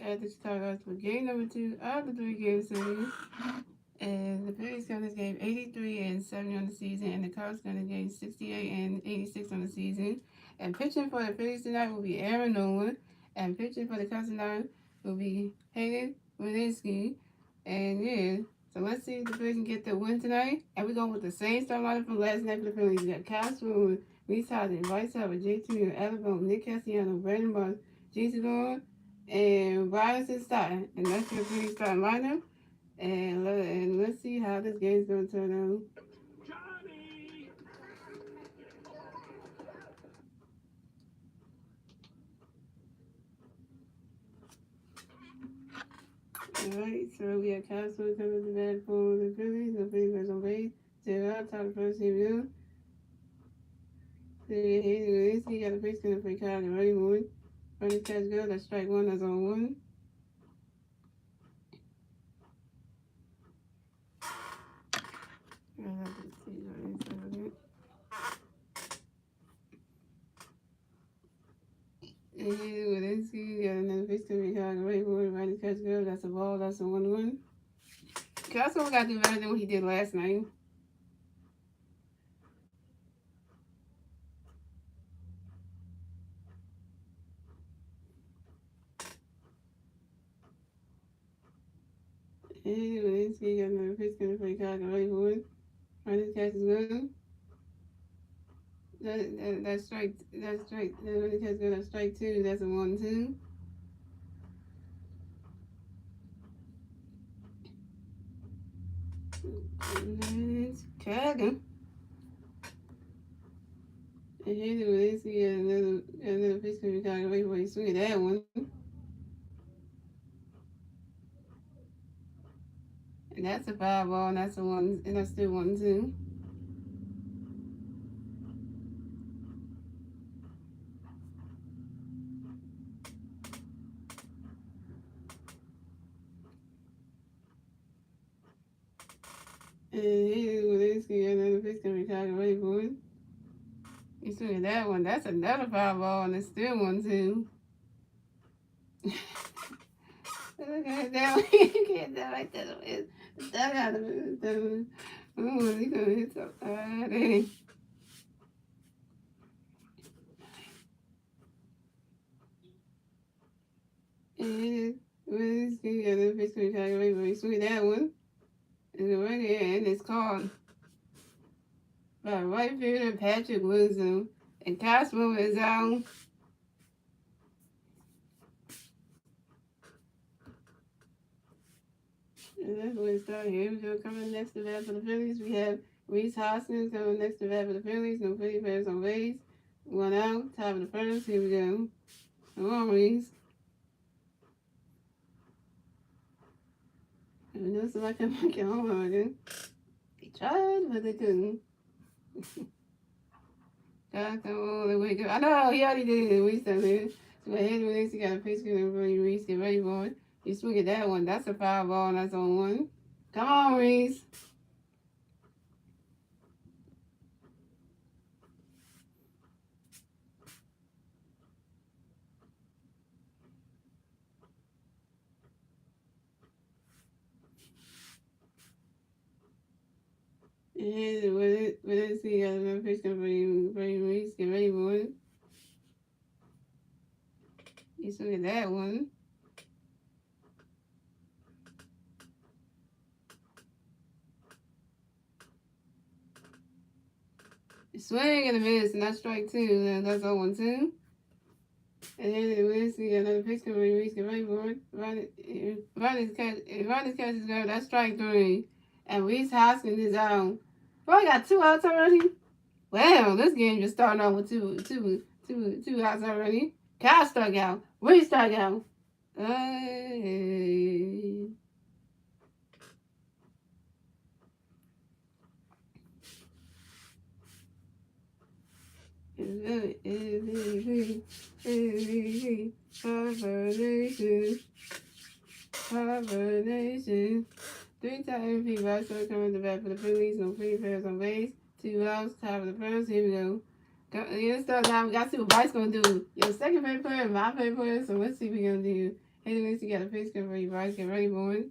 at the Chicago Cubs for game number 2 of the 3-game series. And the Phillies got this game 83 and 70 on the season, and the Cubs got this game 68 and 86 on the season. And pitching for the Phillies tonight will be Aaron Nolan, and pitching for the Cubs tonight will be Hayden Winiski. And yeah, so let's see if the Phillies can get the win tonight. And we're going with the same starting lineup from last night for the Phillies. We got Kyle Swindler, Reese Hodgson, Bryce Harper, JT, Alabama, Nick Castellanos, Brandon Moss, Jason Gordon, and Bryson Stott. And that's your Phillies starting lineup. And let's see how this game's going to turn out. Alright, so we have Kyle Swindler coming to bat for the Phillies. The Phillies are on base. Zero out, top of the first, here we go. He got a face going for Kyle and Roddy Moore. Running catch go, that's strike one, that's on one. And Winiski got another face going for Kyle and Roddy Moore. Running catch go, that's a ball, that's a 1-1. Kyle Swindler got to do better than what he did last night. And Winiski got another face going for Kyle and Roddy Moore. Running catch is good. That's strike. That's strike. Running catch good. That's strike two. That's a 1-2. Chicago. And here's Winiski got another pitch from Chicago. Wait for you swing at that one. And that's a foul ball, and that's a 1, and that's still 1-2. And here's Winiski got another pitch from Chicago. Wait for it. You swing at that one. That's another foul ball, and it's still 1-2. Look at that one. You can't tell right there. That got to be. Oh, he's going to hit something. And Winiski got another pitch from Chicago. Wait for it. You swing at that one. And the right hand is called by right fielder Patrick Wisdom. And Kyle Swindler is out. And that's where it started. Here we go. Coming next to bat for the Phillies, we have Reese Hoskins coming next to bat for the Phillies. No Philly players on base. 1 out. Top of the first. Here we go. Come on, Reese. I know somebody can make it home run again. They tried, but they couldn't. God, come on, the wake up. I know, he already did it. Reese down there. So ahead with this, he got a pitch going for you, Reese. Get ready for it. You swing at that one. That's a foul ball, and that's on 1. Come on, Reese. And with this, he got another pitch going for you, Reese. Get ready for it. You swing at that one. Swing and a miss, and that's strike 2, and that's 0-2. And then the Winiski got another pitch coming in, Reese get ready for it. Ronnie's catch is good, that's strike 3. And Reese Hoskins is out. Bro, I got 2 outs already? Wow, this game just starting off with two outs already. Kyle struck out. Reese struck out. Hey. Hibernation. 3-time MVP Bryson coming to bat for the Phillies. No Philly players on base. 2 outs. Top of the first. Here we go. Let's start now. We got to see what Bryce's going to do. Your second favorite player, my favorite player. So let's see what we're going to do. Hey, Denise, you got a pitch coming for you, Bryce. Get ready, boy.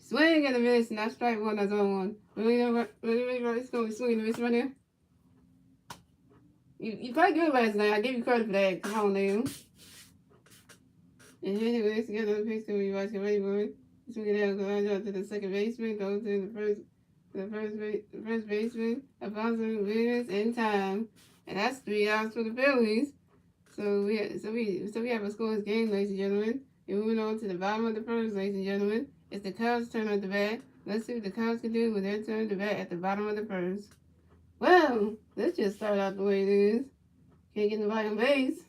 Swing and a miss, and that's strike one. That's on one. Really, it's going to be swinging and a miss right now. You played good last night. I give you credit for that. Come on, now. And here it is. Get another pitch coming for you, Bryce. Get ready, boy. Swing it out, go out to the second baseman, goes to the first baseman, Alfonso Williams in time, and that's 3 outs for the Phillies. So we have a scoreless game, ladies and gentlemen. And moving on to the bottom of the first, ladies and gentlemen, it's the Cubs' turn at the bat. Let's see what the Cubs can do with their turn to bat at the bottom of the first. Well, let's just start out the way it is. Can't get nobody on base.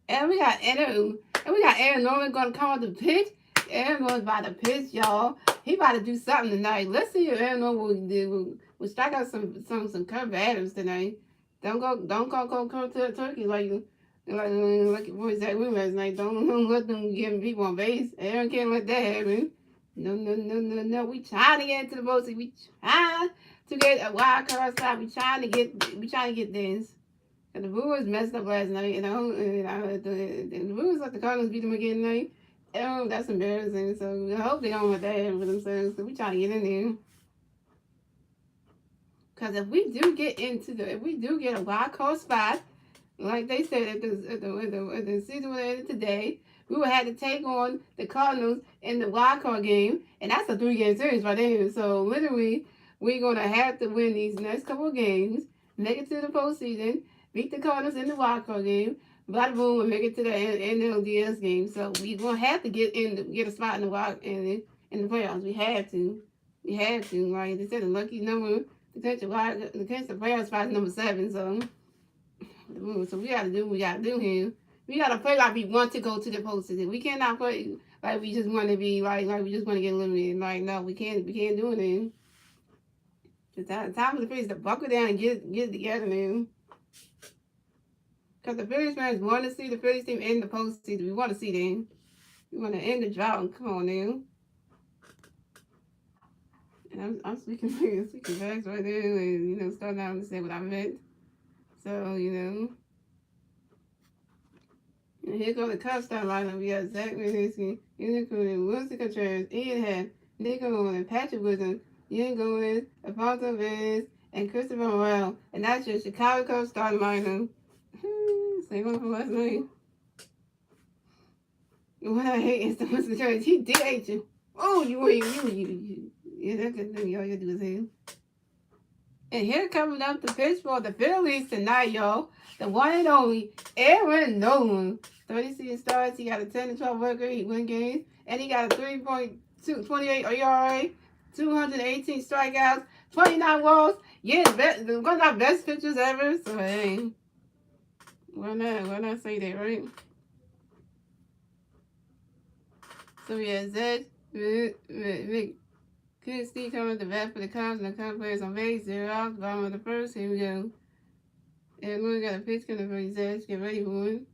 And we got Aaron Norman gonna come on the pitch. Aaron Norman's about to pitch, y'all. He about to do something tonight. Let's see if Aaron Norman will do. We'll strike out some curve batters tonight. Don't go to the turkey like boy Zach Win last night. Don't let them get people on base. Aaron can't let that happen. No. We trying to get into the postseason. We trying to get a wild card spot. We trying to get this. And the Brewers messed up last night, and the Brewers let the Cardinals beat them again tonight. Oh, that's embarrassing. So I hope they don't let that happen for themselves. So we trying to get in there. Because if we do get a wild card spot, like they said at the season will end today, we will have to take on the Cardinals in the wild card game, and that's a 3-game series right there. So literally, we're gonna have to win these next couple of games, make it to the postseason, beat the Cardinals in the wild card game, bada boom, and make it to the NLDS game. So we're gonna have to get a spot in the playoffs. We have to. Like they said, the lucky number to catch the playoff spot is number 7. So we gotta do what we gotta do here. We gotta play like we want to go to the postseason. We cannot play like we just want to be like we just want to get eliminated. Like no, we can't do it. It's time for the Phillies to buckle down and get it together now. Because the Phillies fans want to see the Phillies team in the postseason. We want to see them. We want to end the drought. Come on now. And I'm speaking facts right there, and starting out to say what I meant. So and here goes the Cubs start lineup. We got Zach Wierenski, including Wilson Contreras, Ian Happ, Nick Owen, Patrick Wisdom, Ian Gomez, Alfonso Vez, and Christopher Morel. And that's your Chicago Cubs starting lineup. Same one from last night. What I hate is the Wilson Contreras. He did hate you. Oh, you. Yeah, that's good thing. All you do is him. And here coming up to pitch for the Phillies tonight, y'all. The one and only Aaron Nolan. 36 starts. He got a 10-12 record. He win games. And he got a 3.28 ERA, 218 strikeouts, 29 walks. Yeah, one of our best pitchers ever. So, hey, why not say that, right? So, yeah, Zed, Good Steve coming to bat for the Cubs, and the Cubs players on base. 0 out, bottom of the first. Here we go. And we got a pitch coming for his edge. Get ready for one.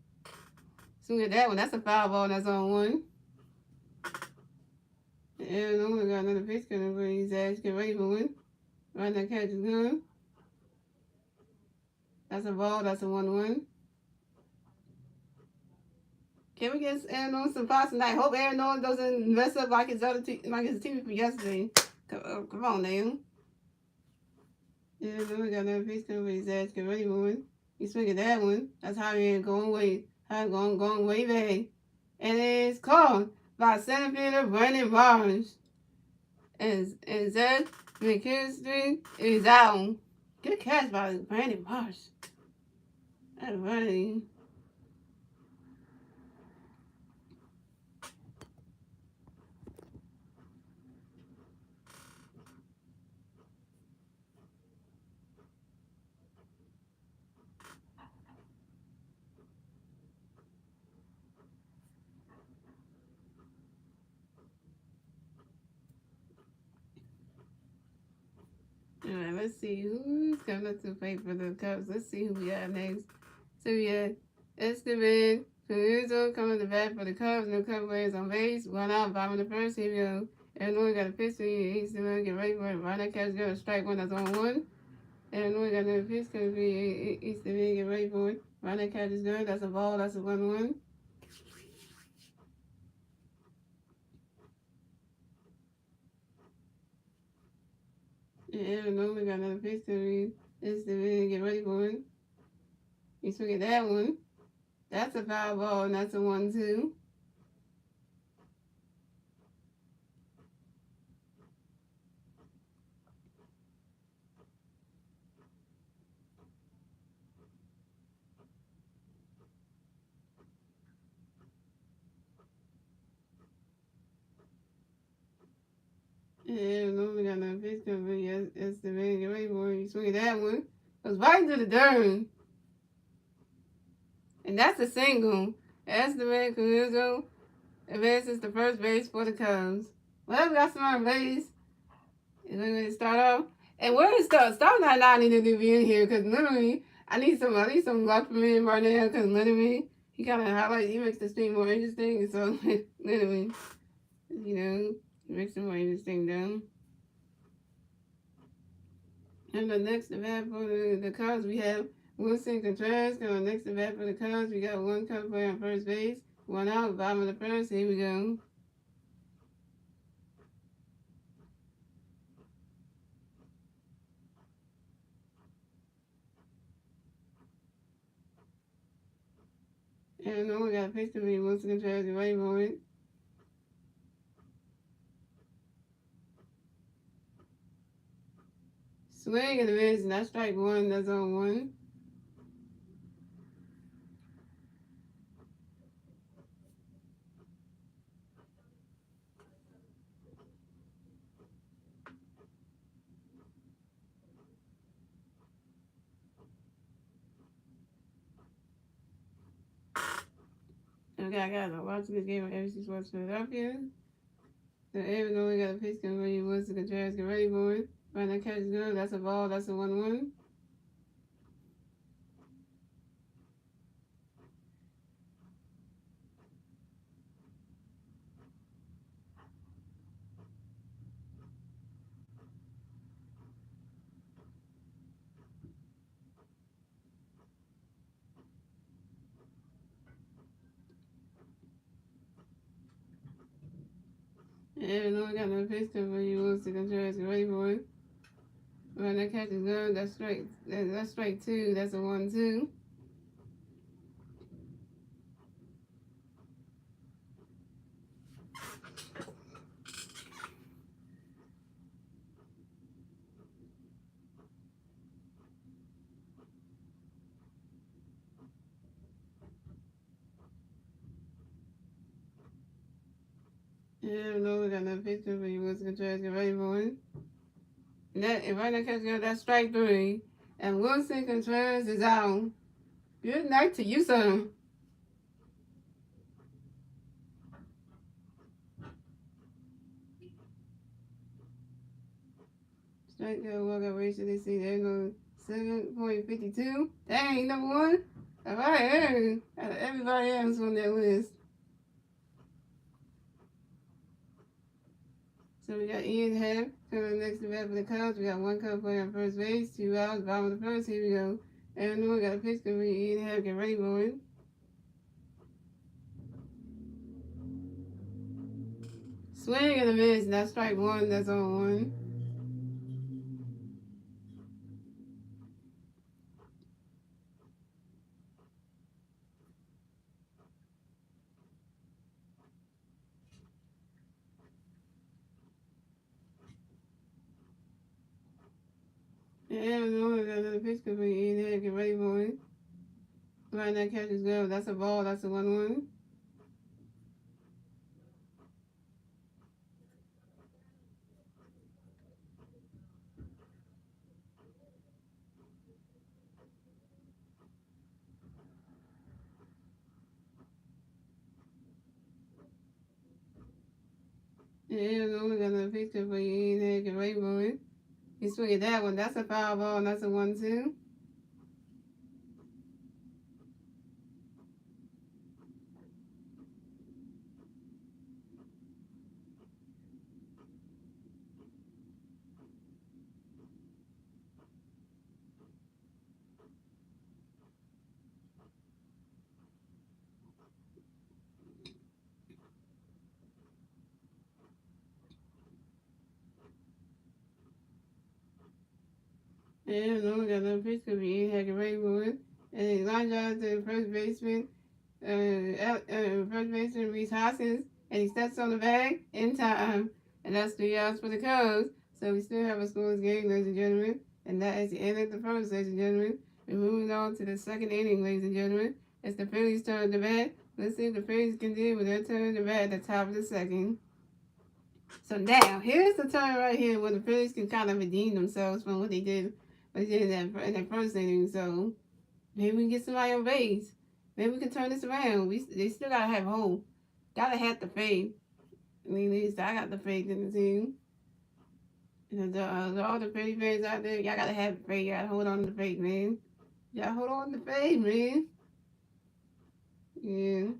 Swing at that one. That's a foul ball. That's on one. And we got another pitch coming for his edge. Get ready for one. Right now, catch is good. That's a ball. That's a 1-1. Can we get Aaron Nolan some pots tonight? Hope Aaron Nolan doesn't mess up like his team from yesterday. Come on, now. Yeah, then we got another piece coming with his ass. Get ready, moving. He's swinging that one. That's how he going way. Going way back. And it's called by center fielder Brandon Marsh. And Zed McKinstry is out. Good catch by Brandon Marsh. That's running. Alright, let's see who's coming up to play for the Cubs. Let's see who we got next. So we got Esteban Peluso coming to bat for the Cubs. No Cubs players on base. 1 out, bottom of the first. Here we go. Everyone got a pitch. He's still get ready for it. Right now, Cubs got a strike one. That's on one. Illinois got another pitch. Going to be East Division. Get ready for it. Right that catch is good. That's a ball. That's a 1-1. Illinois got another pitch. Going to be East Division. Get ready for it. You swing at that one. That's a foul ball, and that's a 1-2. Illinois got another pitch. Going to be East Division. Get ready for it. You swing at that one. Goes right into the dirt. And that's a single. Esteban Caruso advances to first base for the Cubs. Well, we got some on base. And we're going to start off. And where is Star? Star's not needing to be in here because literally, I need some luck from him right now because literally, he kind of highlights, he makes the stream more interesting. And so, literally, you know, he makes it more interesting though. And the next event for the Cubs, we have Wilson Contreras. On the next event for the Cubs, we got one Cub player on first base, one out, bottom of the first. Here we go. And we got a pitch to be Wilson Contreras and ready for it. Swing and a miss, and that's strike one. That's on one. Okay, guys, I'm watching this game on ABC Sports Philadelphia. So even we got a pitch to be Wilson Contreras, get ready for it. Right, that catch is good. That's a ball. That's a 1-1. And we got no pitch to be Wilson Contreras, get ready for it. Right, that catch is good. That's strike. That's strike two. That's a 1-2. And we got no pitch to be Wilson Contreras, get ready for it. And right, that catch is good. That's strike three. And Wilson Contreras is out. Good night to you, sir. Strike that walk out ratio. They see there goes 7.52. Dang, number one. All right, everybody else on that list. So we got Ian Happ coming next to bat for the Cubs. We got one Cub player on first base, 2 outs, bottom of the first. Here we go. And we got a pitch coming. Ian Happ, get ready for it. Swing and a miss. That's strike one. That's on one. And we got another pitch coming. Ian Happ, get ready for it. Right, that catch is good. That's a ball. That's a 1-1. And we got another pitch coming. Ian Happ, get ready for it. He swing at that one. That's a foul ball, and that's a 1-2. And no one got no pitch could be in Hacker Raywood. And he line drives to the first baseman. First baseman Reese Hoskins, and he steps on the bag in time. And that's 3 outs for the Cubs. So we still have a scoreless game, ladies and gentlemen. And that is the end of the first, ladies and gentlemen. We're moving on to the second inning, ladies and gentlemen. It's the Phillies' turn to bat. Let's see if the Phillies can deal with their turn to bat at the top of the second. So now, here's the time right here where the Phillies can kind of redeem themselves from what they did in that first inning. So maybe we can get somebody on base. Maybe we can turn this around. They still gotta have hope. Gotta have the faith. I mean, at least I got the faith in the team. And all the Philly fans out there, y'all gotta have faith. Y'all gotta hold on to the faith, man. Y'all hold on to the faith, man. Yeah.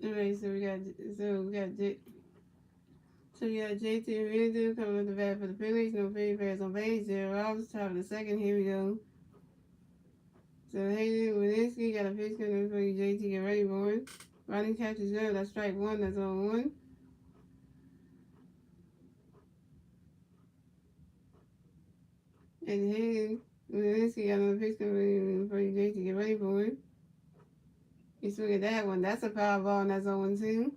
Alright, so we got JT Rizzo coming up the bat for the Phillies. No Philly fans on base. 0 outs. Top of the second. Here we go. So Hayden Winsky got a pitch coming for you, JT. Get ready for it. Running catches good. That's strike one. That's on one. And Hayden Winsky got another pitch coming for you, JT. Get ready for it. You swing at that one. That's a foul ball, and that's on one too.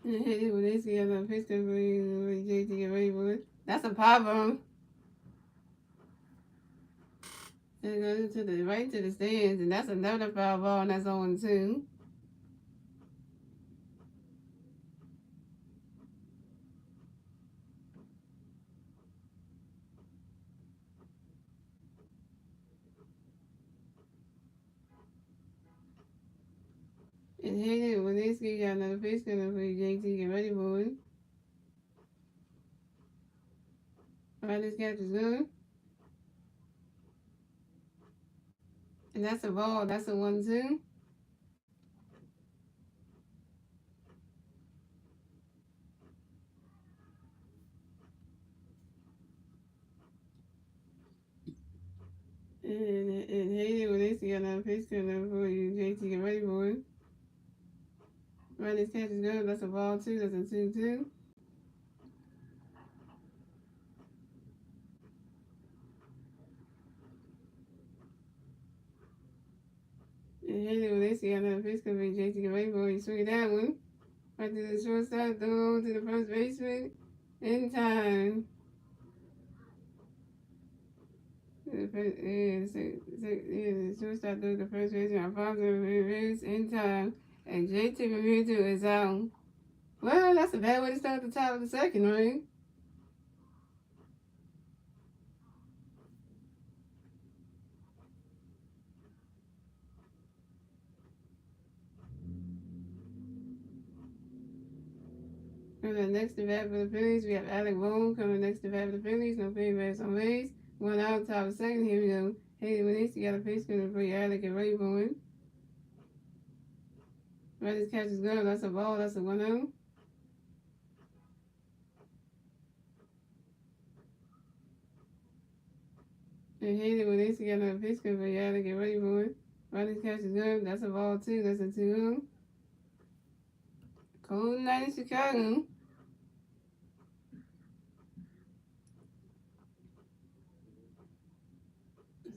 And Hayden Winsky got another pitch coming for you, JT. Get ready for it. That's a power bomb. And it goes to the right to the stands, and that's another foul ball, and that's on two. And Hayden Winsky got another pitch coming for you, JT. Get ready for it. Right, this catch is good. And that's a ball. That's a 1-2. And Hayden Winsky got another pitch coming for you, JT. Get ready for it. Right, this catch is good. That's a ball, too. That's a 2-2. And Hayden Winsky got another pitch coming for you, JT. Get ready for it. You swing that one. Right to the shortstop, throw to the first baseman. In time. The shortstop threw the first baseman. Alfonso Rivers in time. And JT Realmuto is out. Well, that's a bad way to start the top of the second, right? Coming next to bat for the Phillies, we have Alec Bohm. Coming next to bat for the Phillies, no favorites on base. One out, top of second. Here we go. Haley Winnies, you got a face spinner for your Alec and Ray Bowen. Reddish catches good. That's a ball. That's a 1-0. And Haley Winnies, you got another face spinner for your Alec and Ray Bowen. Reddish catches good. That's a ball too. That's a 2-0. Cold night in Chicago.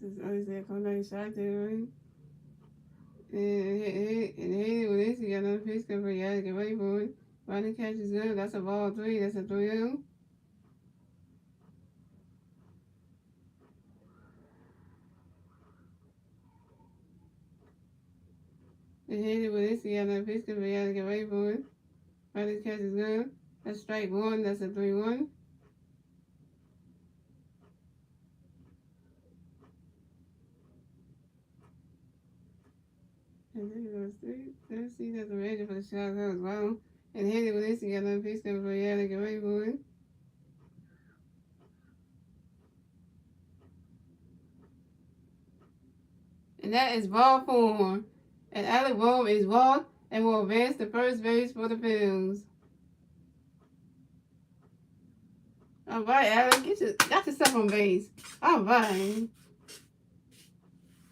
This is obviously a cold night in Chicago, right? And Haley Winnies, you got another face spinner for your Alec and Ray Bowen. Reddish catches good. That's a ball 3. That's a 3-0. And hit it with this, you got another pitch because we got to get ready for it. This catch is good. That's strike 1. That's a 3-1. And then it goes 3. Let's see, that's a major for the Chicago as well. And hit it with this, you got another pitch because we got to get ready for it. And that is ball 4. And Alec Bohm is walked and will advance to first base for the Phillies. All right, Alec, got yourself on base. All right.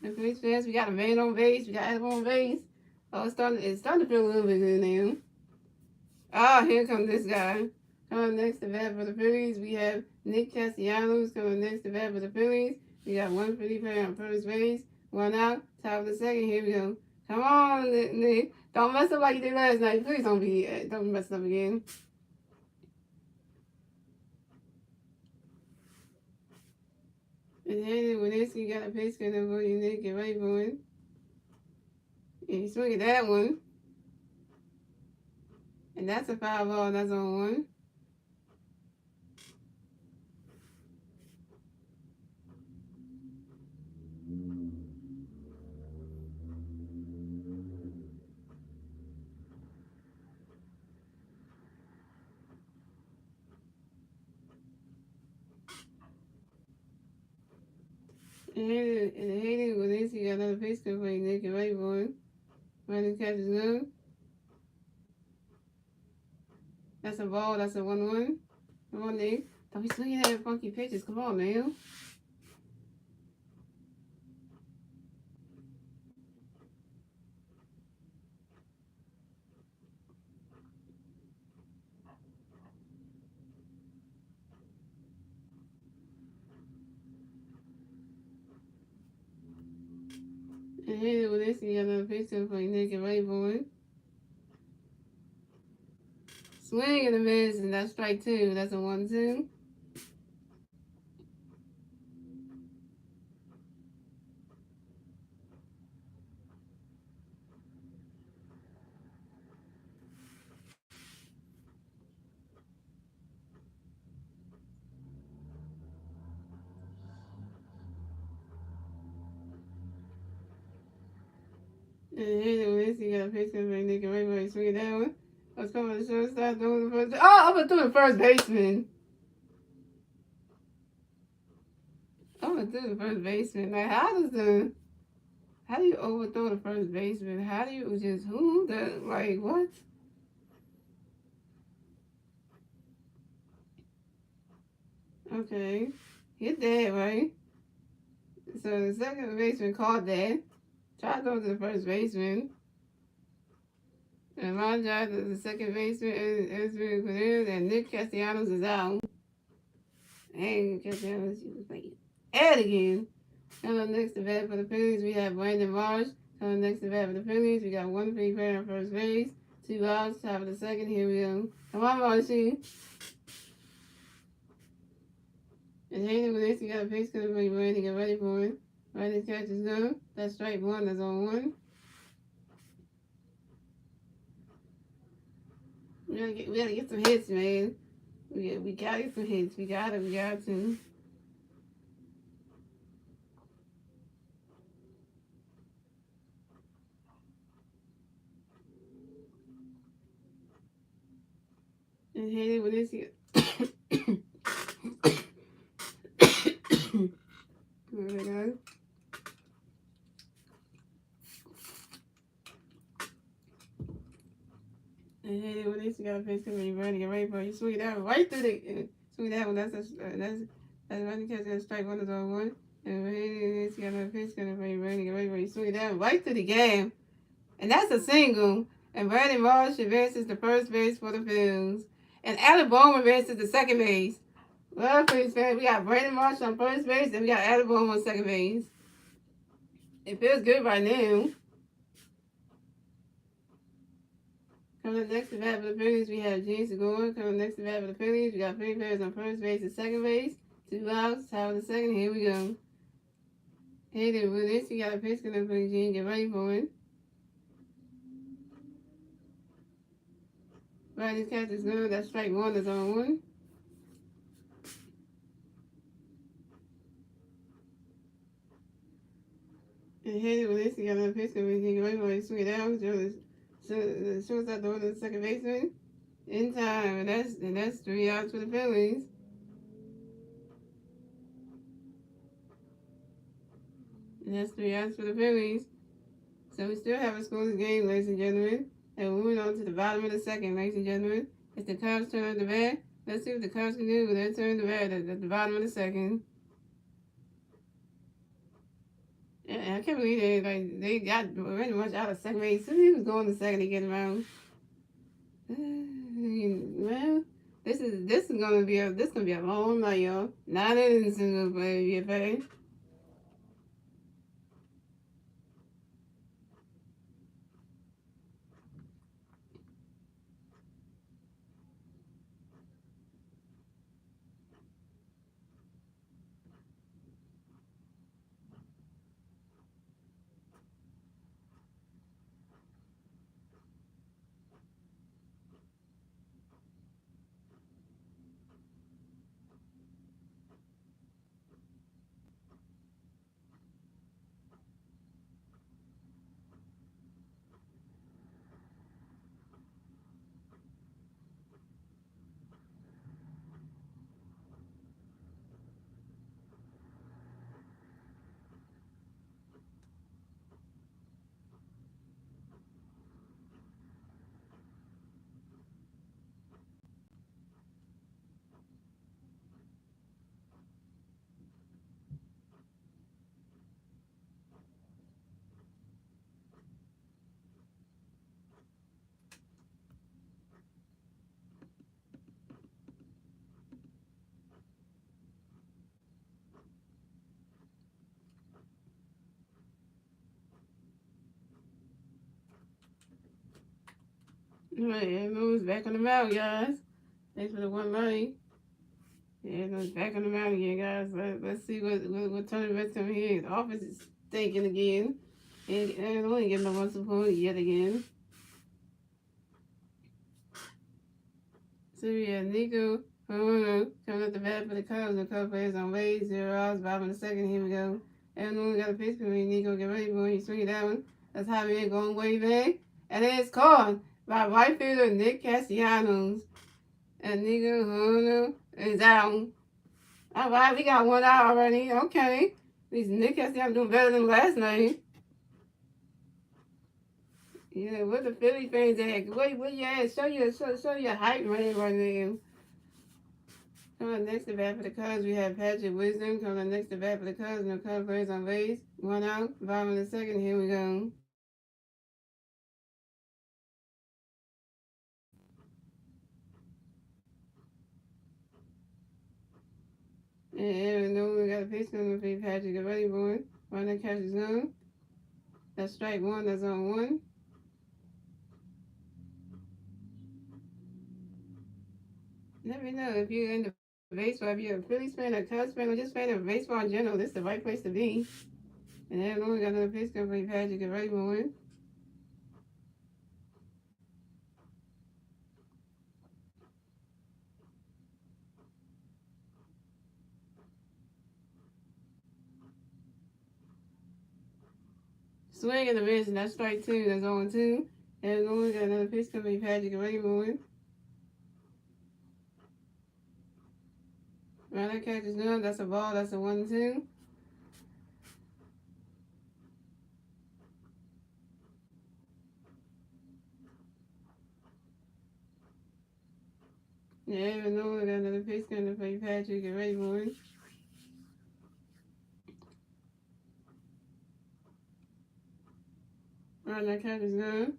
And Phillies fans, we got a man on base. We got Alec on base. Oh, it's starting to feel a little bit good now. Ah, here comes this guy. Coming next to bat for the Phillies, we have Nick Castellanos. Coming next to bat for the Phillies, we got one Philly player on first base. One out, top of the second. Here we go. Come on, Nick. Don't mess up like you did last night. Please don't mess up again. And then when this, you got a pitch going for you, Nick. Get ready for it. And you swing at that one. And that's a foul ball. That's on 1. And Hayden with this, you got another pitch going for you, Nick. Get ready for it. Running catch is good. That's a ball. That's a 1-1. Come on, Nick. Don't be swinging at funky pitches. Come on, man. And hit it with this, you got another pitcher for your Nick and Ray Bowen. Swing and a miss, and that's strike 2. That's a 1-2. And hit it with this, you got a pitcher for your Nick and Ray Bowen. Swing it that one. I was coming to the shortstop, doing the first. Oh, I'm gonna do the first baseman. I'm gonna do the first baseman. Like, how do you overthrow the first baseman? How do you just like what? Okay, hit that right. So the second baseman caught that. Tried to throw to the first baseman. And my job is the second baseman is and Nick Castellanos is out. Hey, Castellanos, you was like, add again. Coming next to bat for the Phillies, we have Brandon Marsh. Coming next to bat for the Phillies, we got one free player on first base. 2 outs, top of the second. Here we go. Come on, Marshy. And Hayden with this, you got a pitch coming for you, Brandon. Get ready for it. Brandon's catch is good. That's strike 1. That's on 1. We gotta get some hits, man. We gotta get some hits. We got to. And hit it with this. There we go. And hit it with this. You got a face when you're ready to get ready for it. You swing it out right through the. Swing that one. That's running catch. Gonna strike one is on one. And hit it. This. You got a face gonna be ready to get ready for it. You swing it out right through the game. And that's a single. And Brandon Marsh advances to first base for the Phillies. And Alabama advances to second base. Well, Phillies fans, we got Brandon Marsh on first base, and we got Alabama on second base. It feels good right now. Coming up next to bat for the Phillies, we have James Segura. Coming next to bat for the Phillies, we got three players on first base and second base. 2 outs, top of the second. Here we go. Hit it with this. You got a pitch coming for Gene. Get ready for it. Right, this catch is good. That strike one is on one. And hit it with this. You got another pitch coming for Gene. Get ready for it. Swing it down. So the shortstop throwing to the second baseman in time, and that's 3 outs for the Phillies. And that's 3 outs for the Phillies. So we still have a scoreless game, ladies and gentlemen. And we're moving on to the bottom of the second, ladies and gentlemen. It's the Cubs turn the bat. Let's see what the Cubs can do with their turn the bat at the bottom of the second. And I can't believe they got pretty much out of second base. So he was going to second to get around. Well, this is gonna be a long night, y'all. 9 innings in the VFA. Alright, it moves back on the mound, guys. Thanks for the one line. Yeah, it moves back on the mound again, guys. Let's see what Tony Red's coming here. The offense is stinking again. And only getting no one support yet again. So we have Nico coming up the bat for the Cubs. The Cubs players on base, 0 outs, bottom of the second. Here we go. And only got a pitch for me. Nico, get ready for it. You swing it down. That's Javier going way back. And then it's caught by right fielder Nick Castellanos. And Nico is out. All right, we got 1 out already. Okay. These Nick Castellanos doing better than last night. Yeah, what the Philly fans at? Where you at? Show your hype right now. Coming up next to bat for the Cubs, we have Patrick Wisdom. Coming up next to bat for the Cubs, no Cubs players on base. 1 out, bottom of the second. Here we go. And we got a pitch coming for Patrick. Get ready, boy. Runner catches him. That's strike one. That's on one. Let me know if you're into baseball, if you're a Phillies fan, a Cubs fan, or just fan of baseball in general. This is the right place to be. And then we got another pitch coming for Patrick. Get ready, boy. Swing and a miss, and that's strike two. That's on two. And we got another pitch coming for Patrick. Get ready, boy. Right, that catch is good. That's a ball. That's a 1-2. Yeah, even though we got another pitch coming to play Patrick. Get ready for it. Right, that catch is good.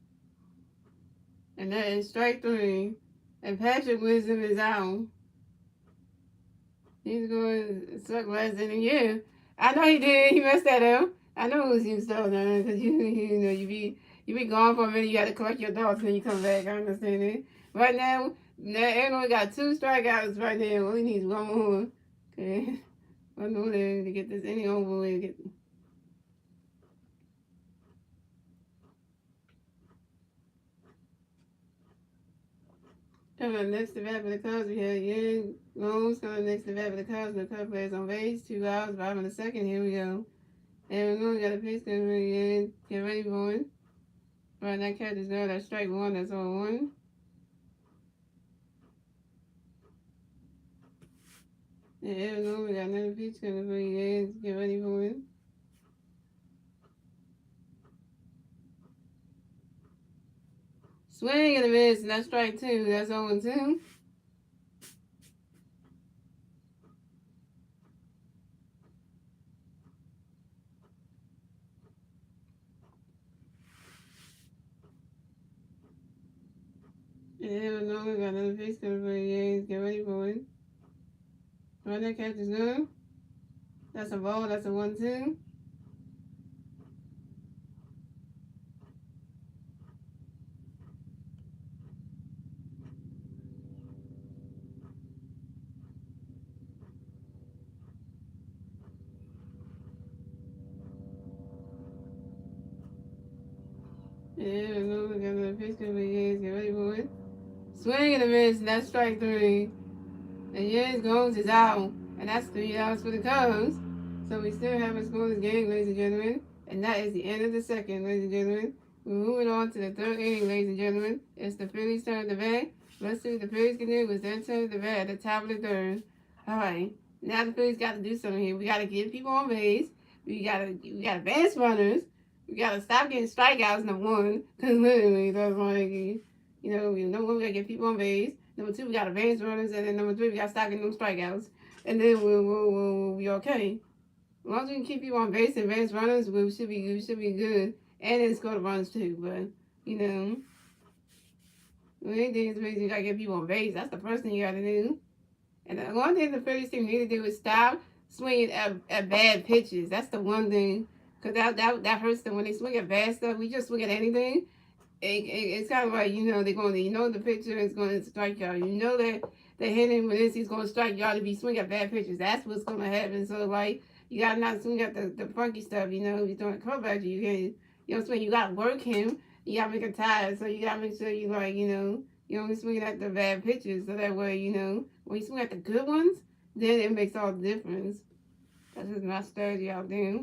And that is strike 3. And Patrick Wisdom is out. He's going to suck less than a year. I know he did. He messed that up. I know it was you still there because you be gone for a minute. You got to collect your thoughts and then you come back. I understand it. Right now, Aaron only got 2 strikeouts right now. All he needs one more. Okay, one more to get this inning over with. Coming up next to bat for the Cubs, we have Yang Gomes coming next to bat for the Cubs. The Cubs players on base. 2 outs, bottom of the second. Here we go. And we're going to got a pitch coming in. Get ready for it. Right, that catch is good. That's strike 1. That's all 1. Yeah, Arizona got another pitch coming for you guys. Get ready for it. Swing and a miss, and that's strike 2. That's 0-2. Yeah, Arizona got another pitch coming for you guys. Get ready for it. Right, that catch is good. That's a ball. That's a 1-2. Yeah, Arizona got another pitch coming for you guys. Get ready for it. Swing and a miss, and that's strike 3. And Yang Gomes is out. And that's 3 outs for the Cubs. So we still haven't scored this game, ladies and gentlemen. And that is the end of the second, ladies and gentlemen. We're moving on to the 3rd inning, ladies and gentlemen. It's the Phillies' turn to bat. Let's see what the Phillies can do with their turn to bat at the top of the 3rd. All right. Now the Phillies got to do something here. We got to get people on base. We got to base runners. We got to stop getting strikeouts, number 1. Because literally, that's like, number 1, we got to get people on base. Number 2, we got advanced runners, and then number 3, we got to stop getting them strikeouts, and then we'll be okay. As long as we can keep you on base and advanced runners, we should be good, and then score the runs too. But anything is you gotta get people on base. That's the first thing you gotta do. And the one thing the Phillies team need to do is stop swinging at bad pitches. That's the one thing, because that hurts them when they swing at bad stuff. We just swing at anything. It's kind of like, they're going to, the pitcher is going to strike y'all. You know that the hitting with this, he's going to strike y'all to be swinging at bad pitches. That's what's going to happen. So, like, you got to not swing at the funky stuff, if you're doing a curveball, you can't, swing. You got to work him. You got to make him tired. So, you got to make sure you, like, you only swing at the bad pitches. So that way, when you swing at the good ones, then it makes all the difference. That's just my strategy out there.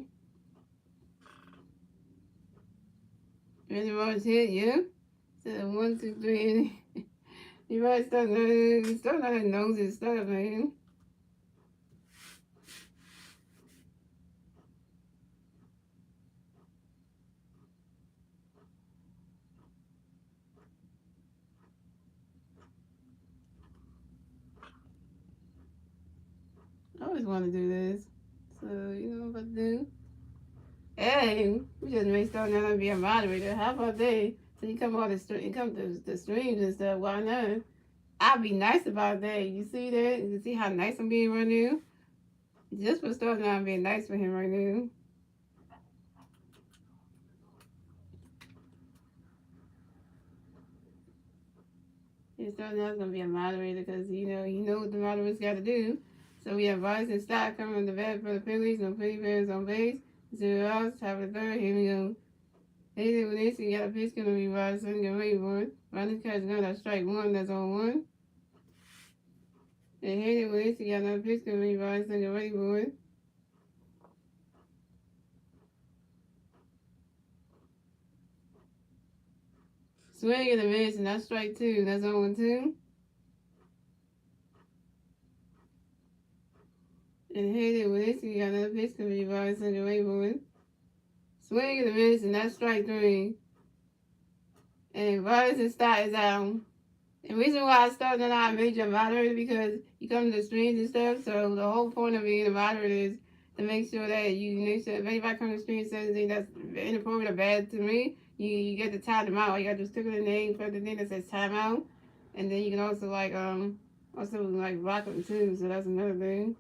Really runs hit, yeah? So 1, 2, 3. You might start learning nose and stuff, man. I always want to do this. So, you know what to do? Hey, we just may start now to be a moderator. How about that? So you come on the streams and stuff. Why not? I'll be nice about that. You see that? You see how nice I'm being right now? Just for starting out, I'm being nice for him right now. He's starting out gonna be a moderator because you know what the moderator's got to do. So we have Vice and Stock coming on the bat for the Phillies. No Philly players on base. 0 outs. Top of the 3rd. Here we go. Hey, when they see got a pitch gonna be Vice and get ready for it. Ronnie catch gonna strike 1. That's on 1. And hey, when they see got another pitch gonna be Vice and get ready for it. Swing and a miss, and that's strike 2. That's on 1, 2. And Hayden Winsky got another pitch coming by Sunday Wayborn. Swing and a miss, and that's strike 3. And Vargas' start is out. And the reason why I started out major moderator because you come to the streams and stuff. So the whole point of being a moderator is to make sure that you make sure if anybody comes to the stream and says anything that's inappropriate or bad to me, you get to time them out. All you got to do is click on the name for the thing that says timeout. And then you can also block them too. So that's another thing.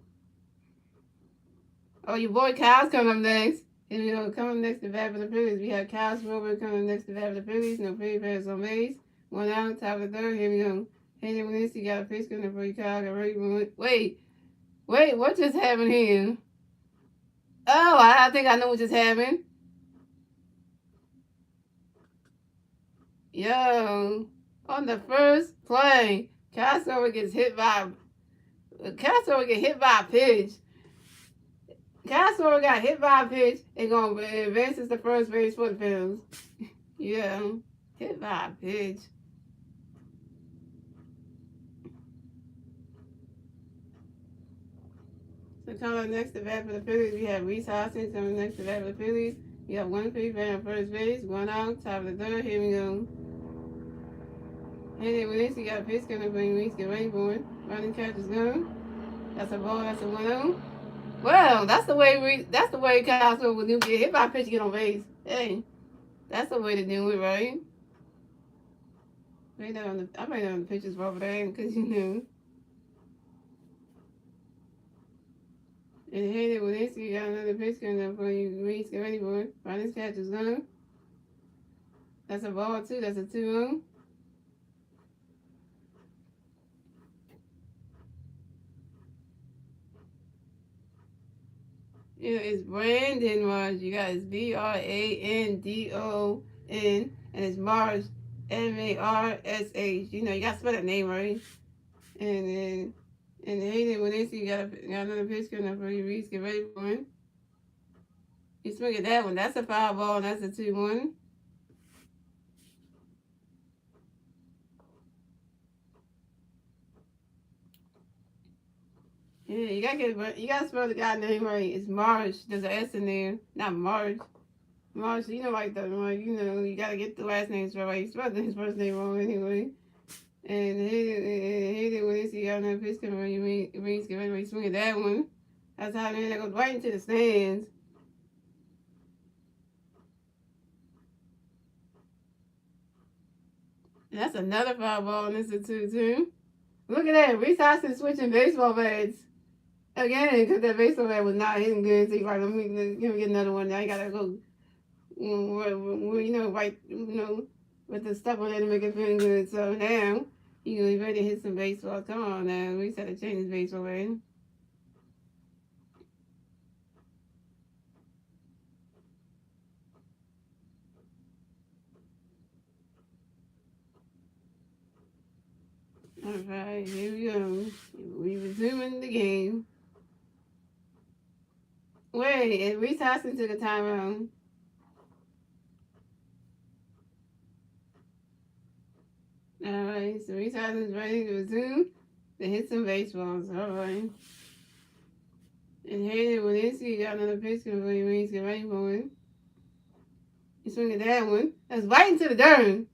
Oh, your boy Kyle's coming up next. And you know, coming next to bat for the Phillies. We have Kyle Schwarber coming next to bat for the Phillies. No Philly players on base. 1 out, top of the 3rd. Here we go. Hayden Winsky got a pitch coming for you, Kyle. Got ready. Wait, what just happened here? Oh, I think I know what just happened. Yo, on the first play, Kyle Schwarber gets hit by a pitch. Kyle Schwarber got hit by a pitch and advances to first base for the Phillies. Yeah, hit by a pitch. So coming up next to bat for the Phillies, we have Reese Hoskins coming next to bat for the Phillies. We have 1 Philly fan on first base, 1 out, top of the 3rd. Here we go. Hayden Winsky got a pitch coming for Reese. Get ready for it. Running catch is gone. That's a ball. That's a 1-0. Well, that's the way Kyle Schwarber would do. Get hit by a pitch, get on base. Hey, that's the way to do it, right? I might not on the pitches over there because you know. And Hayden Winsky got another pitch coming up for you. Reese, get ready for it. Running catch is gone. That's a ball too. That's a 2-0. Yeah, it's Brandon Marsh. You got it's Brandon, and it's Marsh, Marsh. You know, you got to spell that name right. And Hayden Winsky got another pitch coming up for you. Reese, get ready for it. You swing at that one. That's a foul ball. That's a 2-1. Yeah, you gotta spell the guy's name right. It's Marsh. There's an S in there, not Marsh. Marsh, you know, you gotta get the last name spelled right. You spelled his first name wrong anyway. And Hayden Winsky got another pitch coming on you. Reese, get ready to swing at that one. That's how that goes right into the stands. And that's another foul ball, and it's a 2-2. Look at that. Reese Hoskins switching baseball bats. Again, because that baseball bat was not hitting good, so he's like, let me get another one. Now you gotta go, with the stuff on there to make it feel good. So now, he's ready to hit some baseball. Come on now, we just had to change his baseball bat. Alright, here we go. We resuming the game. Wait, and Reese Hoskins took a timeout. Alright, so Reese Hoskins ready to resume to hit some baseballs. Alright. And Hayden Winsky got another pitch for Reese. Get ready for it. He's swinging that one. That's right into the dirt.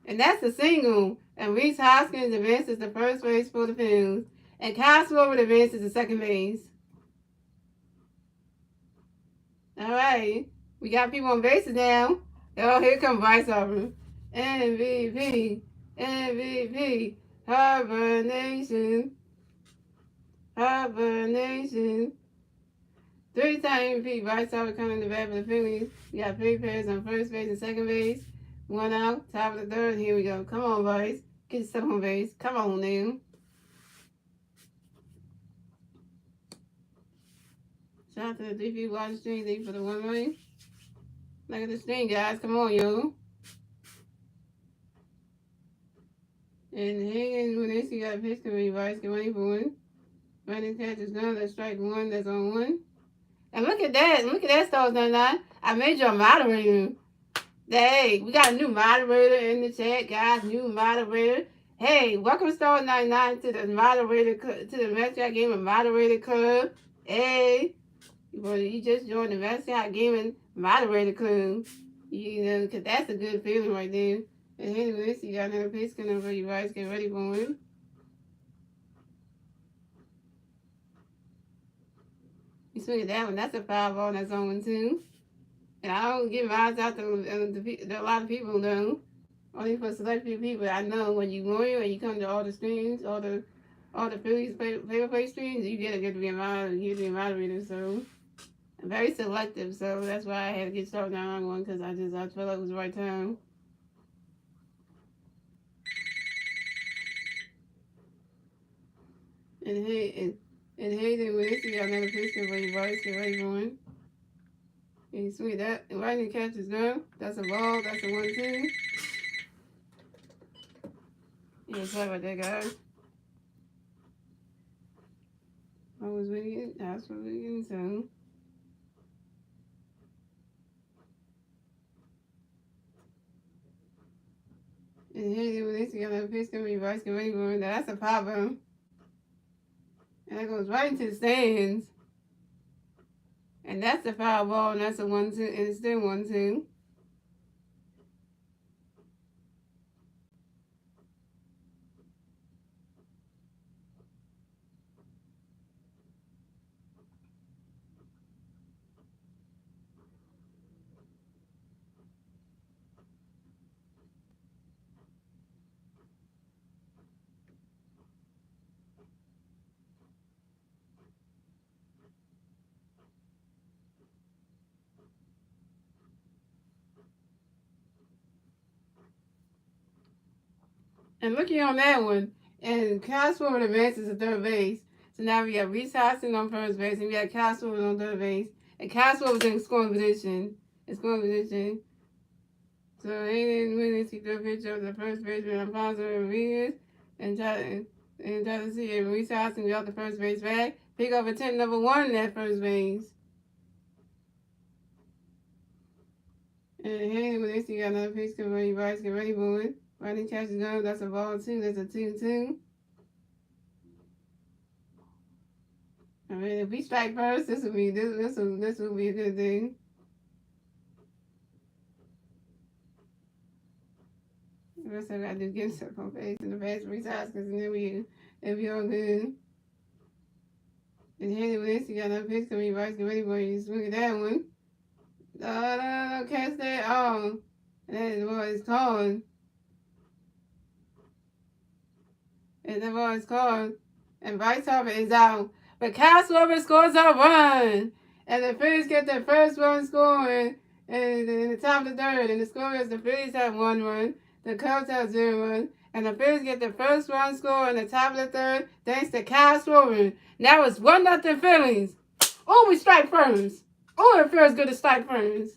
And that's a single. And Reese Hoskins advances to first base for the Phillies. And Kyle Schwarber advances to second base. All right. We got people on bases now. Oh, here comes Bryce Harper. MVP. Harper Nation. 3-time MVP. Bryce Harper coming to bat for the Phillies. We got 3 players on first base and second base. 1 out, top of the 3rd. Here we go. Come on, Bryce. Get yourself on base. Come on, now. Shout out to the 3 people watching the stream. Thank you for the 1 way. Look at the stream, guys. Come on, yo. And Hayden Winsky got a pitch to me, Bryce. Get ready for it. Running catch is done. That's strike 1. That's on 1. And look at that. Look at that, Stars 99. I made you a moderator. Hey, we got a new moderator in the chat, guys. New moderator. Hey, welcome Star 99 to the Masteryhi Gaming Moderator Club. Hey, you just joined the Masteryhi Gaming Moderator Club. You know, because that's a good feeling right there. And anyways, you got another piece coming for you guys. Get ready for it. You swing it that one. That's a 5-ball. That's on one too. And I don't give mine out to a lot of people know. Only for select few people. I know when you loyal and you come to all the streams, all the Phillies play streams, you get to be a moderator. So I'm very selective. So that's why I had to get started on one because I felt like it was the right time. And hey, then when you got another picture of your voice, get ready for it. And you swing that. And right in the catch is done. That's a ball. That's a 1-2. Yeah, sorry about that, guys. I was winning. That's what we're so. And here when this got another pitch coming, reverse, get ready for it. That's a problem. And that goes right into the stands. And that's a foul ball, and that's a 1-2, and it's still 1-2. And looking on that one, and Kyle Sword advances to third base. So now we got Reese Hoskins on first base, and we got Kyle Sword on third base. And Kyle Sword was in scoring position. So Hayden Williams, he threw a pitch over the first baseman Alfonso Rodriguez, and try to see if Reese Hoskins got the first base back. Pick up attempt number 1 in that first base. And Hayden Williams, he got another pitch coming ready, Bryce, get ready for it. Running catch is going, that's a ball 2, that's a 2-2. I mean, if we strike first, this will be a good thing. The rest of I gotta do get stuff on face in the face 3 times because then it'll be all good. And Henry Williams, you got another pitch coming, Bryce, get ready for you. Swing at that one. No, catch that. Oh, and that ball is called. And the ball is called. And Bryce Harper is out. But Kyle Schwarber scores a run. And the Phillies get their first run scoring in the top of the third. And the score is the Phillies have 1 run. The Cubs have 0 run. And the Phillies get the first run score in the top of the third thanks to Kyle Schwarber. Now it's 1-0 Phillies. Oh, we strike first. Oh, it feels good to strike first.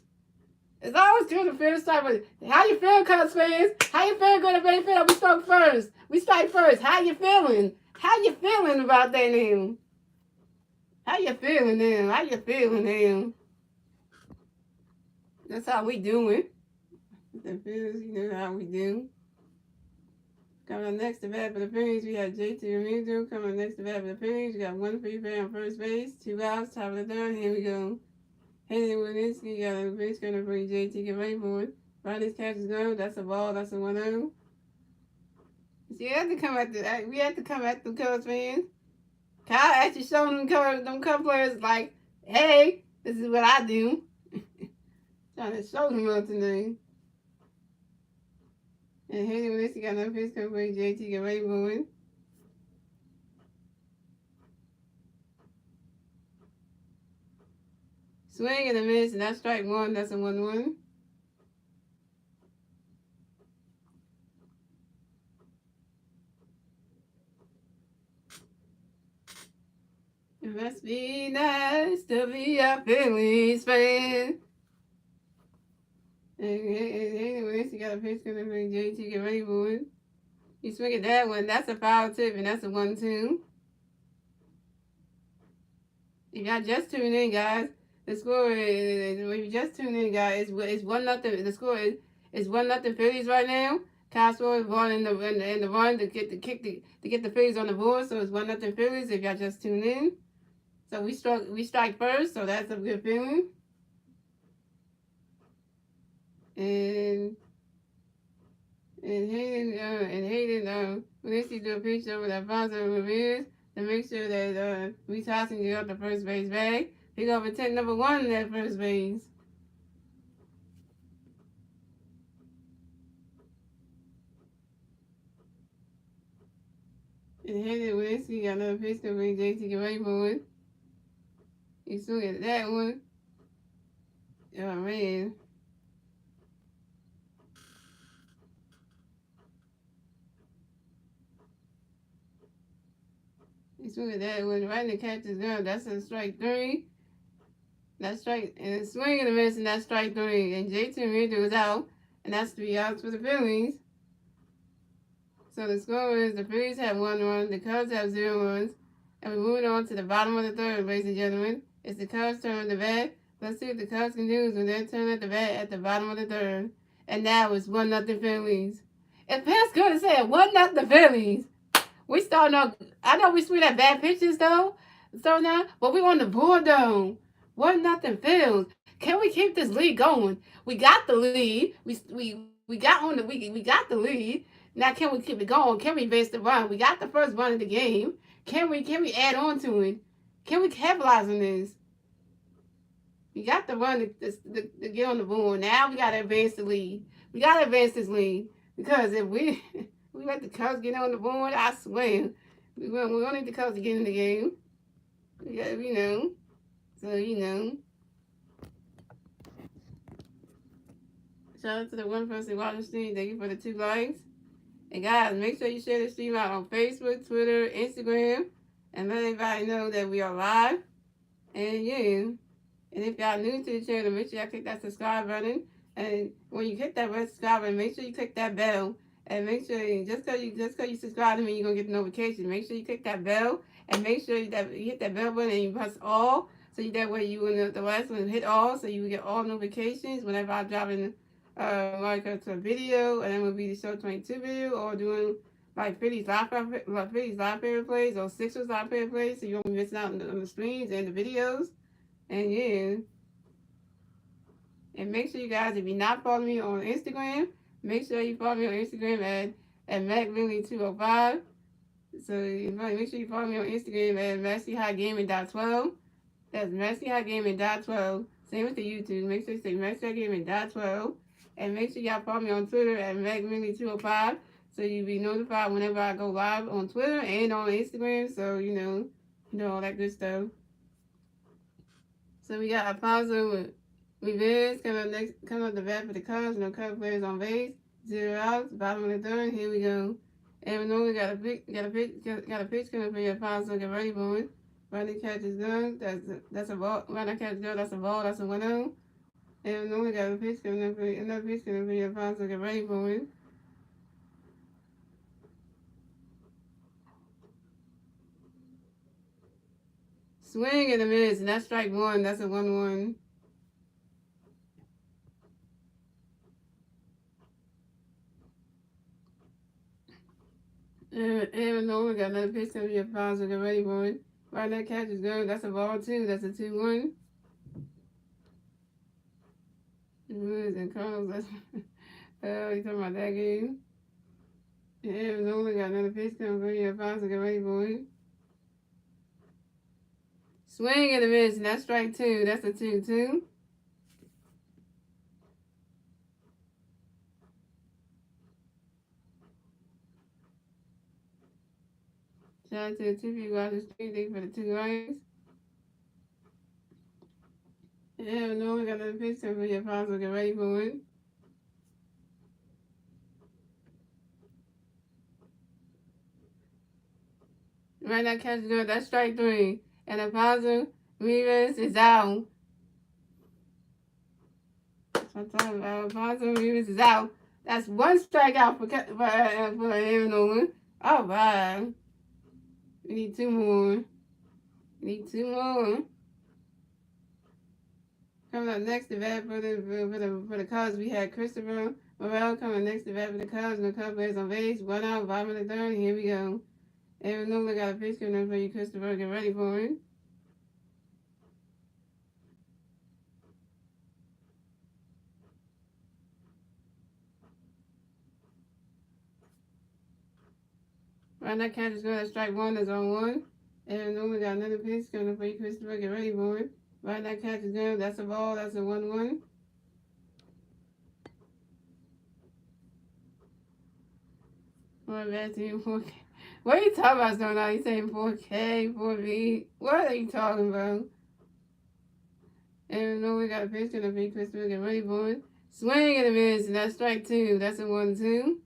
It's always good to feel strike first. How you feel, Cubs fans? How you feel good at Bayfield? We strike first. We strike first. How you feeling? How you feeling about that now? How you feeling now? How you feeling now? That's how we doing. The Phillies, you know how we do. Coming next to bat for the Phillies, we have JT Realmuto. Coming next to bat for the Phillies, we got 1 free play on first base, 2 outs, top of the third. Here we go. Henry Winsky got a base runner for JT. Get ready for it. Ronnie's catch is go. That's a ball. That's a 1-0. See, we have to come at the Cubs fans. Kyle actually showing them Cubs players like, hey, this is what I do. Trying to show them up today. And Henry Winsky got another pitch coming for JT. Get ready for it. Swing and a miss, and that's strike 1. That's a 1-1. It must be nice to be a Phillies fan. And anyway, you got a pitch coming for JT. Get ready for it. You swing at that one. That's a foul tip, and that's a 1-2. If y'all just tuned in, guys, the score is, if you just tuned in, guys, it's 1-0. The score is 1-0 Phillies right now. Castro ball in the run to get the Phillies on the board. So it's 1-0 Phillies. If y'all just tune in, so we strike first. So that's a good feeling. And Hayden Valencia do a pitch over to Alfonso Ramirez to make sure that Reese Hoskins get up the first base bag. He go for 10 number 1 in that first base. And Hayden Valencia got another pitch to bring JT get ready for it. He swung at that one. Oh man. He swung at that one right in the catcher's gun. That's a strike 3. That's strike and swing and a miss, and that's strike 3. And JT Ramirez was out, and that's 3 outs for the Phillies. So the score is the Phillies have 1 run, the Cubs have 0 runs, and we're moving on to the bottom of the third, ladies and gentlemen. It's the Cubs' turn to bat. Let's see what the Cubs can do when their turn at the bat at the bottom of the third. And now it's 1-0 Phillies. If Pat's going to say 1-0 Phillies, we starting off. I know we swing at bad pitches though, so now, but we on the board though. 1-0 Phillies. Can we keep this lead going? We got the lead. We got the lead. Now can we keep it going? Can we base the run? We got the first run of the game. Can we add on to it? Can we capitalize on this? We got the run to get on the board. Now we gotta advance the lead. We gotta advance this lead. Because if we let the Cubs get on the board, I swear, we don't need the Cubs to get in the game. Yeah, so Shout out to the one person watching the stream. Thank you for the 2 likes. And guys, make sure you share the stream out on Facebook, Twitter, Instagram, and let everybody know that we are live. And yeah, and if y'all new to the channel, make sure y'all click that subscribe button. And when you hit that red subscribe button, make sure you click that bell. And make sure just cause you subscribe to me, you're gonna get the notification. Make sure you click that bell, and make sure that you hit that bell button and you press all, so that way you will the last one hit all, so you will get all notifications whenever I drop in like a video, and then will be the show 22 video, or doing like Phillies live favorite plays or Sixers live favorite plays, so you won't be missing out on the streams and the videos. And yeah, and make sure you guys, if you're not following me on Instagram, make sure you follow me on Instagram at MacLily205. So make sure you follow me on Instagram at Masteryhi Gaming.12. That's Masteryhi Gaming.12. Same with the YouTube. Make sure you say Masteryhi Gaming.12. And make sure y'all follow me on Twitter at MacLily205. So you'll be notified whenever I go live on Twitter and on Instagram. So, you know all that good stuff. So we got Alfonso with Rivers coming up the bat for the Cubs. No Cubs players on base. 0 outs. Bottom of the third. Here we go. And we got a pitch coming for Alfonso. Get ready for it. Running catch is done. That's a ball. Running catch is done. That's a ball. That's a 1-0. And we got a pitch coming up for another pitch coming for Alfonso. Get ready for it. Swing and a miss, and that's strike 1. That's a 1-1. And we got another pitch coming here. Alfonso, get ready for it. Right, that catch is good. That's a ball 2. That's a 2-1. Woods and Carlos. You talking about that game? And we got another pitch coming for here. Alfonso, get ready for it. Swing and a miss, and that's strike 2. That's a 2-2. Shout out to the 2 people watching the stream. Thank you for the 2 likes. And we got another pitch coming for your Alfonso. Get ready for it. Right now, catch good. That's strike 3. And Alfonso Rivas is out. Alfonso Rivas is out. That's 1 strikeout for Aaron Nolan. All right. We need 2 more. Coming up next, the bat for the Cubs, we had Christopher Morale coming next to bat for the Cubs, and the Cubs players on base. 1 out, bottom of the third. Here we go. Aaron Nola got a pitch coming up for you, Christopher. Get ready for it. Right now, catch is good at strike one. That's on one. Aaron Nola got another pitch coming up for you, Christopher. Get ready for it. Right now, catch is good. That's a ball. That's a 1-1. Going back to you, 4K. What are you talking about, Snow? Now you saying 4K, 4V? What are you talking about? And no, we got a pitch and a big Christopher. Get ready for it. Swing and a miss, and that's strike two. That's a 1-2.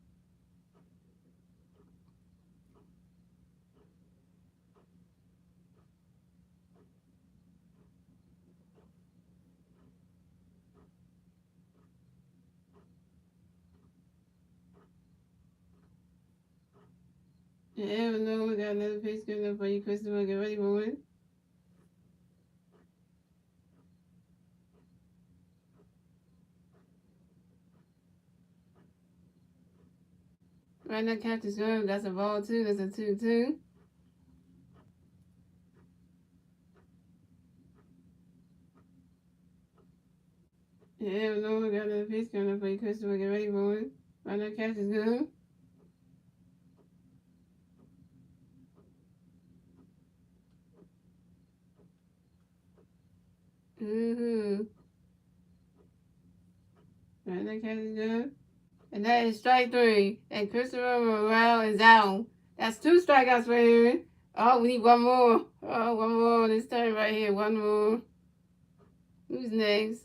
And no, we got another pitch coming up for you, Christopher. Get ready for it. Right now, catch is good. That's a ball two. That's a 2-2. And no, we got another pitch coming up for you, Christopher. Get ready for it. Right now, catch is good. Right now, catch is good. And that is strike three. And Christopher Morale is out. That's two strikeouts right here. Oh, we need one more. Oh, one more on this turn right here. One more. Who's next?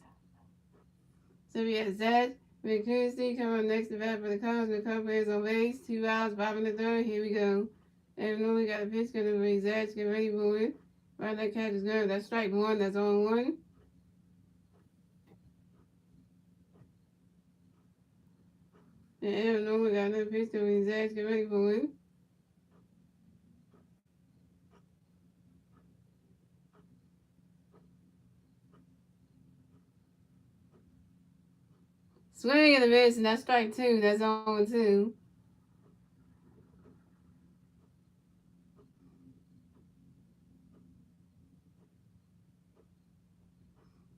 So we have Zach McKinsey coming next to bat for the Cubs. The Cubs players on base. 2 outs, bottom of the third. Here we go. And we got a pitch going to be Zach. Get ready for it. Right, that catch is good. That's strike one. That's on one. And we got another pitch going to be Zach. Get ready for it. Swing and a miss, and that's strike two. That's on two.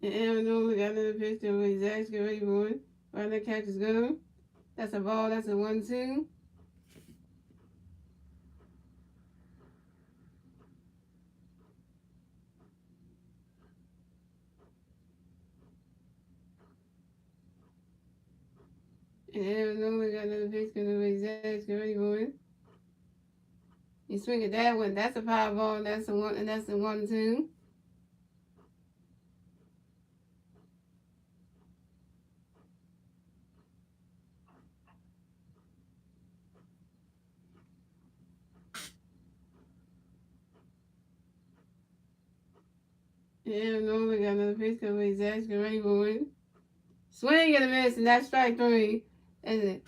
And we got another pitch to Zach. Get ready for it. Right, that catch is good. That's a ball. That's a 1-2. And we got another pitch going to be Zach. Get ready for it. You swing it that one. That's a power ball. That's a one, and that's a 1-2. And we got another pitch going to be Zach. Get ready for it. Swing and a miss, and that's strike three. And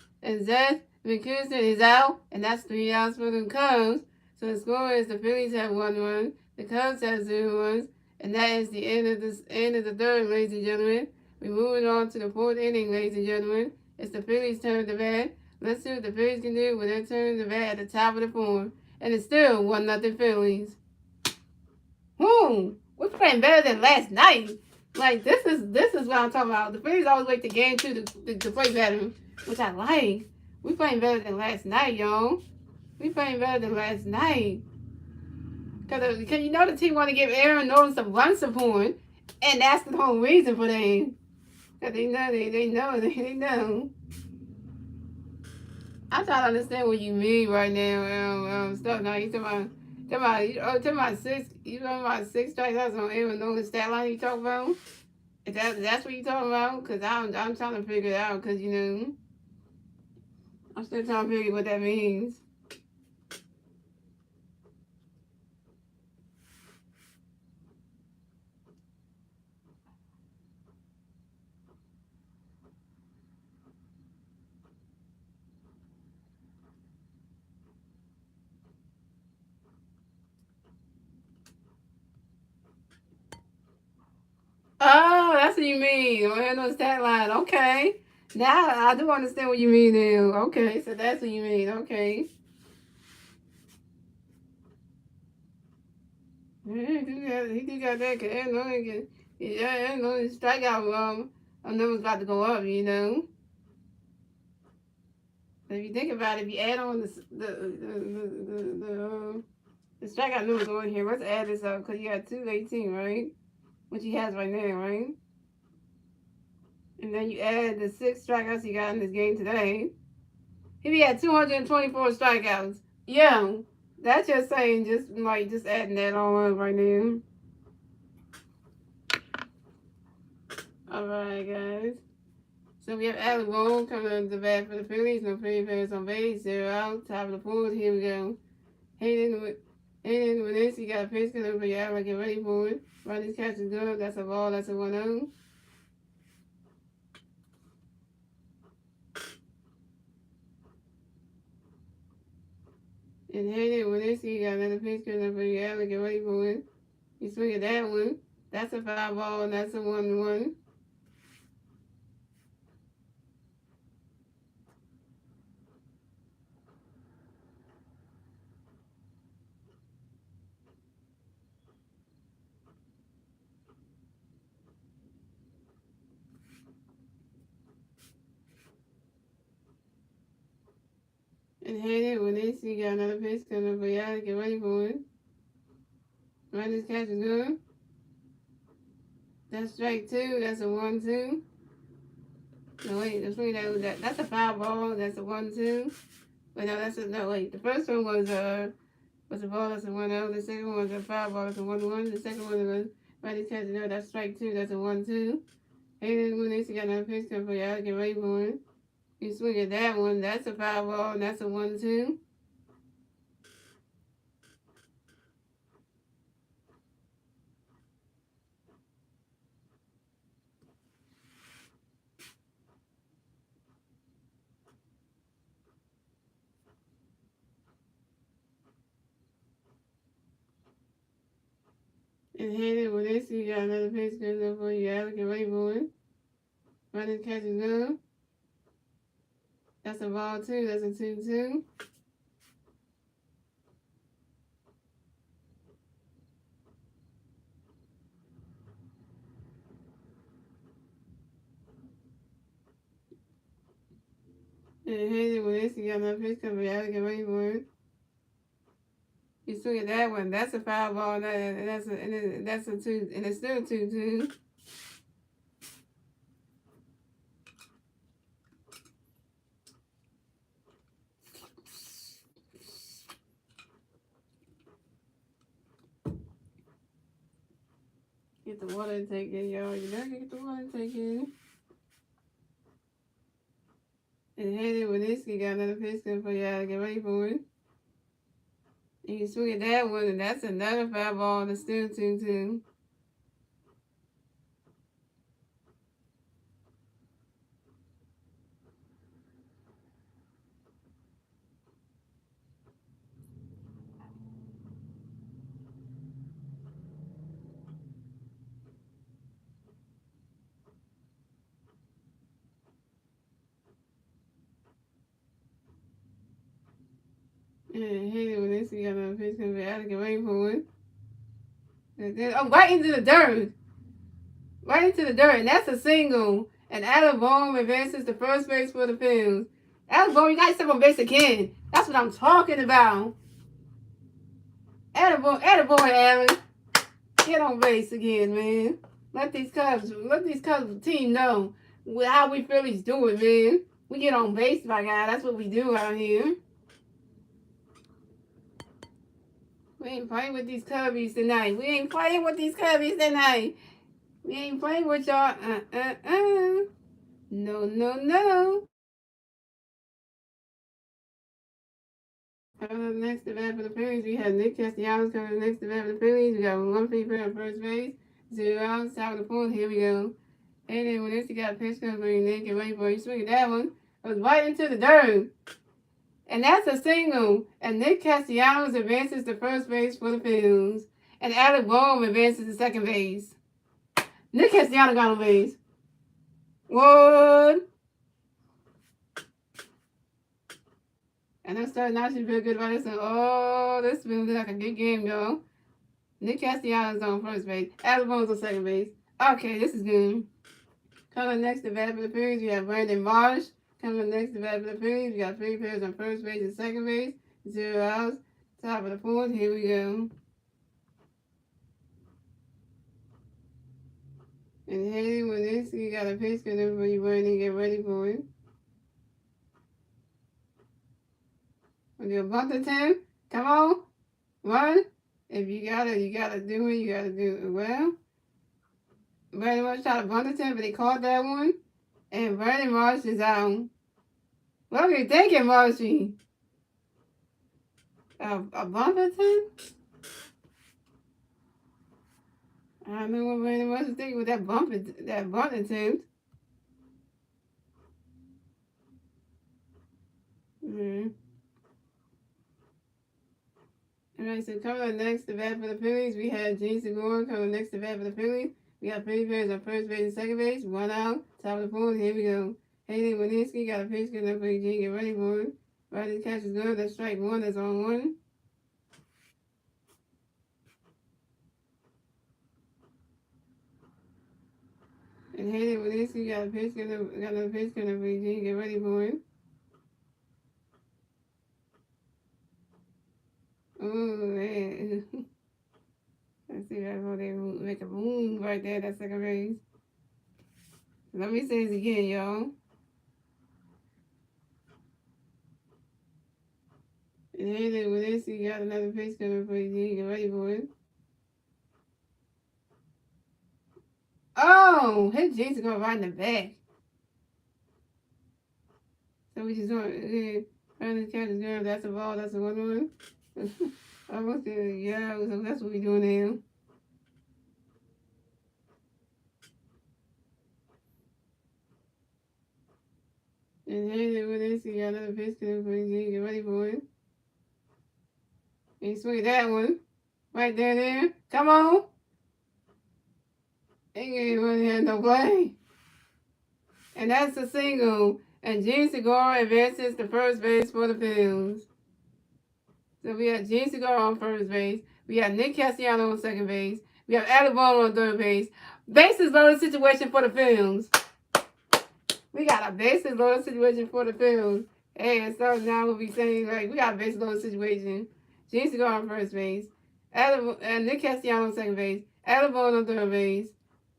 Zach McKinsey is out, and that's 3 outs for the Cubs. So the score is the Phillies have 1 run, the Cubs have 0 runs, and that is the end of the third, ladies and gentlemen. We're moving on to the fourth inning, ladies and gentlemen. It's the Phillies' turn to bat. Let's see what the Phillies can do with their turn to bat at the top of the fourth. And it's still 1-0 Phillies. We're playing better than last night. Like, this is what I'm talking about. The Phillies always wait to game two to play better, which I like. We playing better than last night, y'all. We playing better than last night. Because you know the team want to give Aaron Nolan some run support, and that's the whole reason for that. Because they know. I'm trying to understand what you mean right now. Stuff now. You talking about six. You talking about 6 strikeouts on Aaron Nolan's stat line? You talking about? That's what you talking about? Because I'm trying to figure it out. Because I'm still trying to figure what that means. Oh, that's what you mean. On Aaron Nolan's stat line. Okay. Now I do understand what you mean now. Okay, so that's what you mean. Okay. He do got that, cause I know his strikeout numbers about to go up, you know. So if you think about it, if you add on the strikeout numbers on here, let's add this up, cause you got 218, right? Which he has right now, right? And then you add the 6 strikeouts he got in this game today. If he had 224 strikeouts, yeah, that's just saying, just adding that all up right now. All right, guys. So we have Alec Bohm coming up the bat for the Phillies. No Phillies players on base. 0 out. Top of the fourth. Here we go. Hayden with this. He got a pitch coming over. Yeah, get ready for it. Running catch is good. That's a ball. That's a 1-0. And Hayden with this. He got another pitch coming over. Yeah, get ready for it. He swing at that one. That's a foul ball. And that's a 1-1. And Hayden with this. He got another pitch coming over. Yeah, get ready for it. Running catch is good. That's strike 2. That's a 1-2. No, wait, that's a foul ball. That's a 1-2. But no, no, wait. The first one was a ball. That's a 1-0. The second one was a foul ball. That's a 1-1. The second one was right catch. No, that's strike 2. That's a 1-2. And then when they got another pitch come for y'all, get ready for it. You swing at that one. That's a foul ball. And that's a 1-2. And Hayden with this, you got another pitch coming for you. Get ready for it. Running catch is good. That's a ball 2. That's a 2-2. And Hayden with this, you got another pitch coming for you. Get ready for it. You swing at that one. That's a foul ball. And that's a 2. And it's still 2-2. Get the water intake in, y'all. You gotta get the water intake in. And Hayden with this, you got another pitch coming for y'all. Get ready for it. And you swing at that one, and that's another foul ball. And it's still 2-2. And Hayden with this, you got another pitch coming for y'all. Get ready for it. And then, right into the dirt. Right into the dirt. And that's a single. And Alec Bohm advances to first base for the Phillies. Alec Bohm, you got to step on base again. That's what I'm talking about. Attaboy, Alec. Get on base again, man. Let these Cubs team know how we Phillies do it, man. We get on base, my guy. That's what we do out here. We ain't playing with these Cubbies tonight. We ain't playing with these Cubbies tonight. We ain't playing with y'all. No. Coming up next to bat for the Phillies, we have Nick Castellanos coming up next to bat for the Phillies. We got 1 free at first base, 0 outs, top of the fourth. Here we go. And then when this, you got a pitch coming for you, Nick, and wait for you. Swing at that one. It was right into the dirt. And that's a single. And Nick Castellanos advances to first base for the Phillies. And Alec Bohm advances to second base. Nick Castellanos got on base. What? And I'm starting out to feel good about this one. Oh, this feels like a good game, y'all. Nick Castellanos on first base. Alabama's on second base. Okay, this is good. Coming next to bat for the Phillies, we have Brandon Marsh. Coming next to bat for the Phillies, we got 3 players on first base and second base. 0 outs. Top of the fourth. Here we go. And Haley, with this, you got a pitch because everybody ready, get ready for it. When you're bunt to 10, come on, run. If you gotta do it, you gotta do it well. Brandon Marsh tried to bunt to 10, but they caught that one. And Brandon Marsh is out. What are you thinking, Marshy? A bunt to 10? I don't know what Brandon Marsh is thinking with that bunt attempt. Alright, so coming up next to bat for the Phillies, we have Gene Segura coming next to bat for the Phillies. We got 3 players on first base and second base, 1 out, top of the fourth. Here we go. Haley Winsky got a pitch coming up for Gene, get ready for it. Right, catch is good. That's strike 1. That's on 1. And Haley Winsky got a pitch coming up for Gene, get ready for it. Oh man. Let's see that's how they make a boom right there, that second base. Let me say this again, y'all. And Haley Winsky got another pitch coming for Gene, get ready for it. Oh, his jeans are going right in the back. So we just want to early catch is good. That's a ball. That's a 1-1. I was saying, yeah, so that's what we're doing now. And Haley with this, he got another pitch coming for you. Get ready for it. And he swing that one. Right there. Come on. He ain't really had no play. And that's a single. And Gene Segura advances to first base for the Phillies. So we have Gene Segura on first base. We have Nick Castellanos on second base. We have Alabama on third base. Bases loaded situation for the Phillies. We got a bases loaded situation for the Phillies. Hey, and so now we'll be saying, like, we got a bases loaded situation. Gene Segura on first base. And Nick Castellanos on second base. Alabama on third base.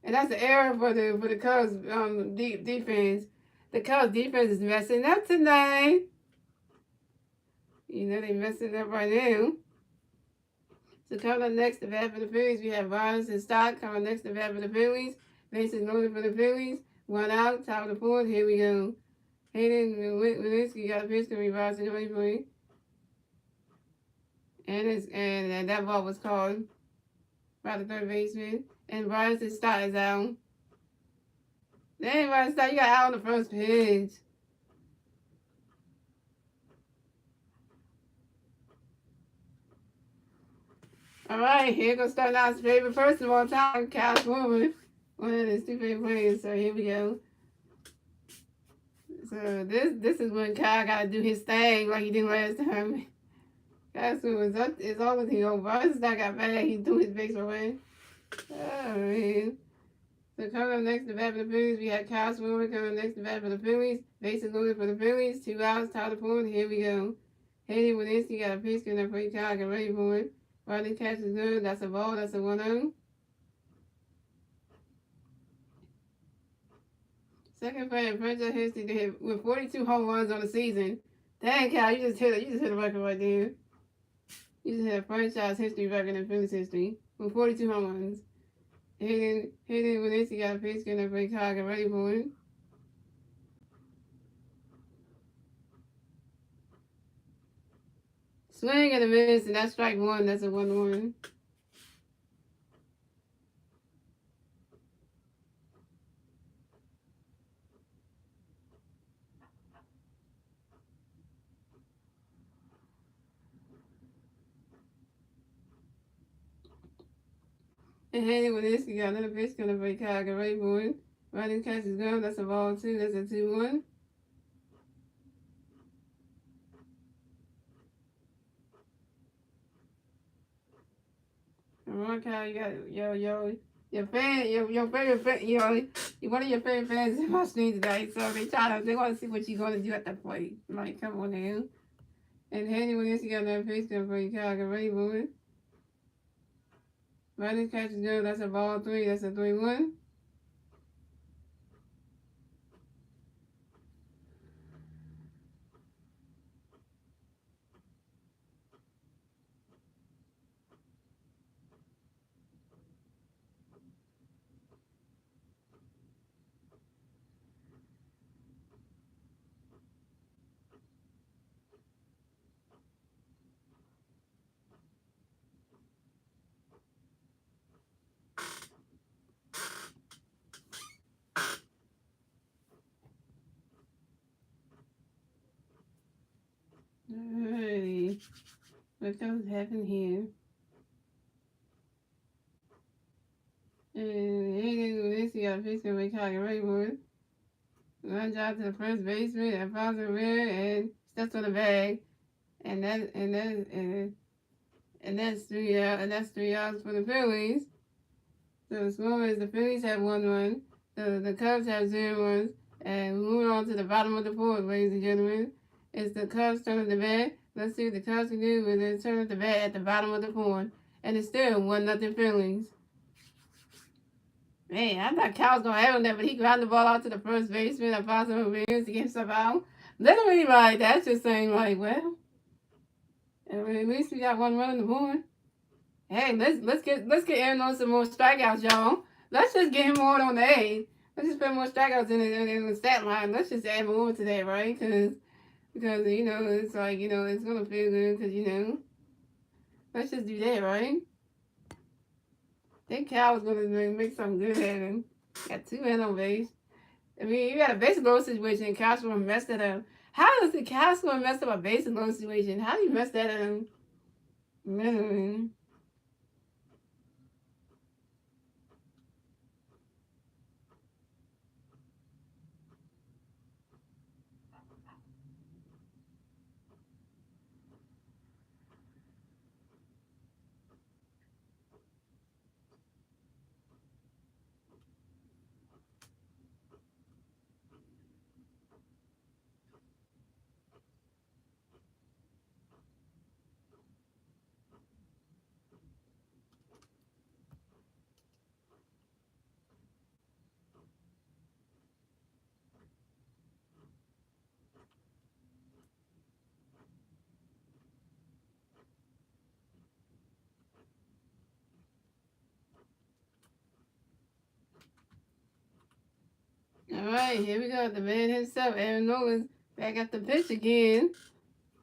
And that's the error for the Cubs defense. The Cubs defense is messing up tonight. You know they messing up right now. So coming up next to bat for the Phillies, we have Barnes and Stock coming next to bat for the Phillies. Bases loaded for the Phillies. 1 out, top of the fourth. Here we go. Hayden Winsky got a pitch to reverse and ready for it. And that ball was called by the third baseman. And Barnes and Stock is out. Dang, Barnes and Stock, you got out on the first pitch. All right, here goes starting out his favorite person of all time, Kyle Schwarber. One of his 2 favorite players. So here we go. So this is when Kyle got to do his thing like he did last time. Kyle Schwarber is always he over. It's not got bad. He do his baseball way. Oh man. So coming up next to bat for the Phillies, we have Kyle Schwarber coming next to bat for the Phillies. Bases loaded for the Phillies. 2 outs, top of the fourth. Here we go. Haley Winsky got a pitch coming up for Kyle. Get ready for it. Riley catch is good. That's a ball. That's a 1-0. Second player in franchise history to hit with 42 home runs on the season. Dang, Cal, you just hit a record right there. You just hit a franchise history record in Phillies history with 42 home runs. Hayden Winsky got a pitch getting up for Kyle. Get ready for it. Swing and a miss, and that's strike 1. That's a 1-1. And Hayden Winsky got another pitch coming for Kyle. Get ready for it. Riding catch is good. That's a ball 2. That's a 2-1. One kind, you got your fan, your favorite fan, one of your favorite fans in my stream today. So they want to see what you're gonna do at the plate. Like, come on now. And Handy, when this, you got that face gun for you, kind of ready moving. Running catches good. That's a ball 3. That's a 3-1. Alrighty. What comes happen here? And Higgins with this, you got a face gun for Chicago Redwood. Runs out to the first baseman and falls a rear and steps on the bag. And that's 3 out. And that's 3 outs for the Phillies. So the score is the Phillies have 1 run. The Cubs have 0 runs. And moving on to the bottom of the fourth, ladies and gentlemen. It's the Cubs turn of the bat. Let's see what the Cubs can do with their turn of the bat at the bottom of the fourth. And it's still 1-0 Phillies. Man, I thought Cal was going to have him there, but he grounded the ball out to the first baseman. I found some reviews to get himself out. Literally, like, that's just saying, like, well, at least we got 1 run on the board. Hey, let's get Aaron on some more strikeouts, y'all. Let's just get him more on the A. Let's just put more strikeouts in the stat line. Let's just add more to that, right? Because it's like, it's gonna feel good because let's just do that, right? I think Cal was gonna make something good happen. Got 2 men on base. I mean, you got a base load situation, and Cal's gonna mess that up. How does the Cal's gonna mess up a base load situation? How do you mess that up? Man. All right, here we go. The man himself, Aaron Nolan's back at the pitch again.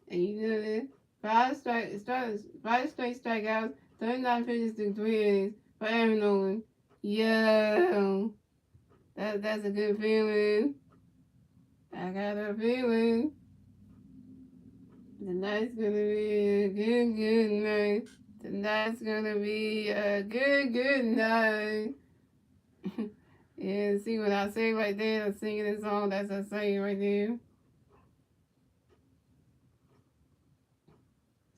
And you know this. 5 straight strikeouts, 39 pitches through 3 innings for Aaron Nolan. Yo, that's a good feeling. I got a feeling. Tonight's gonna be a good night. Tonight's gonna be a good night. Yeah, see what I say right there? I'm singing this song. That's a saying right there.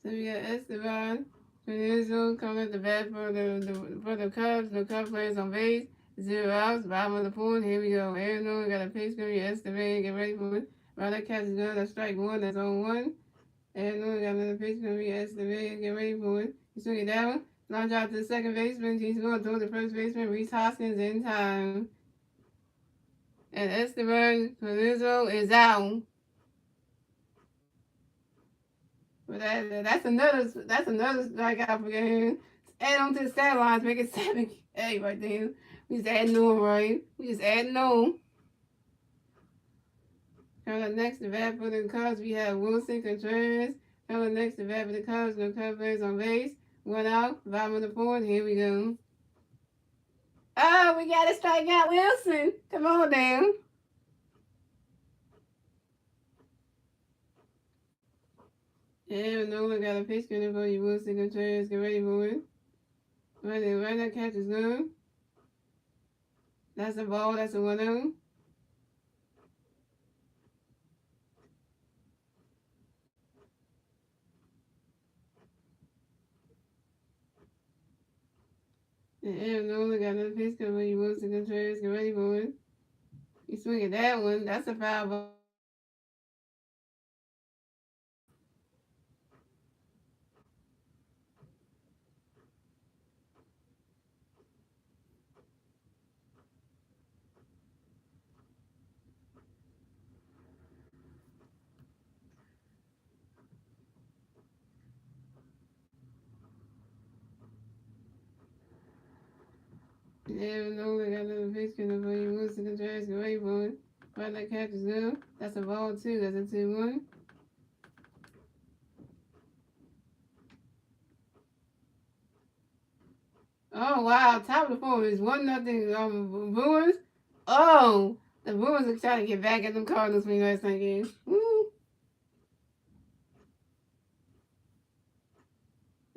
So we got Esteban Peninsula coming at the bat for the Cubs. The Cubs players on base. 0 outs. Bottom of the fourth. Here we go. Aaron Nolan got a pitch coming. Esteban, get ready for it. Ryder catches gun. That's strike 1. That's on 1. Aaron Nolan got another pitch coming. Esteban, get ready for it. He's swinging down. Launch out to the second baseman. He's going to the first baseman. Reese Hoskins in time. And Esteban Peninsula is out. But that's another strikeout for him. Add on to the stat lines, make it 7K right there. We just adding on, right? We just adding on. Coming up next to bat for the Cubs, we have Wilson Contreras. Coming up next to bat for the Cubs, no Cubs players on base. 1 out, bottom of the fourth. Here we go. Oh, we got to strike out Wilson. Come on down. Yeah, Nolan got a pitch coming for you, Wilson Contreras. Get ready for it. Right that catch is good. That's a ball. That's a 1-0. And Aaron Nola got another pitch coming when he moves to Contreras. Get ready for it. He's swinging that one. That's a foul ball. Aaron Nola got another pitch coming when he moves to Contreras. Get ready for it. Right, that catch is good. That's a ball, too. That's a 2-1. Oh, wow. Top of the fourth is 1-0 Brewers. Oh, the Brewers are trying to get back at them Cardinals from last night game. Woo.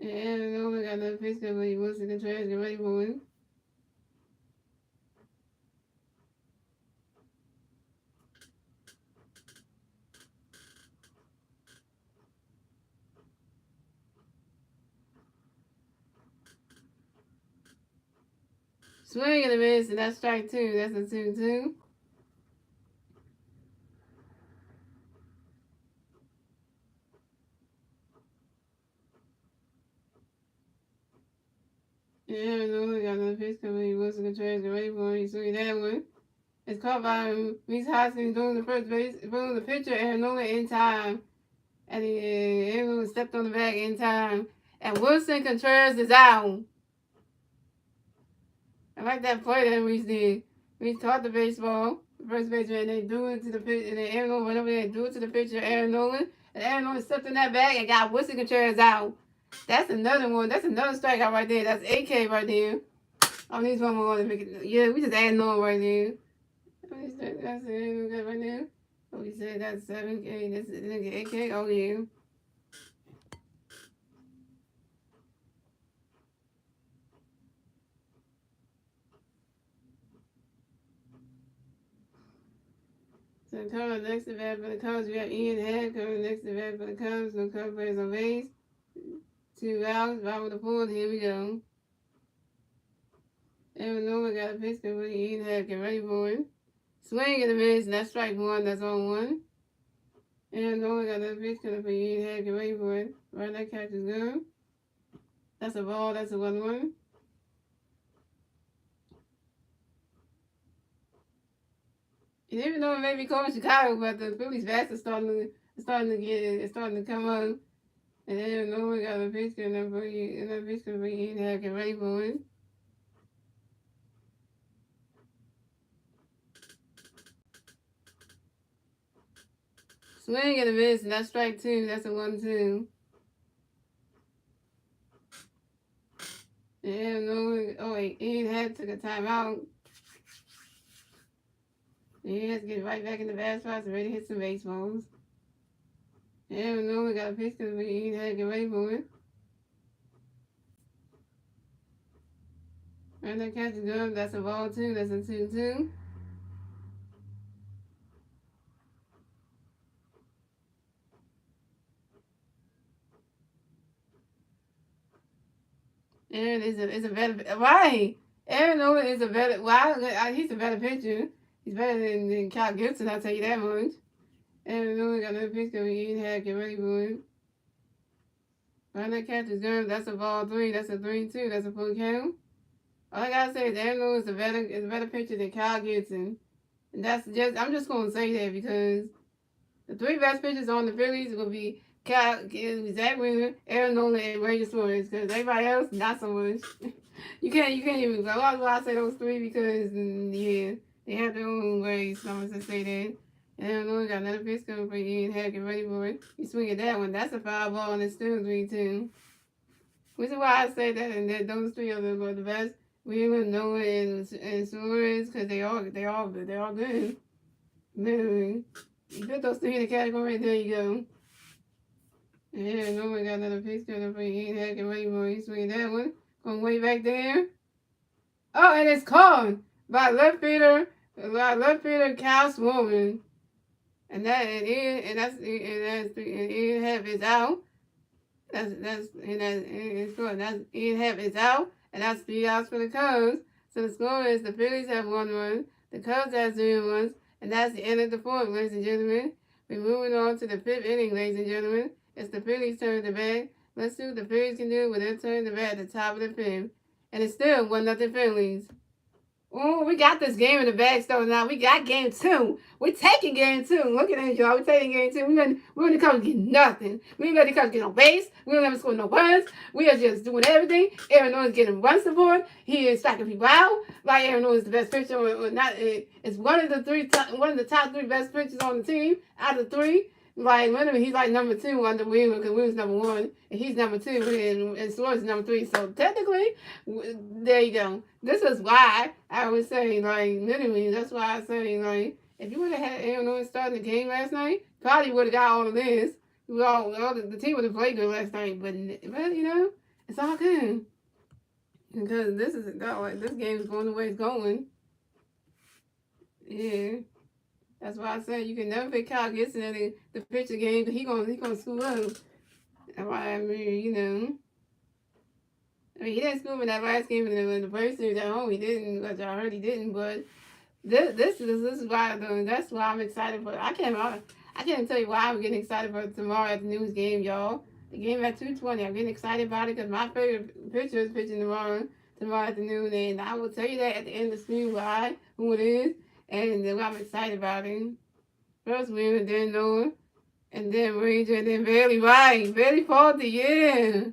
And Nolan got another pitch coming when he moves to Contreras. Get ready for it. Swing and a miss, and that's strike 2. That's a 2-2. Yeah, Nolan got another pitch coming. He wants to Contreras. Get ready for it. He's swinging that one. It's caught by Reese Hoskins doing the first base, doing the pitcher, and Nolan in time. And everyone stepped on the back in time. And Wilson Contreras is out. I like that play that Reese did. Reese caught the baseball, the first baseman, and they threw it to the pitch, and then Aaron Nolan went over there and threw it to the pitcher, Aaron Nolan. And Aaron Nolan stepped in that bag and got Wilson Contreras out. That's another one. That's another strikeout right there. That's AK right there. Oh, these one more to make it. Yeah, we just adding on right there. That's it right there. Oh, we said that's 7K. That's nigga 8K. Oh, yeah. So coming next to bat for the Cubs, we got Ian Head coming next to bat for the Cubs. No Cubs players on base. 2 outs, bottom of the fourth. Here we go. Aaron Nolan got a pitch coming. Ian Head, get ready for it. Swing and a miss, and that's strike 1. That's on 1. Aaron Nolan got a pitch coming for Ian Head, get ready for it. Right, that catch is good. That's a ball. That's a 1-1. And even though it may be cold in Chicago, but the Phillies bats are starting to come on. And then no one got a pitch coming for you, and a pitch coming for you, and have get ready for it. Swing and a miss, and that's strike 2. That's a 1-2. And no one, oh wait, Ian had took a timeout. He has to get right back in the bat spots and ready to hit some baseballs. And no one got a pitch coming for you, and had to get ready for it. And that catch is good. That's a ball 2. That's a 2-2. Aaron is a better why? Aaron Nolan is a better why he's a better pitcher. He's better than Cal Gibson, I'll tell you that much. Aaron Nolan got another pitch coming in, had get ready for it. Right, that catch is good. That's a ball 3. That's a 3-2. That's a full count. All I gotta say is Aaron Nolan is a better pitcher than Cal Gibson. And I'm just gonna say that because the 3 best pitchers on the Phillies will be Zach Wheeler, Aaron Nolan, and Ranger Suarez. Because everybody else, not so much. you can't even go. I say those 3 because yeah, they have their own ways. So I'm gonna say that. And Aaron Nolan got another pitch coming for Ian Head, get ready for it. You swing at that one. That's a foul ball, and it's still 3-2. Which is why I say that, and that those 3 are the best. Wheeler, Nolan, and Suarez, because they all good. They're all good. Literally. You put those 3 in the category, there you go. Yeah, no one got another pitch coming for you. Heck, and ready for you. Swing that one. Going way back there. Oh, and it's called by left fielder Cal Swollen. And Ian Happ is out. Ian Happ is out. And that's 3 outs for the Cubs. So the score is the Phillies have 1 run, the Cubs have 0 runs, and that's the end of the fourth, ladies and gentlemen. We're moving on to the fifth inning, ladies and gentlemen. It's the Phillies' turn to bat. Let's see what the Phillies can do with their turn to bat at the top of the fifth. And it's still 1-0 Phillies. Oh, we got this game in the bag still now. We got game 2. We're taking game 2. Look at that, y'all. We're taking game 2. We're going to come get nothing. We ain't going to come get no base. We don't ever score no runs. We are just doing everything. Aaron Nolan's getting run support. He is striking people out. Like Aaron Nolan's the best pitcher. It's one of the top 3 best pitchers on the team out of 3. Like, literally, he's like number 2 under Wheeler because Wheeler's number 1. And he's number 2 and Suarez is number 3. So, technically, there you go. This is why I would say, like, literally, that's why I say, like, if you would have had Aaron Nolan starting the game last night, probably would have got all of this. The team would have played good last night. But you know, it's all good. Because this game is going the way it's going. Yeah. That's why I said you can never pick Kyle Gibson at the pitcher game. He gonna screw up. That's why I mean, you know. I mean, he didn't screw up in that last game in the first series at home. He didn't, which I heard he didn't. But this is why that's why I'm excited for. I can't tell you why I'm getting excited for tomorrow afternoon's game, y'all. The game at 2:20. I'm getting excited about it because my favorite pitcher is pitching tomorrow afternoon, and I will tell you that at the end of the stream who it is. And then I'm excited about it. First Wheeler, then Noah, and then Ranger, and then Bailey. Right, Bailey Faulty, yeah.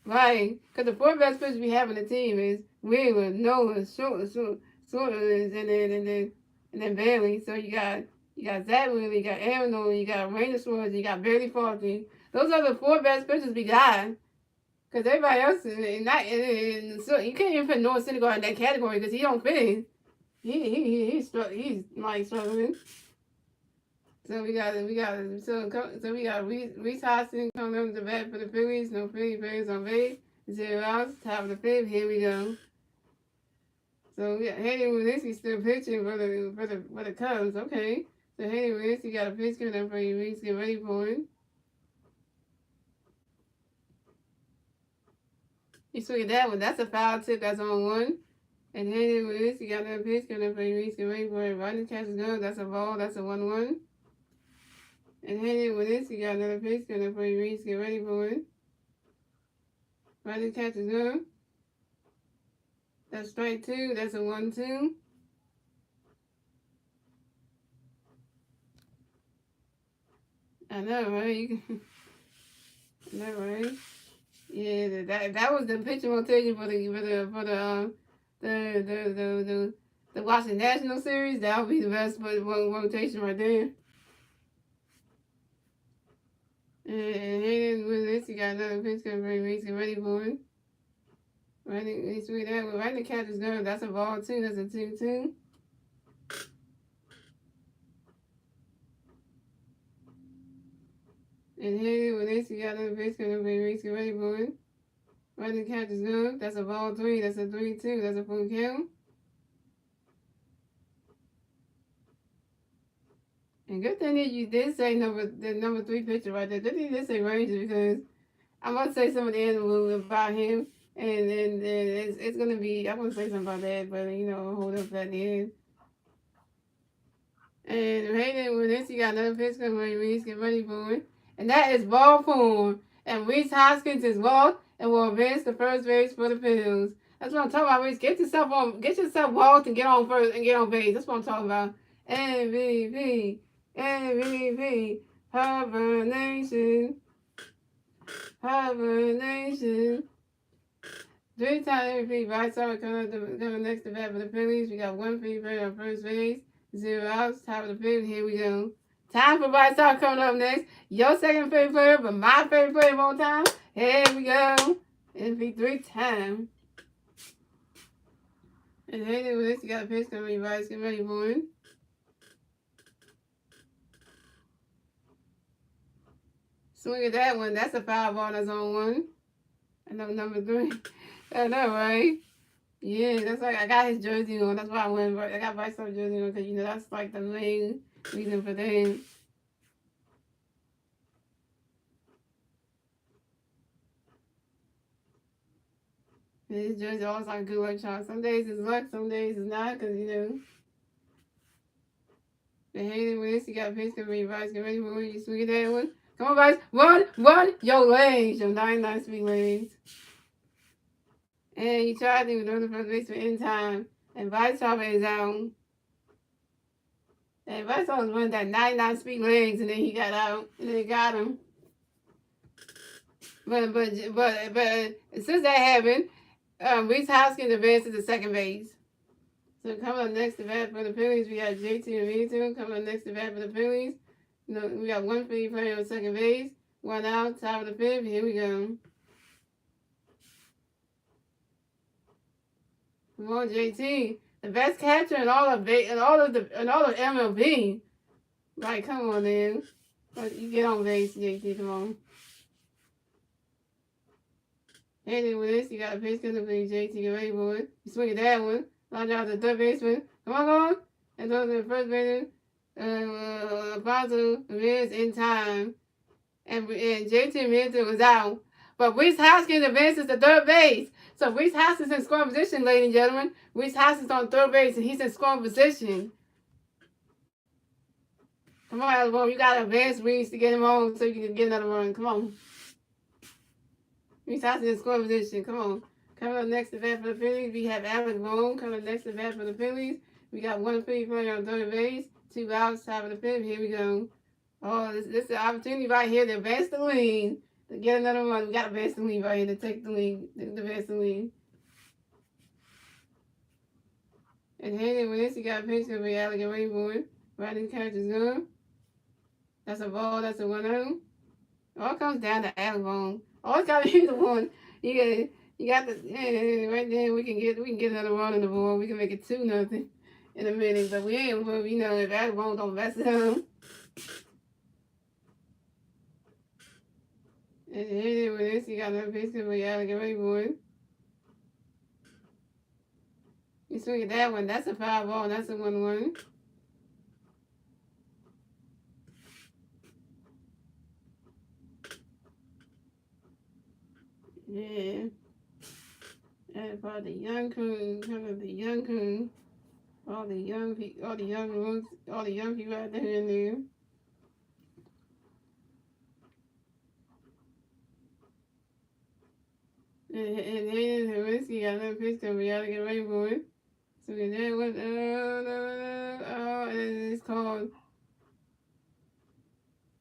Right, because the 4 best pitchers we have on the team is Wheeler, Noah, Shorter, and then Bailey. So you got Zach Wheeler, you got Aaron Noah, you got Ranger Suarez, you got Bailey Faulty. Those are the 4 best pitchers we got. Because everybody else is not, so you can't even put Noah Syndergaard in that category because he don't fit. He's like struggling. So we got Reese Hoskins coming up to bat for the Phillies. No Phillies on base. 0 outs. Top of the 5th. Here we go. So we got Hayden Willinsky still pitching for the Cubs. Okay. So Hayden Willinsky got a pitch coming up for you. Reese, get ready for it. You swing at that one. That's a foul tip. That's on 1. And Hayden Willinsky got another pitch coming up for you. Reese, get ready for it. Running catch is good. That's a ball. That's a 1-1. And Hayden Willinsky got another pitch coming up for you. Reese, get ready for it. Running catch is good. That's strike 2. That's a 1-2. I know, right? I know, right? Yeah, that was the pitching rotation for the Washington National Series. That would be the best rotation right there. And Hayden Willinsky got another pitch coming for Reese, get ready for it. Right the catch is good. That's a ball 2. That's a 2-2. And Hayden Willinsky got another pitch coming for Reese, get ready for it. Right the catch is good. That's a ball 3. That's a 3-2. That's a full count. And good thing that you did say the number 3 pitcher right there. Good thing you did say Ranger because I'm going to say some of the animals about him. And then it's going to be, I'm going to say something about that, but, you know, hold up at the end. And Hayden Willinsky got another pitch coming from Reese, get ready for it. And that is ball 4. And Reese Hoskins is walked and will advance to first base for the Phillies. That's what I'm talking about, Reese. Get yourself walked and get on first and get on base. That's what I'm talking about. MVP. Hibernation. 3-time MVP. Right side coming next to bat for the Phillies. We got 1 favorite on first base. 0 outs. Top of the 5th. Here we go. Time for White Sox coming up next. Your second favorite player, but my favorite player of all time. Here we go. MVP 3-time. And Hayden Willinsky got a pitch coming. Right, get ready for him. Swing at that one. That's a foul ball. That's on 1. I know number 3. I know, right? Yeah, that's like I got his jersey on. That's why I went. I got White Sox jersey on because you know that's like the main reason for them. It's just always like good luck charm. Some days it's luck, some days it's not, because, the hating with this, you got pitch, gonna be Vice, get ready for when you swing that one. Come on, Vice, run, your legs, your 99 speed legs. And you tried to do the first baseman in time, and Vice Chopper is out. And Vice Chopper was running that 99 speed legs, and then he got out, and then he got him. But since that happened, Reese Hoskins advances to second base. So coming up next to bat for the Phillies, we got JT and Vito. Coming up next to bat for the Phillies, we got one Philly player on second base, one out, top of the fifth. Here we go. Come on, JT, the best catcher in all of MLB. Like, come on, man. You get on base, JT. Come on. And then with this, you got a pitch coming from JT. Get ready for it. You swing at that one. Line out to the third baseman. Come on. And those are the first baseman. Alfonso Ramirez in time. And JT Ramirez was out. But Reese Hoskins advances to third base. So Reese Hoskins in scoring position, ladies and gentlemen. Reese Hoskins on third base, and he's in scoring position. Come on, Alabama. You got to advance Reese to get him on so you can get another run. Come on. Reese Hoskins in scoring position. Come on. Coming up next to bat for the Phillies, we have Alex Boone. Coming up next to bat for the Phillies, we got one Philly player on third base, two outs, top of the fifth. Here we go. Oh, this is an opportunity right here to advance the lead, to get another run. We got to advance the lead right here to take the lead, to advance the lead. And hitting with this, you got a pitch of Alex Boone. Right in the catch is good. That's a ball. That's a 1-0. All comes down to Alex Boone. Always got to be the one. You got the right there. We can get another run on the board. We can make it 2-0 in a minute. But we ain't. If Alex Boone don't mess it up. And here with this, you got another pitch of Alex Boone. You swing at that one. That's a foul ball. That's a 1-1. Yeah. And for the young coon, all the young people out there in there. And then the whiskey got another pitch coming. We gotta get ready for it. So we did what? And it's called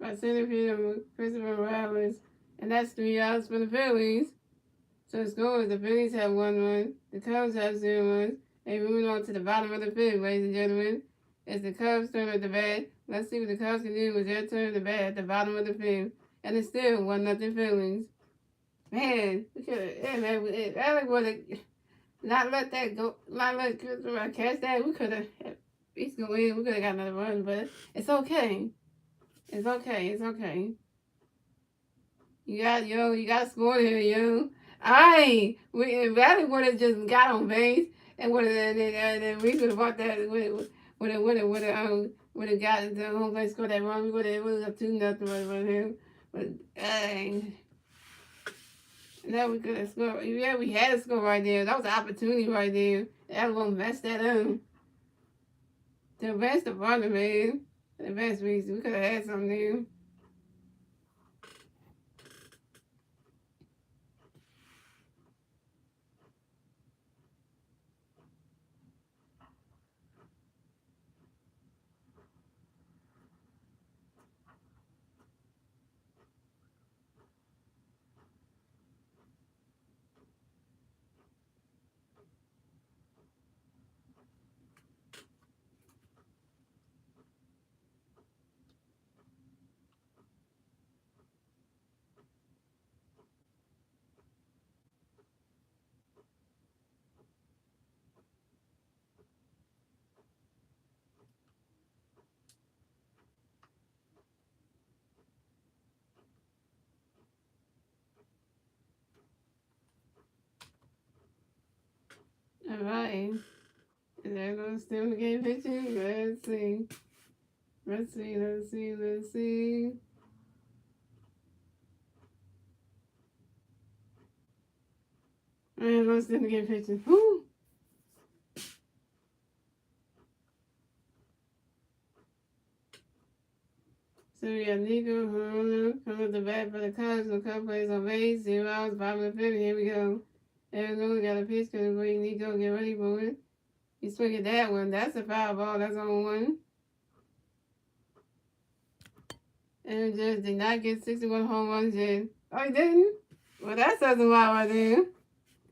by center fielder Christopher Morales, and that's 3 outs for the Phillies. So the score is the Phillies have 1 run, the Cubs have 0 runs, and moving on to the bottom of the fifth, ladies and gentlemen. It's the Cubs' turn at the bat. Let's see what the Cubs can do with their turn at the bat at the bottom of the fifth. And it's still 1-0 Phillies. Man, Alex would have not let that go, not let Christopher catch that. We could have at least go in. We could have got another run, but it's okay. It's okay. You got to score here, yo. Riley would have just got on base and then we could have bought that would have got the home plate score that run. We would have up 2-0 for him. But now we could have scored. Yeah, we had a score right there. That was an opportunity right there. Everyone messed that up. The best of runner, man. The best reason we could have had something there. All right. Is that going to still the game pitching? Let's see. And let's then get pictures. Woo! So we got Nico, come up the bat for the Cubs. The Cubs plays on base, 0 outs, bottom of the fifth. Here we go. Arizona got a pitch, gonna bring Nico, get ready for it. He's swinging that one. That's a foul ball. That's on one. And just did not get 61 home runs yet. Oh, he didn't? Well, that says a lot right there.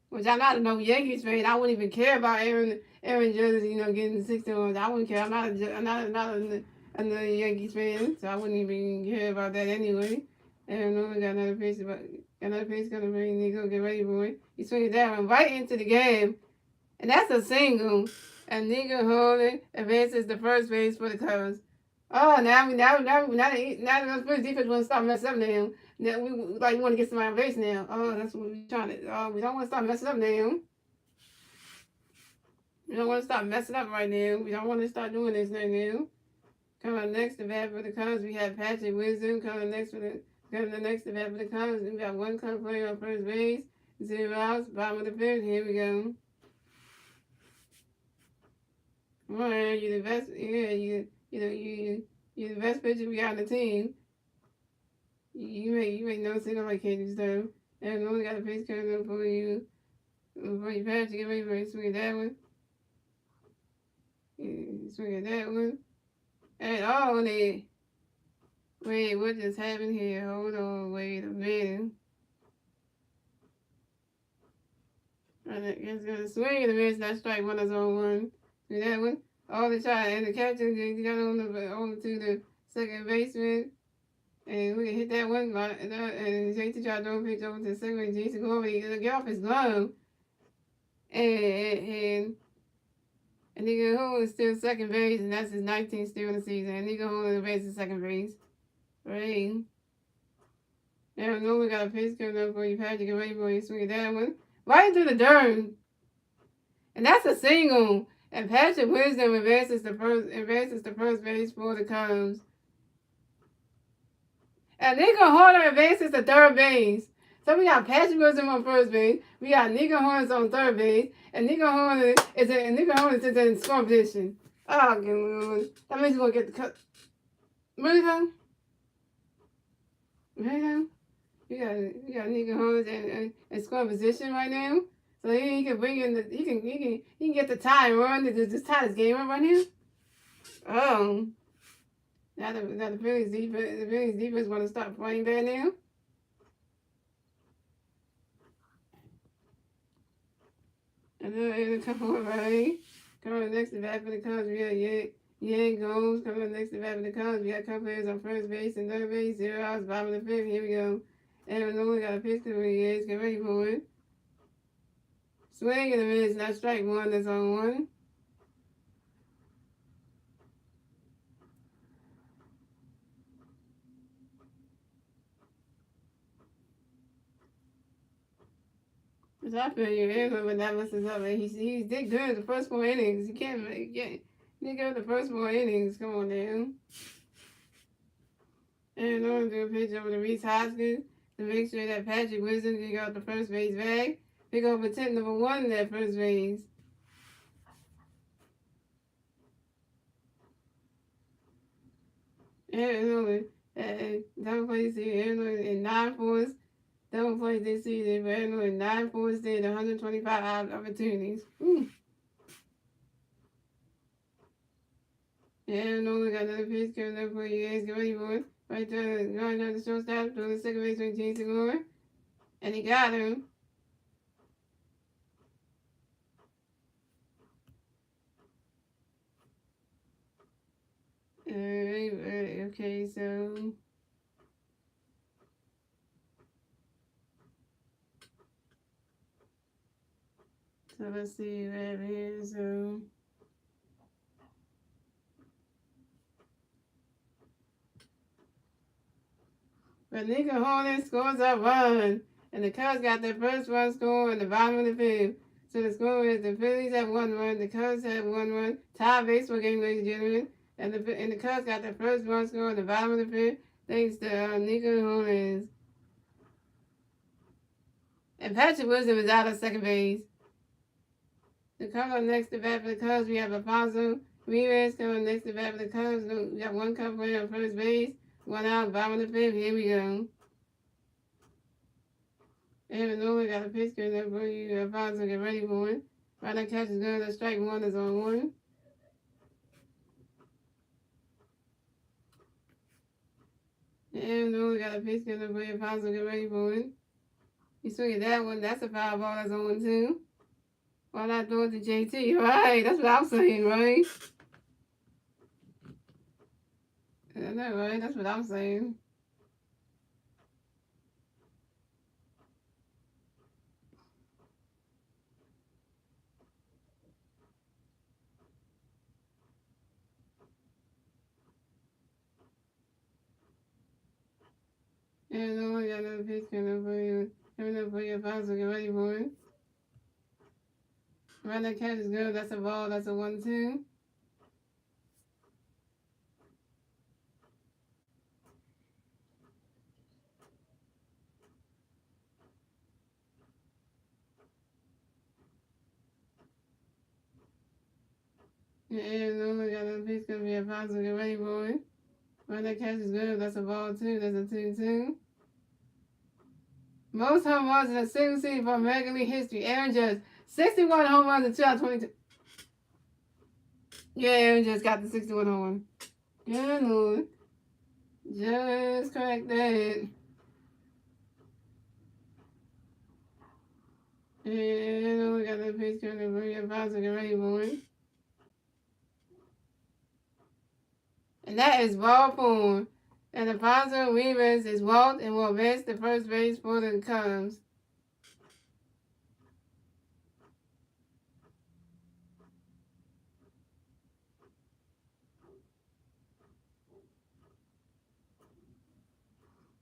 Which I'm not no Yankees fan. I wouldn't even care about Aaron Judge, getting 61. I wouldn't care. I'm not a Yankees fan, so I wouldn't even care about that anyway. And we got another pitch, gonna bring Nico, get ready for it. He swings that one right into the game, and that's a single. And Nico Holden advances the first base for the Cubs. Oh, now the first defense want to start messing up now. Now we want to get somebody on base now. Oh, that's what we're trying to. Oh, we don't want to start messing up now. We don't want to start messing up right now. We don't want to start doing this now. Coming next to bat for the Cubs, we have Patrick Wisdom. Coming next to bat for the Cubs, we got one Cubs player on first base, 0 outs, bottom of the fifth. Here we go. All right, you're the best. Yeah, you're the best pitcher we got on the team. You make no single like Katie stuff. And only got a face coming up for you. Before you pass, you get ready for you swing at that one. You swing at that one. And oh, wait, what just happened here? Hold on, wait a minute. It's gonna swing and a minute. That strike one is on one. See that one? All the shot and the catcher got on to the second baseman. And we can hit that one, and Jason tried to throw a pitch over to the second base. Jason go over, get off his glove. And Nico Holden is still second base, and that's his 19th steal in the season. And Nico Holden advances second base. Right. Now, we got a pitch coming up for you, Patrick, get ready for you, swing that one. Right into the dirt. And that's a single. And Patrick Wisdom advances the first base for the Cubs. And Nico Holden advances to third base. So we got Patrick Wisdom on first base. We got Nico Holden on third base. And Nico Holden is in scoring position. Oh, good. That means we're going to get the cut. Really, though? Really, though? We got Nico Holden in scoring position right now. So he can bring in he can get the tie and run to just tie this game up right now. Oh. Now the Phillies defense want to stop playing bad now. And then coming next to bat for the Cubs, we got Yang Gomes. Coming next to bat for the Cubs, we got a couple players on first base and third base, 0 outs, bottom of the fifth. Here we go. Arizona got a pitch to the get ready for it. Swing in a minute, not strike one, that's on one. So I feel you, Arizona, when that messes up, and he did good the first 4 innings. You can't go the first 4 innings. Come on now. Arizona do a pitch over to Reese Hoskins to make sure that Patrick Wisdom can go the first base bag. Pick up a 10 number 1 at first base. Arizona double plays here. Arizona in 9-4s. Double plays this season. But Arizona in 9-4s did 125 opportunities. Arizona got another pitch coming up for you guys. Get ready for it. Right there, going down the shortstop, throwing the second baseman, Jason Gore. And he got him. Okay, so let's see right here. So but Nico Holden scores a run, and the Cubs got their first run score in the bottom of the fifth. So the score is the Phillies have 1 run, the Cubs have 1 run. Tie baseball game, ladies and gentlemen. And the Cubs got their first run score in the bottom of the fifth, thanks to Nico Holden. And Patrick Wisdom is out of second base. The cover next to bat for the Cubs, we have Alfonso Rivas coming next to bat for the Cubs. We got one Cub player on first base, one out, bottom of the fifth. Here we go. Aaron Nolan got a pitch coming up for you. Alfonso, get ready for it. Right now, catch is good. The strike one is on one. Aaron Nolan got a pitch coming up for you. Alfonso, get ready for it. You swing at that one. That's a foul ball. That's on one, too. Why not throw it to JT? Right. That's what I'm saying, right? I know, right? That's what I'm saying. And no one got another pitch coming up for you. Coming up for your Alfonso, get ready for it. Right that catch is good. That's a ball. That's a 1-2. And no one got another pitch coming for your Alfonso, get ready for it. Right that catch is good. That's a ball 2. That's a 2-2. Most home runs in a single season for American League history. Aaron Judge, 61 home runs in 2022. Yeah, Aaron Judge got the 61 home run. Yeah, Lord. Just correct that. And we got that pitch coming for your Alfonso, get ready for it. And that is ball four. And Alfonso Rivas is walked and will advance to first base for the Cubs.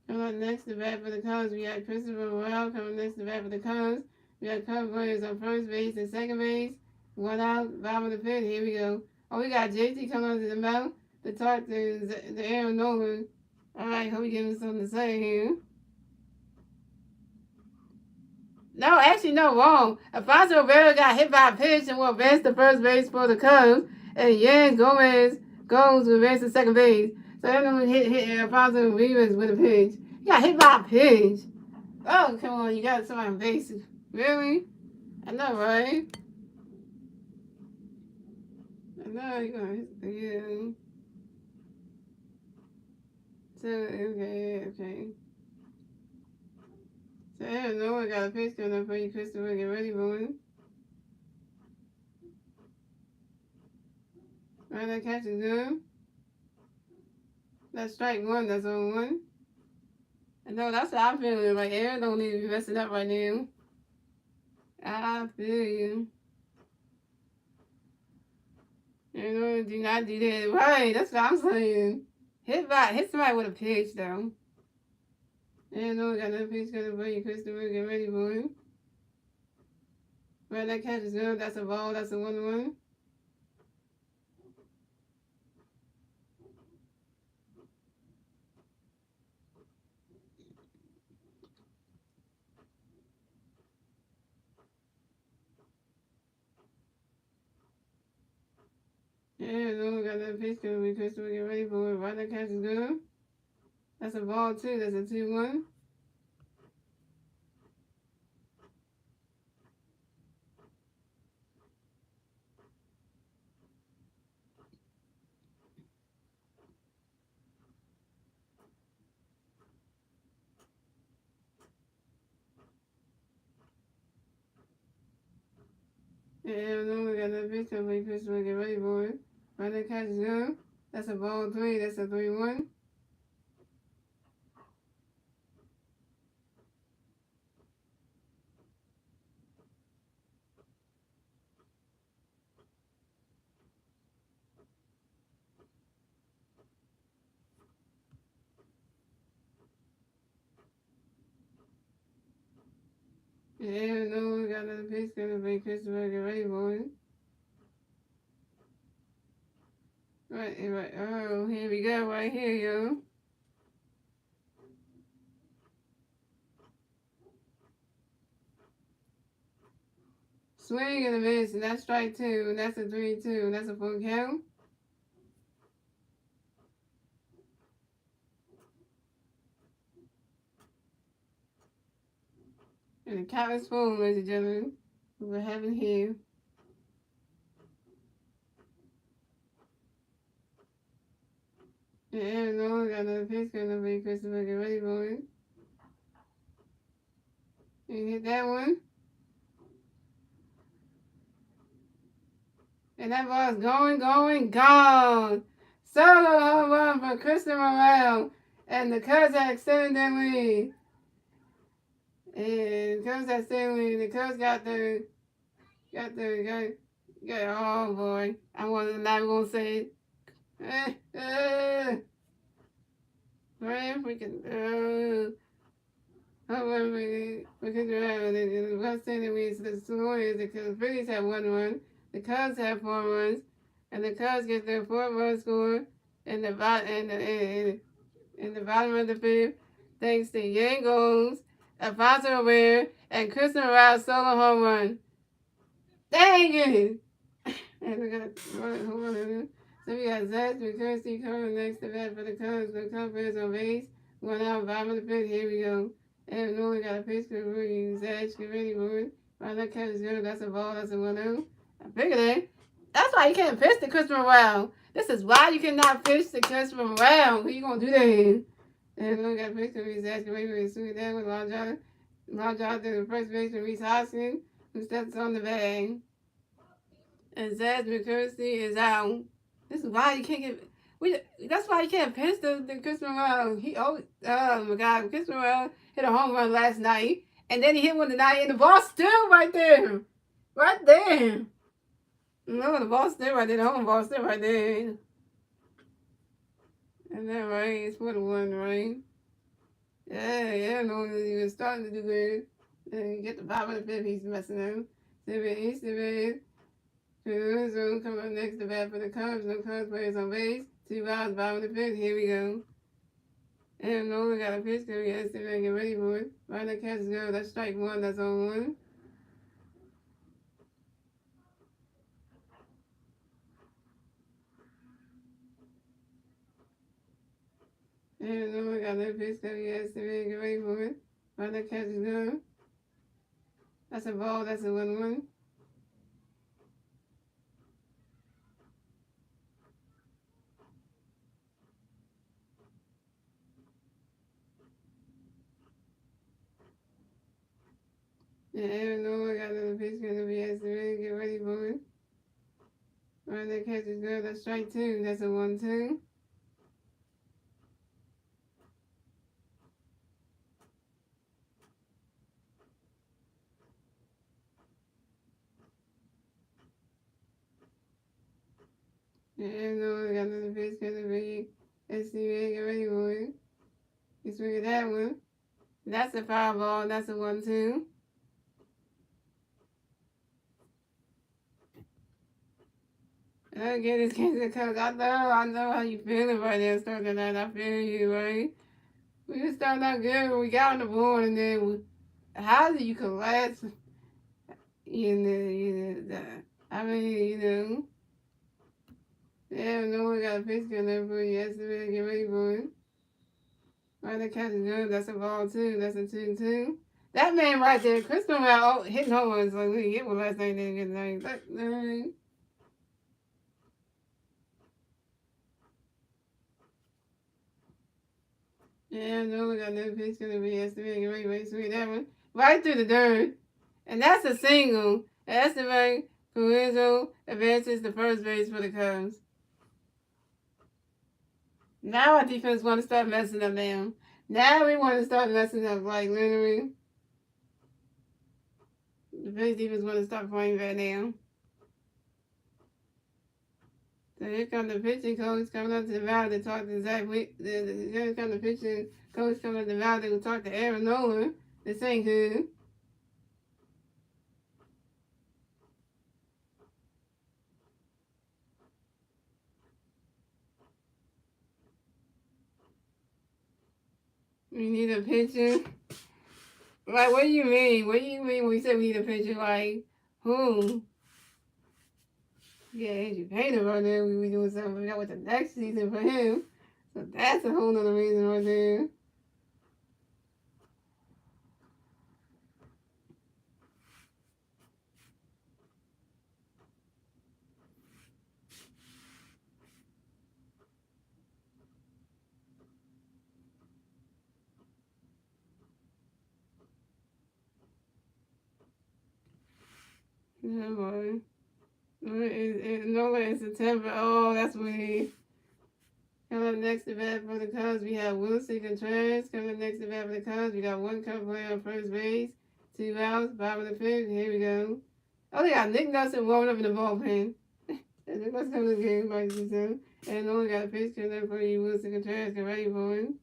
Coming up next to bat for the Cubs, we got Christopher Morel coming next to bat for the Cubs. We got Cub players on first base and second base. One out, bottom of the fifth. Here we go. Oh, we got JT coming onto the mound to talk to the Aaron Nolan. All right, hope you give him something to say here. No, actually, no, wrong. Alfonso Rivera got hit by a pitch and will advance to first base for the Cubs. And Yan Gomez goes to advance to second base. So everyone hit Alfonso Rivas with a pitch. He got hit by a pitch. Oh, come on, you got somebody on base. Really? I know, right? I know, you're going to hit again. So, okay. So, I don't know, I got a pitch coming up for you, Christopher. Get ready, boy. Right, that catch is good. That's strike one, that's on one. I know, that's what I'm feeling. Like, Aaron don't need to be messing up right now. I feel you. You know, do not do that. Right, that's what I'm saying. Hit somebody with a pitch, though. And no, got another pitch coming for you, Christopher. Get ready, boy. Right, that catch is good. That's a ball. That's a 1-1. And no, got another pitch coming for you, Christopher. Get ready, boy. Right, that catch is good. That's a ball, too. That's a 2-1. And no, got another pitch coming for you, Christopher. Get ready, boy. Right, that catch is good. That's a ball, 3. That's a 3-1. And no, got another pitch coming for you, Christopher. Get ready, boy. Right. Oh, here we go, right here, yo. Swing and a miss, and that's strike 2, and that's a 3-2, and that's a full count. And the count is full, ladies and gentlemen. We're having here. And Aaron Nolan got another pitch coming up for Christopher. Get ready for it. And hit that one. And that ball's gone. Solo home run for Christian Morel. And the Cubs have extended their lead. And the Cubs have extended lead. The Cubs got oh boy. I'm not going to say it. However, because the West Indies, the score is the Phillies have 1 run, the Cubs have 4 runs, and the Cubs get their 4-run score in the bottom of the 5th, thanks to Yang Gomes, Alfonso Ware, and Christian Morales solo home run. Dang it! And we got hold on. So we got Zach McCursey coming next to bat for the Cubs. The Cubs is on base. 1 out, bottom of the 5th. Here we go. And Nolan got a pitch to Rudy. Zach, get ready for it. Right, that catch is good. That's a ball. That's a 1-0. I figured it. That's why you can't pitch the Christopher Morel. This is why you cannot pitch the Christopher Morel. Who you gonna do that in? And Nolan got a pitch to Rudy. Zach, get ready for it. Swing that with long job to the first baseman, Reese Hoskins, who steps on the bag. And Zach McCursey is out. This is why you can't get. That's why you can't pitch the Christopher Morel. Oh my God, Christopher Morel hit a home run last night, and then he hit one tonight, and the ball's still right there. No, the ball's still right there. The home ball's still right there. And that right, it's 4-1, right? Yeah, no, he was starting to do good. And you get the bottom of the 5th, he's messing up. 7 so come up next to bat for the Cubs. No Cubs players on base. 2 outs, bottom of the 5th. Here we go. And Nolan got a pitch to yesterday. Get ready for it. Right, that catch is good. That's strike 1. That's on 1. And Nolan got that pitch to yesterday. Get ready for it. Right, that catch is good. That's a ball. That's a 1-1. And Aaron Nolan got another pitch to be yesterday. Get ready for it. Right, that catch is good. That's strike 2. That's a 1-2. And Nolan got another pitch to be yesterday. Get ready for it. You swing at that one. That's a foul ball. That's a 1-2. I get this case because I know how you feeling right now starting that. I feel you, right? We just started out good when we got on the board, and then how do you collapse? I mean, yeah, no one got a pitch gun there for you yesterday. Get ready for it. Right, that catch is good. That's a ball, too. That's a 2-2. That man right there, Christopher Morel, hitting home runs like we hit one last night. Didn't get night. Yeah, no one got no pitch gonna be yesterday. Get ready for it. Sweet that one. Right through the dirt. And that's a single. Esteban Carrizo advances to first base for the Cubs. Now our defense want to start messing up now. Now we want to start messing up, like literally. The Phillies defense want to start playing right now. So here comes the pitching coach coming up to the mound to talk to Zach. Here comes the pitching coach coming up to the mound to talk to Aaron Nolan. This ain't good. We need a pitcher. Like, what do you mean? What do you mean when we say we need a pitcher? Like, Who? Yeah, Andrew Painter right there. We doing something. We got with the next season for him. So that's a whole nother reason right there. Yeah, boy. Nola in September. Oh, that's weird. Coming up next to bat for the Cubs, we have Wilson Contreras. Coming up next to bat for the Cubs, we got one Cub player on first base, 2 outs, bottom of the fifth. Here we go. Oh, they got Nick Nelson warming up in the bullpen. Nick Nelson coming to the game, by the and only got a pitch coming up for you, Wilson Contreras. Get ready for him.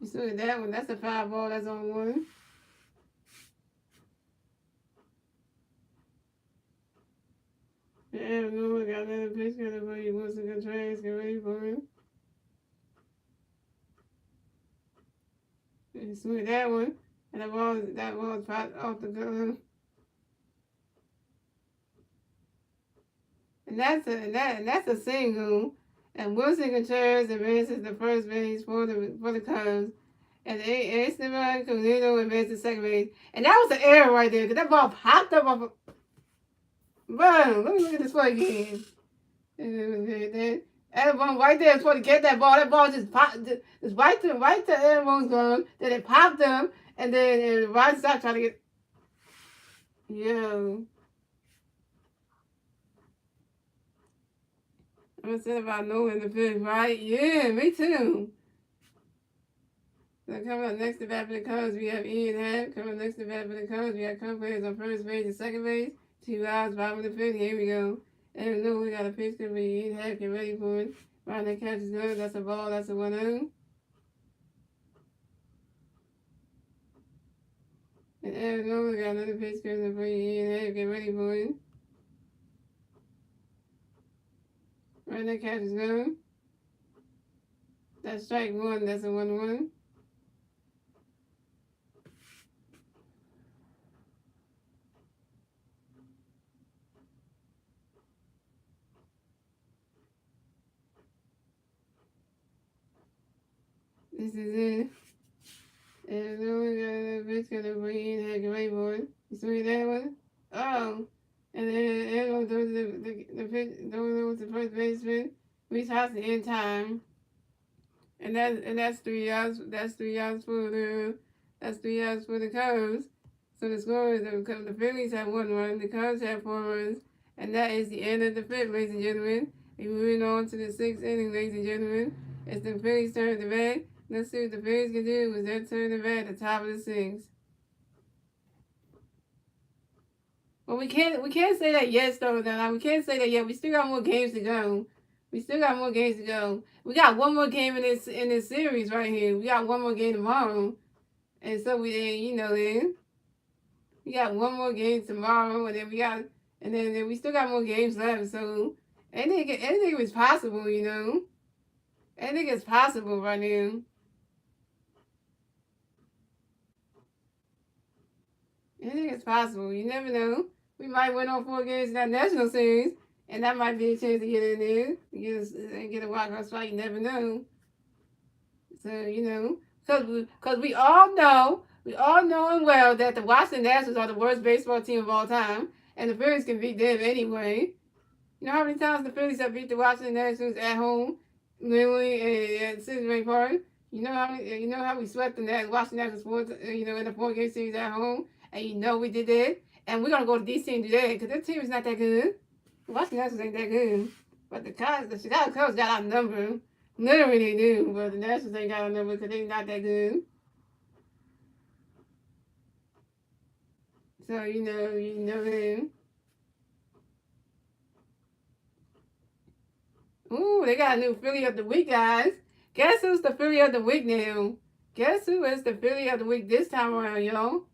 You see that one? That's a 5 ball. That's on 1. And Nola got another pitch coming up for you, Wilson Contreras. Get ready for him. You see that one? And that ball popped off the gun. And that's a single. And Wilson Contreras advances to first base for the Cubs. And Esteban Colino advances to second base. And that was an error right there, because that ball popped up off of... Bro, let me look at this play again. Adam Bones right there is supposed to get that ball. That ball just popped, just right to Adam Bones' gun. Then it popped him, and then right side trying to get... Yo. I'm upset about Nola in the fifth, right? Yeah, me too. So coming up next to bat for the Cubs, we have Ian Happ. Coming up next to bat for the Cubs, we have Cubs players on first base and second base. 2 outs, bottom of the fifth. Here we go. And Nola got a pitch to be Ian Happ. Get ready for it. Right, that catch is good. That's a ball. That's a 1-0. And Arizona got another pitch coming for you, Ian Happ. Get ready for it. Right, that catch is good. That's strike 1. That's a 1-1. This is it. And Nola got another pitch coming for you, Ian Happ. Get ready for it. You see that one? Oh. And then Edwin throws the pitch, throws the first baseman. Reese Hoskins in time. And that's 3 outs. That's 3 outs for the Cubs. So the score is the Phillies have 1 run, the Cubs have 4 runs, and that is the end of the fifth, ladies and gentlemen. We're moving on to the 6th inning, ladies and gentlemen. It's the Phillies' turn to bat. Let's see what the Phillies can do with their turn to bat at the top of the 6th. Well, we can't say that yet, though. We can't say that yet. We still got more games to go. We got one more game in this series right here. We got one more game tomorrow, and so we got one more game tomorrow, and then we still got more games left. So anything is possible, you know. Anything is possible right now. Anything is possible. You never know. We might win all 4 games in that national series, and that might be a chance to get in there, get a walk-off strike. You never know. So, you know, because we all know and well that the Washington Nationals are the worst baseball team of all time, and the Phillies can beat them anyway. You know how many times the Phillies have beat the Washington Nationals at home, literally at Citizens Park? You know how we swept the Washington Nationals, in the 4-game series at home, and you know we did that. And we're gonna go to DC and do that because their team is not that good. The Washington Nationals ain't that good, but the Chicago Cubs got our number. Literally they do, but the Nationals ain't got our number because they're not that good. So you know them. Ooh, they got a new Philly of the Week, guys. Guess who's the Philly of the Week now? Guess who is the Philly of the Week this time around, y'all?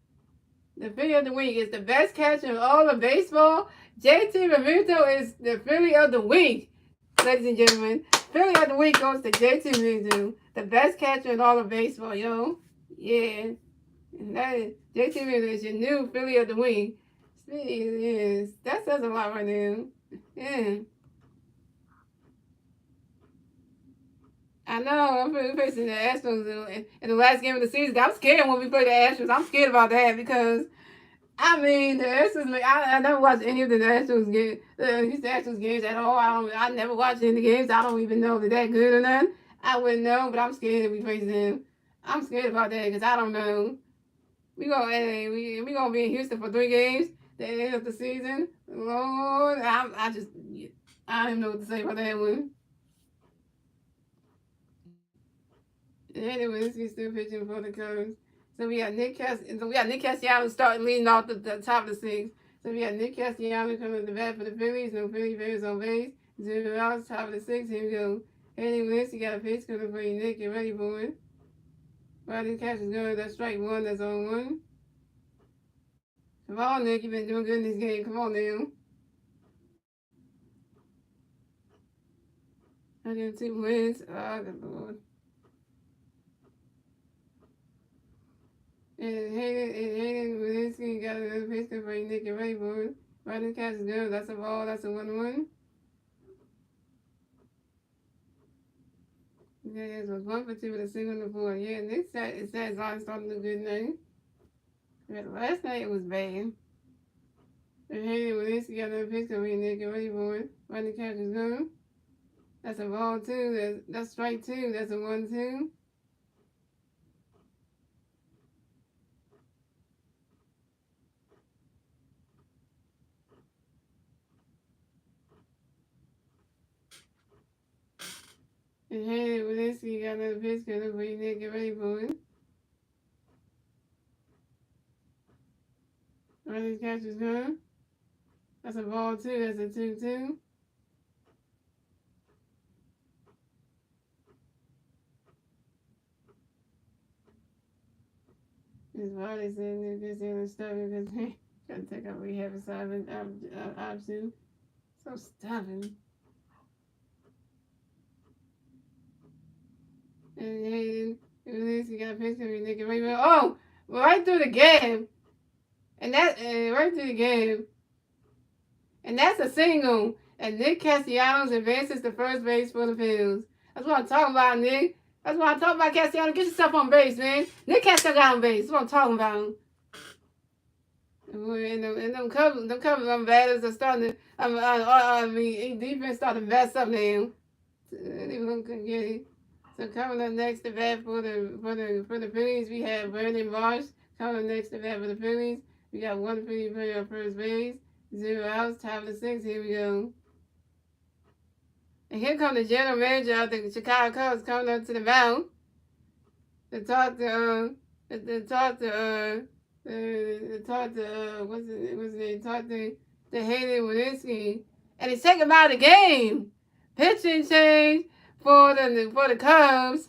The Philly of the week is the best catcher in all of baseball. JT Realmuto is the Philly of the week, ladies and gentlemen. Philly of the week goes to JT Realmuto, the best catcher in all of baseball, yo. Yeah. And that is, JT Realmuto is your new Philly of the week. Yes, that says a lot right now. Yeah. I know, I'm facing the Astros in the last game of the season. I'm scared when we play the Astros. I'm scared about that because I mean, the Astros. I never watched any of the Astros games. The Astros games at all. I never watched any games. I don't even know if they're that good or not. I wouldn't know, but I'm scared that we face them. I'm scared about that because I don't know. We gonna be in Houston for 3 games. The end of the season. Lord, I don't even know what to say about that one. Anyways, he's still pitching for the Cubs. So we got Nick Castellanos starting leading off the top of the six. So we got Nick Castellanos coming to the bat for the Phillies. No Philly fans on base. 0 outs, top of the six. Here we go. Anyways, you got a pitch coming for you, Nick. Get ready for it. Riding catch is good. That's strike one. That's on one. Come on, Nick. You've been doing good in this game. Come on now. 102 wins. Oh, good Lord. And Hayden Winsky got another pitch for you, Nick. Get ready for it. Riding catch is good. That's a ball. That's a 1-1. Yeah, it was 1 for 2 with a single in the fourth. Yeah, Nick said Zion starting a good night. But last night it was bad. And Hayden Winsky got another pitch for you, Nick. Get ready for it. Riding catch is good. That's a ball 2. That's strike 2. That's a 1-2. And hey, Winsky got another pitch coming for you, Nick. Get ready for it. Running catch is good. That's a ball 2. That's a 2-2. His body said they're just in the stomach because they got to take out rehab assignment option. So stubborn. And Hayden, Winsky got a pitch coming, Nick. Get ready for it. Oh, right through the game. And right through the game. And that's a single. And Nick Castellanos advances to first base for the Phillies. That's what I'm talking about, Nick. That's what I'm talking about, Castellanos. Get yourself on base, man. Nick Castellanos got on base. That's what I'm talking about. And them Cubs batters are starting to, defense starting to mess up now. So coming up next to bat for the Phillies, we have Brandon Marsh. Coming up next to bat for the Phillies, we got 1 Philly player on first base. 0 outs, top of the 6. Here we go. And here comes the general manager of the Chicago Cubs coming up to the mound to talk to what's his name? Talk to Hayden Winsky, and he's taking him out of the game. Pitching change for the Cubs.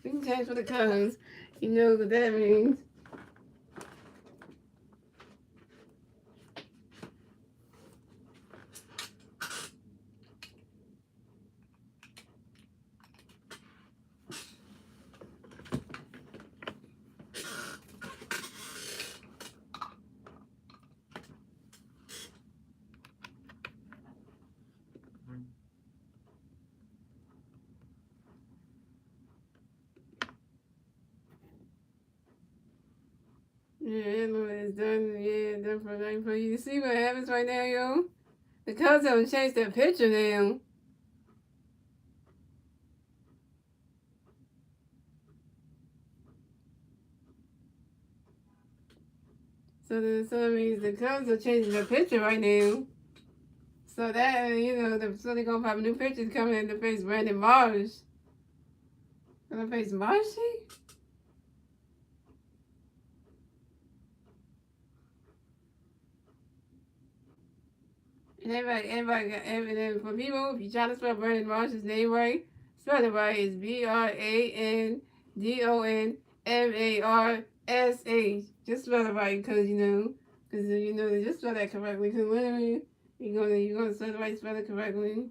Pitching change for the Cubs. You know what that means. Yeah, it's done. Yeah, done for night for you. You see what happens right now, yo? The Cubs haven't changed their pitcher now. So that means the Cubs are changing their pitcher right now. So that so they're gonna have new pitchers coming in to face Brandon Marsh. Gonna face Marshy? And for people, if you try to spell Brandon Marsh's name right, spell it right. It's BRANDONMARSH. S-H. Just spell it right, because just spell that correctly. Because literally, you're gonna spell it right, spell it correctly.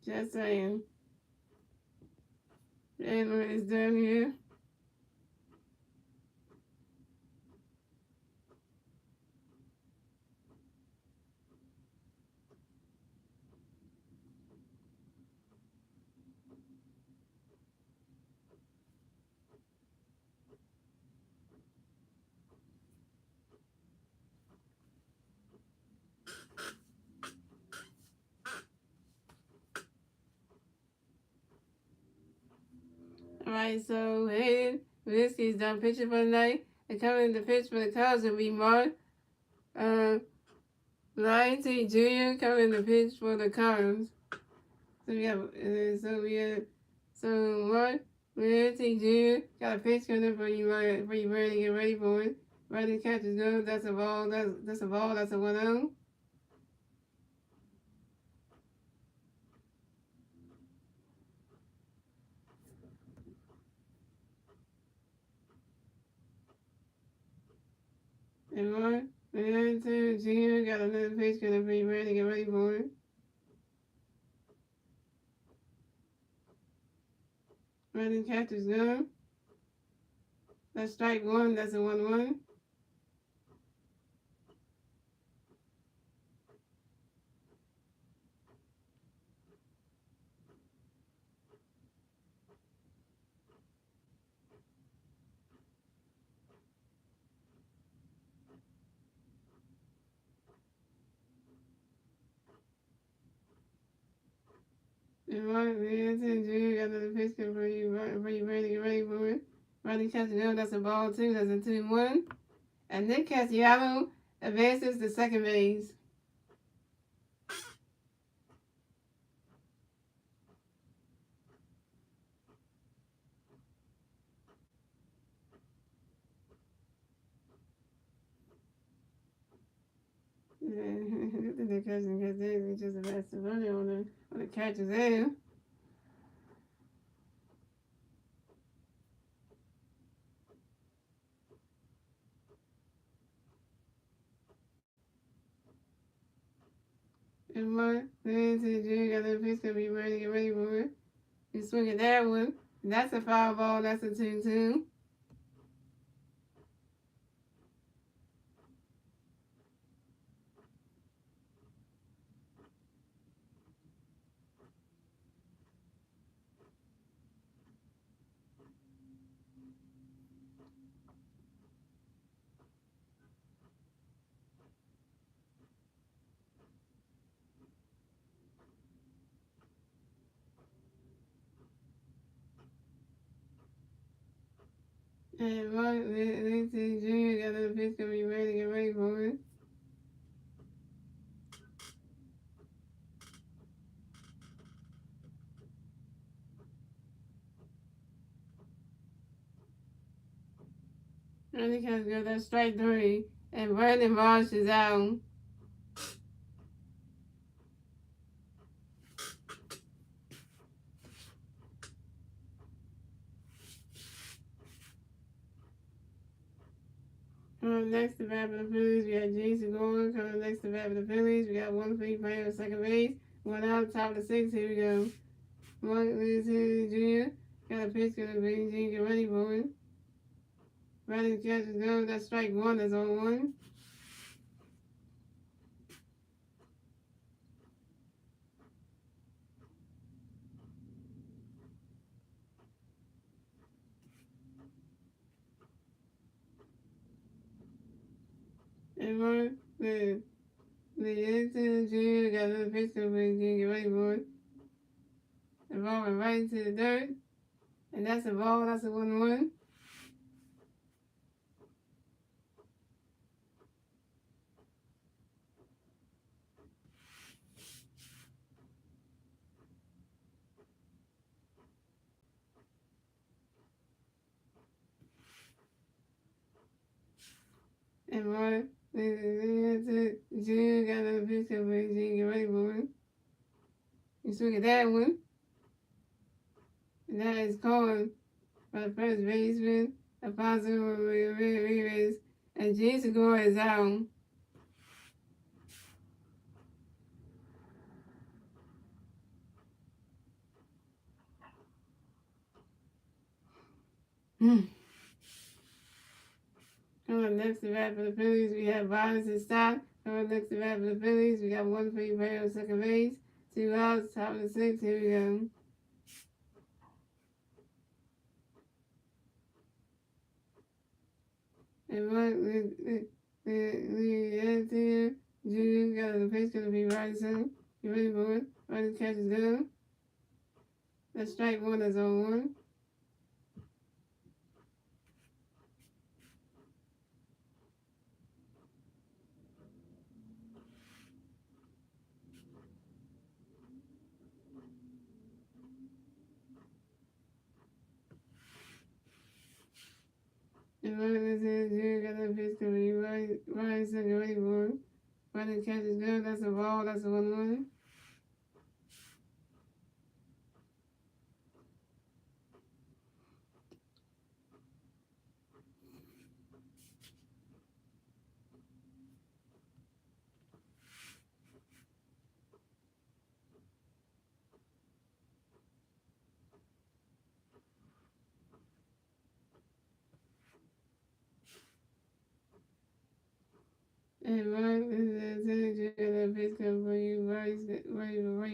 Just saying. And it's down here. Alright, so hey, Whiskey's done pitching for the night. And coming in the pitch for the Cubs will be Mark Lion T. Jr. coming in the pitch for the Cubs. So Mark Lion T. Jr. got a pitch coming for you ready to get ready for it. Ready to catch his go. That's a ball. That's a ball. That's a 1-0. And Mark Lion T. Jr. got another pitch coming for you ready to get ready for it. Ready to catch his go. That's strike one. That's a 1-1. And Mark Manson Jr. got another pitch coming for you ready to get ready for it. Ronnie Castellano, that's a ball too. That's a 2-1. And Nick Castellanos advances to second base. Nick Castellanos just advanced to running on the catcher's there. And Mark Manson Jr. got another pitch coming for you ready to get ready for it. You swing at that one. And that's a foul ball. That's a 2-2. And Mark Manson Jr. got another pitch coming for you ready to get ready for it. Ronnie Castellanos, that's strike three. And Brandon Marsh is out. Coming next to bat for the Phillies, we got Jason Gordon. Coming next to bat for the Phillies, we got one free player at second base. One out, top of the sixth. Here we go. Mark Lewis Jr. got a pitch, gonna bring Gene, get ready for it. Ready to catch his go. That's strike one. That's on one. And Mark Lewis Jr. got another pitch, gonna bring Gene, get ready for it. The ball went right into the dirt. And that's a ball. That's a 1-1. And Mark June got another pitch coming. June, get ready for it. You swing at that one. And that is called by the first baseman, Alfonso Rivas. And Gene Segura is out. Coming up next to bat for the Phillies, we have Violence and Stock. Coming up next to bat for the Phillies, we got one free player on second base, 2 outs, top of the 6th. Here we go. And the Junior got the pitch going to be right soon. You ready for it? Right, catch is good. That's strike one, that's on one. And Junior got the pitch going to be right second, ready for it. Right, catch is good. That's a ball, that's a 1-1. And Ryan is the that pitch coming for you.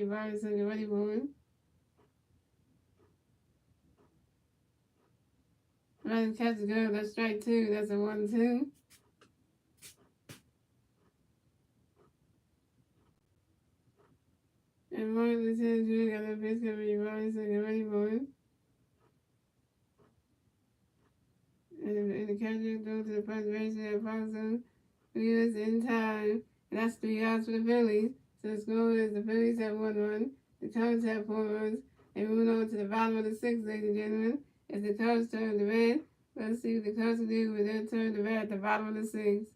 Ryan's second, ready for it. Ryan catch is good. That's strike two. That's a 1-2. And Ryan is the got that pitch coming for you. Ryan's second, ready for it. And the catcher goes to the first baseman, Alfonso Rivas in time. And that's 3 outs for the Phillies. So the score is the Phillies have 1-1. The Cubs have 4 runs. And moving on to the bottom of the 6th, ladies and gentlemen, as the Cubs turn to red. Let's see what the Cubs will do with their turn to red at the bottom of the 6th.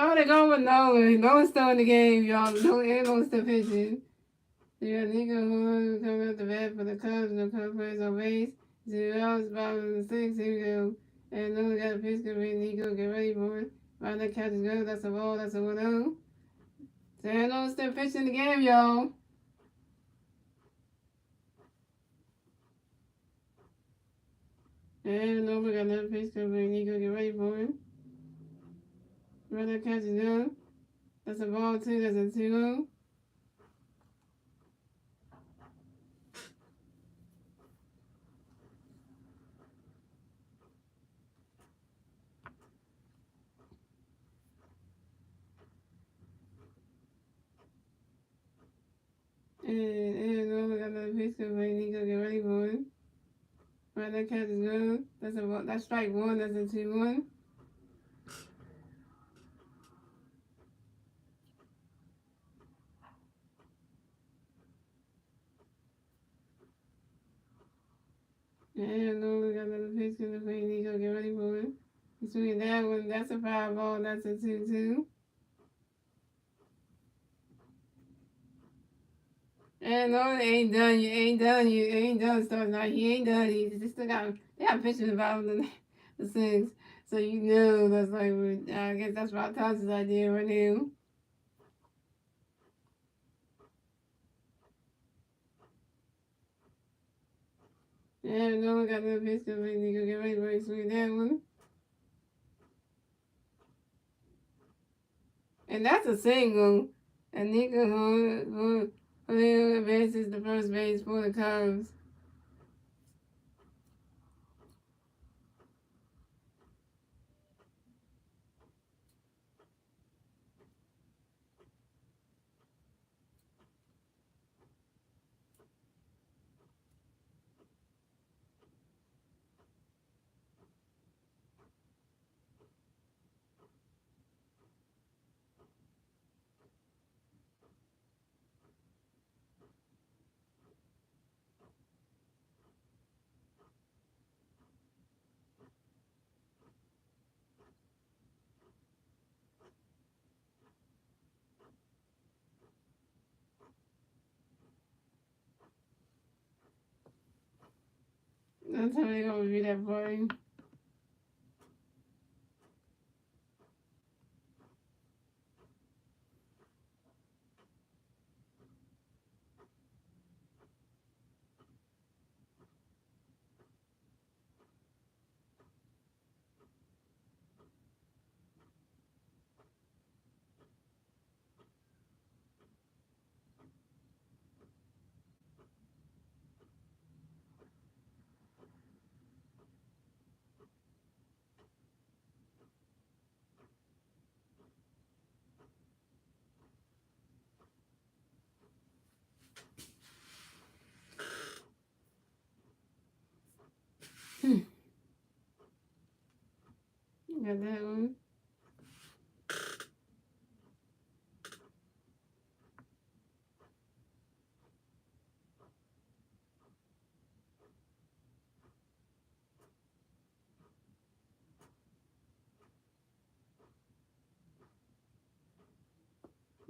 Oh, they're going with Nolan. Nolan's still in the game, y'all. Nolan's still pitching. You got Nico who coming up the bat for the Cubs. No Cubs players on base. 0 outs, bottom of the 6th. Here we go. And Nolan got a pitch coming. Nico, get ready for it. Right, that catch is good. That's a ball. That's a 1-0. So Nolan's still pitching the game, y'all. And no, we got another pitch coming. We need to go get ready for it. Runner catches down. That's a ball two. That's a 2-0. And no, we got another pitch coming. We need to go get ready for it. Runner catches down. That's strike one. That's a 2-1. And no, we got another pitch coming. We need to go get ready for it. He's swinging that one. That's a 5 ball. That's a 2-2. And no, it ain't done. You ain't done. You ain't done. So no, he ain't done. He just still got. They got pictures about the 6, so you know that's like. I guess that's Rob Thompson's idea right now. And no one got no picture. We need to go get ready for it. Swing that one. And that's a single. And Nico who advances the first base for the Cubs. That's how they gonna be that boy. Got that one.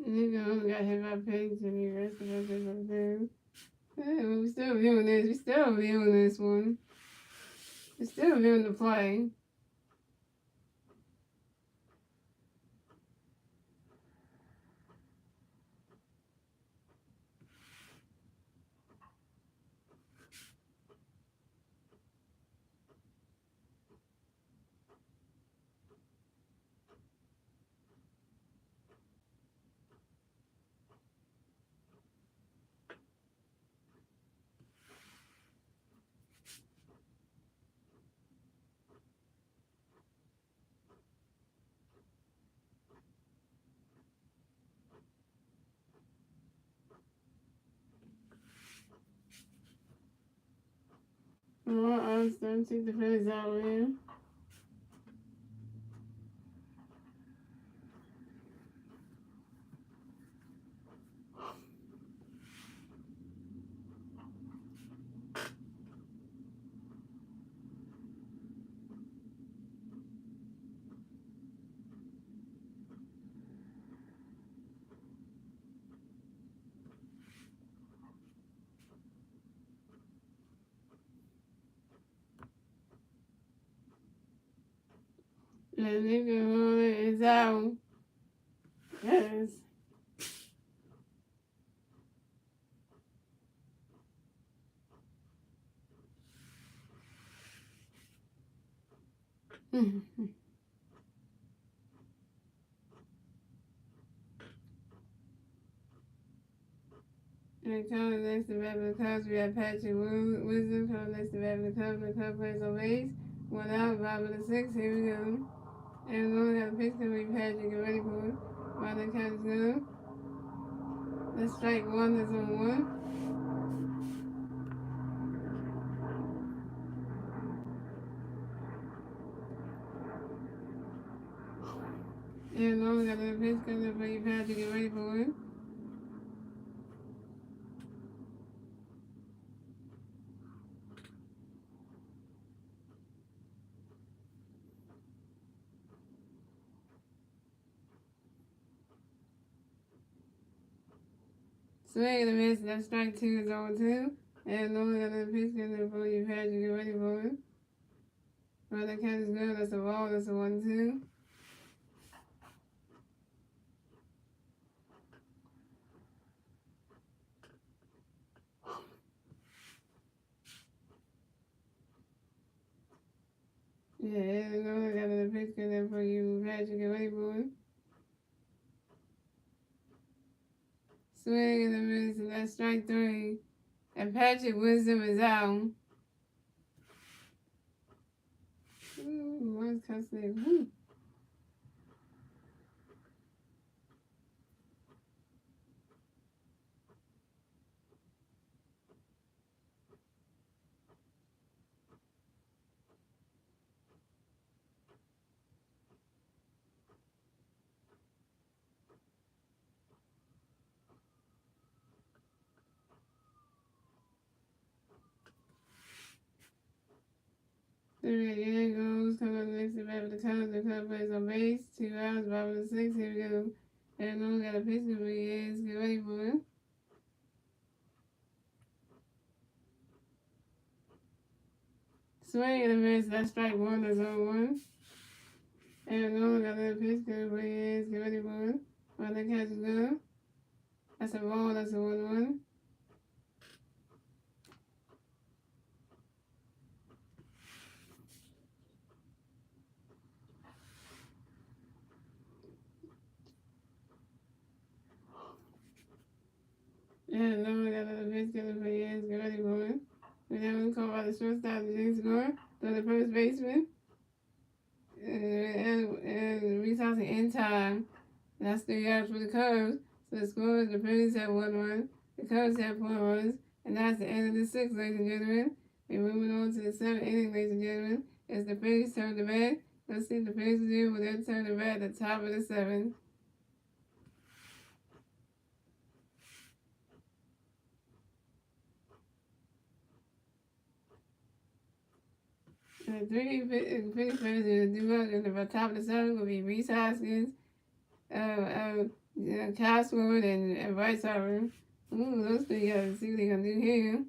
Nigga only got hit by pigs and the rest of us is up there. Yeah, we still viewing this. We still viewing this one. We still viewing the play. Well, I'm starting to take the Phillies out, man. The nigga is out. Yes. And coming next to bat for the Cubs, we have Patrick Wisdom. Coming next to bat for the Cubs, the Cubs plays on base. 1 out, bottom of the 6th. Here we go. And we only got a pitch to be Patrick. Get ready for it. While the count is good. Let's strike one. That's on one. And we only got a pitch coming up for you, Patrick. Get ready for it. Swing and a miss. That's strike two is on two. And only got a pitch coming up for you, Patrick. Get ready for it. While the count is good. That's a ball. That's a 1-2. Yeah, and only got a pitch coming up for you, Patrick. Get ready for it. Swing and a miss. And that's strike three. And Patrick Wisdom is out. Ooh, what's cussing? There goes. Coming up next to bat for the Cubs. The Cubs plays on base. 2 outs, bottom of the 6th. Here we go. And only got a pitch to be is. Get ready for it. Swing and a miss. That's strike one. That's on one. And only got a pitch to be is. Get ready for it. While the catch is good. That's a ball. That's a 1-1. And only got a pitch to be is. Get ready for it. We never call by the shortstop, James Gore, to the first baseman. And resourcing in time. That's 3 yards for the Cubs. So the score is the Phillies have 1 run, the Cubs have 4 runs, and that's the end of the 6th, ladies and gentlemen. We're moving on to the 7th inning, ladies and gentlemen. It's the Phillies turn to bat. Let's see what the Phillies do with their turn to bat at the top of the 7th. And the 3 Phillies players that do up in the top of the 7th will be Reese Hoskins, Castlewood, and Bryce Harper. Ooh, those 3 guys. See what they're going to do here.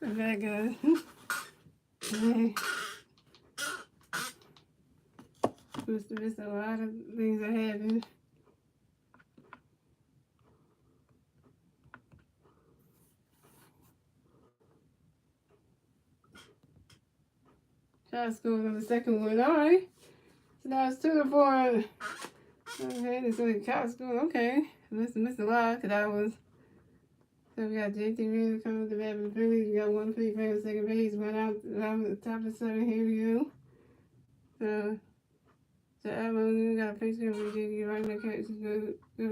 Very good. Hey, must a lot of things are happening. Child school on the second one. All right. So now it's 2 to 4. Okay, this is child school. Okay. Missed a lot because I was. So we got JT Reed coming to bat with the Phillies. We got one free fan second base. Went out around the top of 7. Here we go. So Alabama got a face cam for JT right now. Catch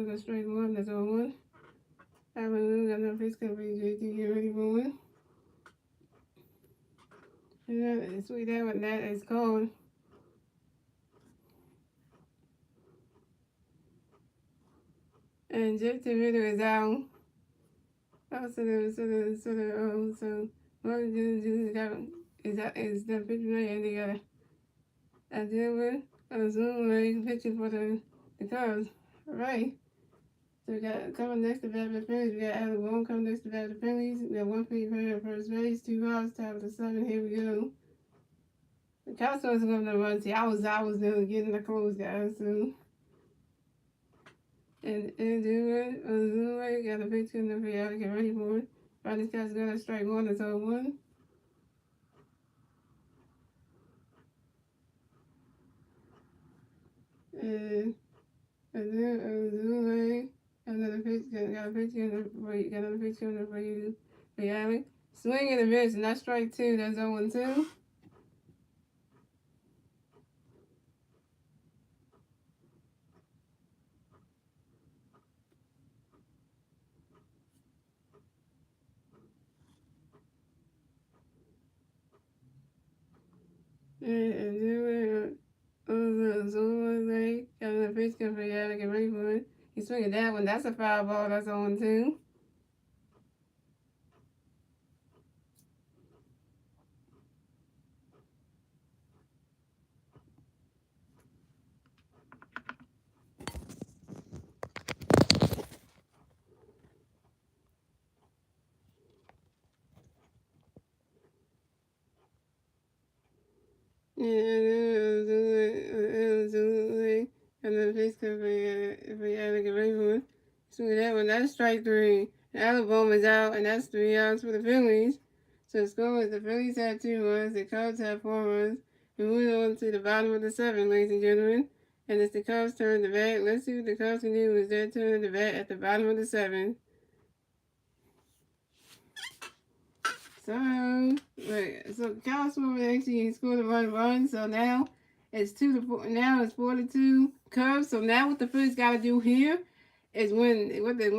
go straight one. That's all one. Alabama got no face cam for JT. Get ready for one. And that, sweet that what that is called. And Justin Ritter is out. Oh, so what we do is the picture and I deal with a Zoom like picture for the Cubs. Alright. So we got coming next to bat the Phillies. We got Alec Bohm coming next to bat the Phillies. We got 1 free player at first base, 2 outs, top of the 7. Here we go. The Cubs wasn't going to run. See, I was there getting the close, guys. So and do it on Zoom like got a picture in the free out. Get ready for it. Right, this guy's gonna strike one. That's all one. And Zoom another pitch, got a picture in the right, got another picture in the right, reality. Swing and a miss, and that's strike two. That's 0-2. And do it. Zoom like got another pitch in the reality. Get ready for it. He's swinging that one. That's a foul ball. That's 0-2. And then face cover if we had like a regular. So that one, that's strike three. The Alabama's out, and that's 3 outs for the Phillies. So the score is the Phillies had 2 runs, the Cubs had 4 runs. We move on to the bottom of the 7, ladies and gentlemen. And it's the Cubs' turn to bat. Let's see what the Cubs can do. It's their turn to bat at the bottom of the 7. So California actually scored a run. So now it's 2-4. Now it's 4-2 Cubs. So now what the Phillies got to do here is what they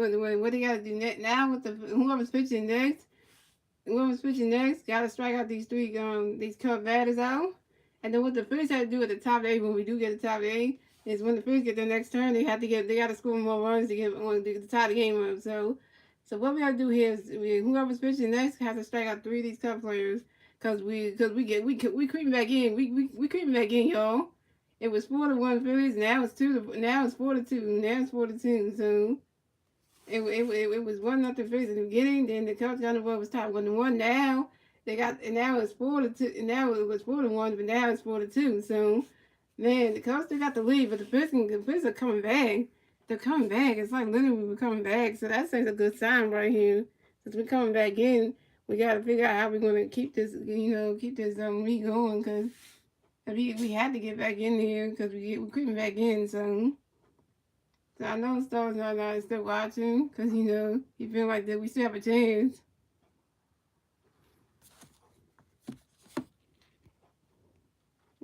got to do now with whoever's pitching next. Whoever's pitching next got to strike out these Cub batters out. And then what the Phillies had to do at the top of the 8 when we do get the top of the 8 is when the Phillies get their next turn they got to score more runs to get on the top of the game up. So what we gotta do here is whoever's pitching next has to strike out 3 of these Cub players because we creeping back in. We creeping back in, y'all. It was 4-1 Phillies. Now it's 4-2. Now it's 4-2. So it was 1-0 Phillies in the beginning. Then the Cubs got the ball was top 1-1. Now now it's 4-2. Now it was 4-1, but now it's 4-2. So man, the Cubs still got the lead, but the Phillies are coming back. They're coming back. It's like literally we're coming back. So that's a good sign right here. Since we're coming back in, we got to figure out how we're going to keep this, league going. Because we had to get back in here because we're creeping back in. So I know Stars are still watching because, he feel like that we still have a chance.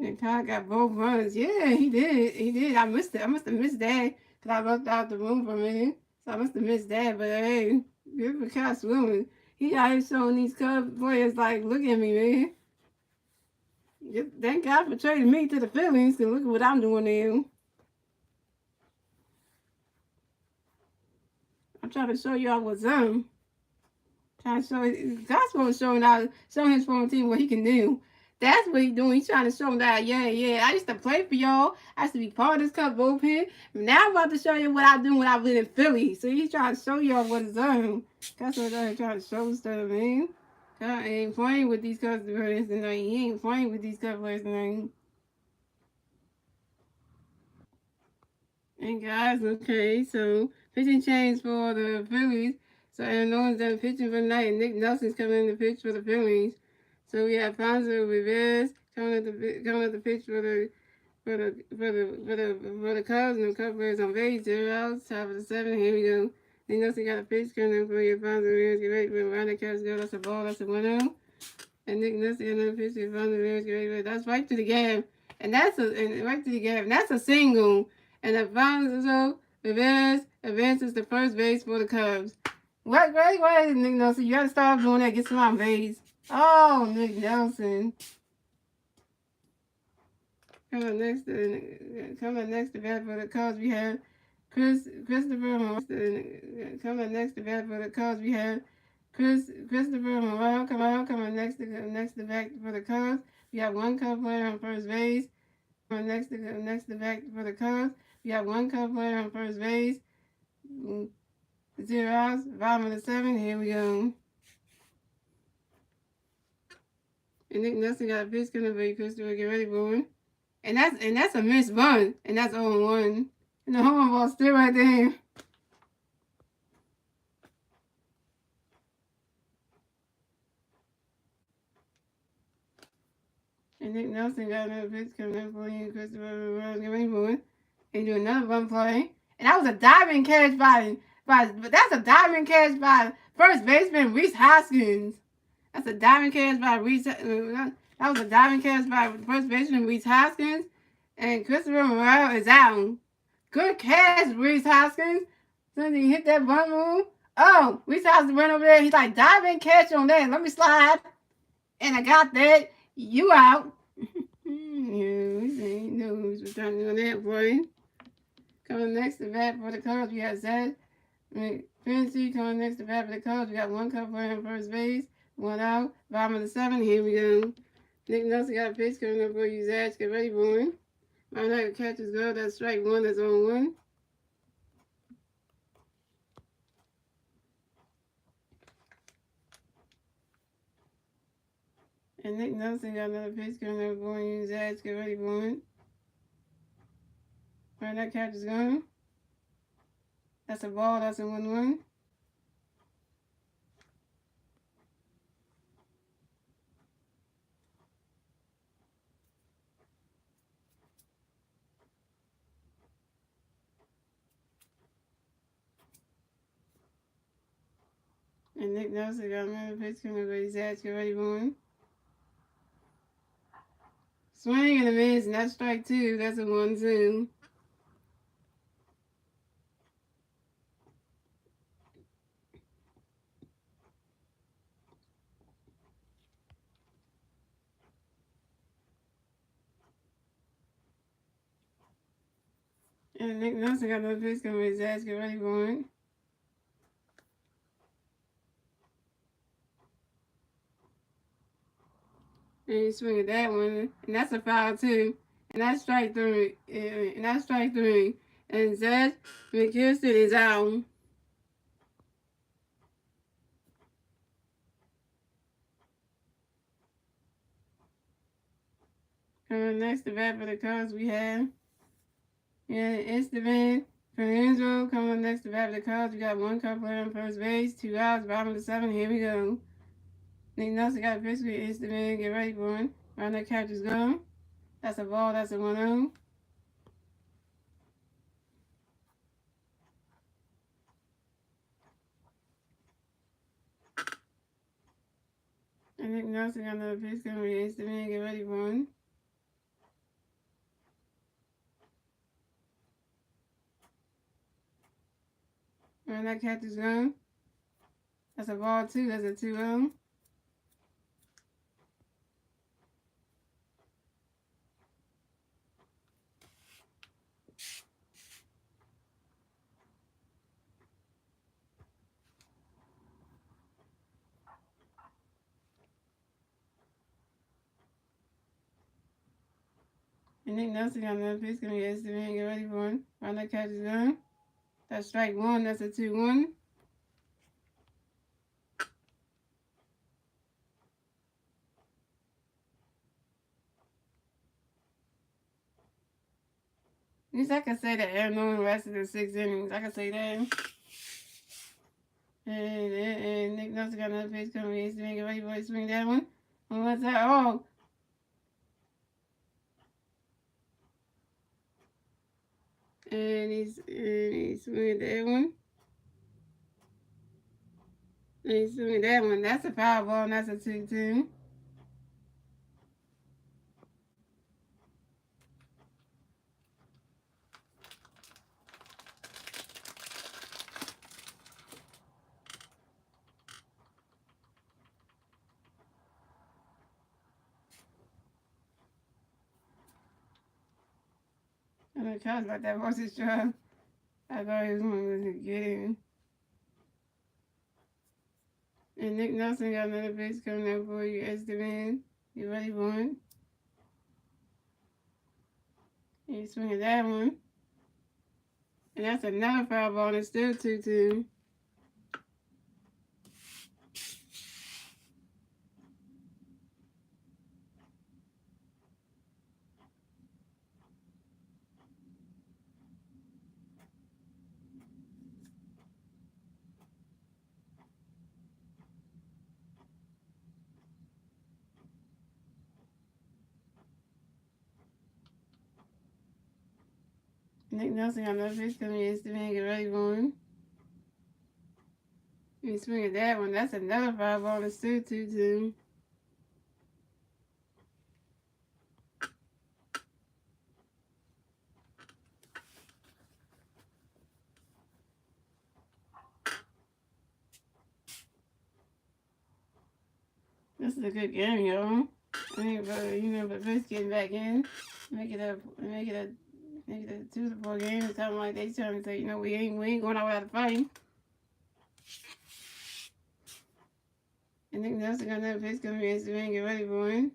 And Kyle got both runs. Yeah, he did. I must have missed that. I left out the room for a minute, so I must have missed that. But hey, good for Kyle swimming. He out here showing these Cubs players like, look at me, man. Thank God for trading me to the Phillies, cause look at what I'm doing now. I'm trying to show y'all what's up. Trying to show God's showing his former team what he can do. That's what he's doing. He's trying to show them that, yeah, I used to play for y'all. I used to be part of this Cub bullpen. Now I'm about to show you what I do when I live in Philly. So he's trying to show y'all what is up. That's what I'm trying to show stuff, man. God ain't playing with these Cubs players tonight. He ain't playing with these Cubs players tonight. And guys, okay, so pitching change for the Phillies. So Aaron Nolan's done pitching for the night, and Nick Nelson's coming in to pitch for the Phillies. So we have Fonzo Rivera coming at the pitch for the Cubs, and the Cubs players on base, 0 outs, top of the 7. Here we go. Nick Nelson got a pitch coming in for your Fonzo Rivera. Get ready for a round of catch. That's a ball. That's a 1-0. And Nick Nelson got another pitch for Fonzo Rivera. Get ready for that's right to the gap, and right to the gap. And that's a single. And Alfonso Rivera advances to first base for the Cubs. What, Nick Nelson? You gotta stop doing that. Get some on base. Oh, Nick Nelson. Coming next to bat for the Cubs, we have Christopher Morel. Coming next to bat for the Cubs, we have Christopher Morel coming next to bat for the Cubs. We have one Cub player on first base. Next to bat for the Cubs. We have one Cub player on first base. 0 outs. Bottom of the 7th. Here we go. And Nick Nelson got a pitch coming for you, Christopher. Get ready for him. And that's a missed bunt. And that's 0-1. And the home run ball still right there. And Nick Nelson got another pitch coming for you, Christopher. Get ready for him. And do another run play. And that was a diving catch by that's a diving catch by first baseman Reese Hoskins. That's a diving catch by Reese. That was a diving catch by first baseman Reese Hoskins. And Christopher Morel is out. Good catch, Reese Hoskins. So he hit that bunt move. Oh, Reese Hoskins went over there. He's like, diving catch on that. Let me slide. And I got that. You out. News. We're trying to do that for you. Coming next to bat for the Cubs, we have Zach Fancy coming next to bat for the Cubs. We got one Cub player on first base, 1 out. Bottom of the 7th. Here we go. Nick Nelson got a pitch coming up for you, Zach. Get ready for him. My next catch is good. That's strike 1. That's on 1. And Nick Nelson got another pitch coming up for you, Zach. Get ready for him. Right, that catch is gone. That's a ball. That's a 1-1. And Nick Nelson got another pitch coming up for you, Zach. Get ready for him. Swing and a miss, and that's strike 2. That's a 1-2. And Nick Nelson got another pitch coming with his ass. Get ready for it. And he swing at that one. And that's a foul too. And that's strike 3. And that's strike 3. And Zach McKiston is out. Coming next to bat for the Cubs, we have Esteban Fernando coming next to bat for the Cubs. We got one Cub player on first base, 2 outs, bottom of the 7th. Here we go. Nick Nelson got a pitch with Esteban. Get ready for him. Round that catch is gone. That's a ball. That's a 1-0. And Nick Nelson got another pitch coming with Esteban. Get ready for him. Round that catch is gone. That's a ball too. That's a 2-0. And Nick Nelson got another pitch coming with Esteban. Get ready for him. Round that catch is gone. That's strike 1. That's a 2-1. At least I can say that Aaron rested in 6 innings. I can say that. And Nick Nelson got another pitch coming with Esteban. Get ready for him. Swing that one. On one side. Oh. And he's swinging that one. And he's swinging that one. That's a foul ball, and that's a 2-2. I'm not talking about that horse's job. I thought he was going to get him. And Nick Nelson got another base coming up for you, Esteban. You ready for one? He's swinging that one. And that's another foul ball, and it's still 2-2. Nick Nelson got another pitch coming in. Esteban, get ready for him. He's swinging that one. That's another foul ball, and it's still 2-2. This is a good game, y'all. I mean, but first getting back in, make it a 2-4 game or something like that. Trying to say, we ain't going out without a fight. And Nick Nelson got another pitch coming in. Esteban, get ready for him.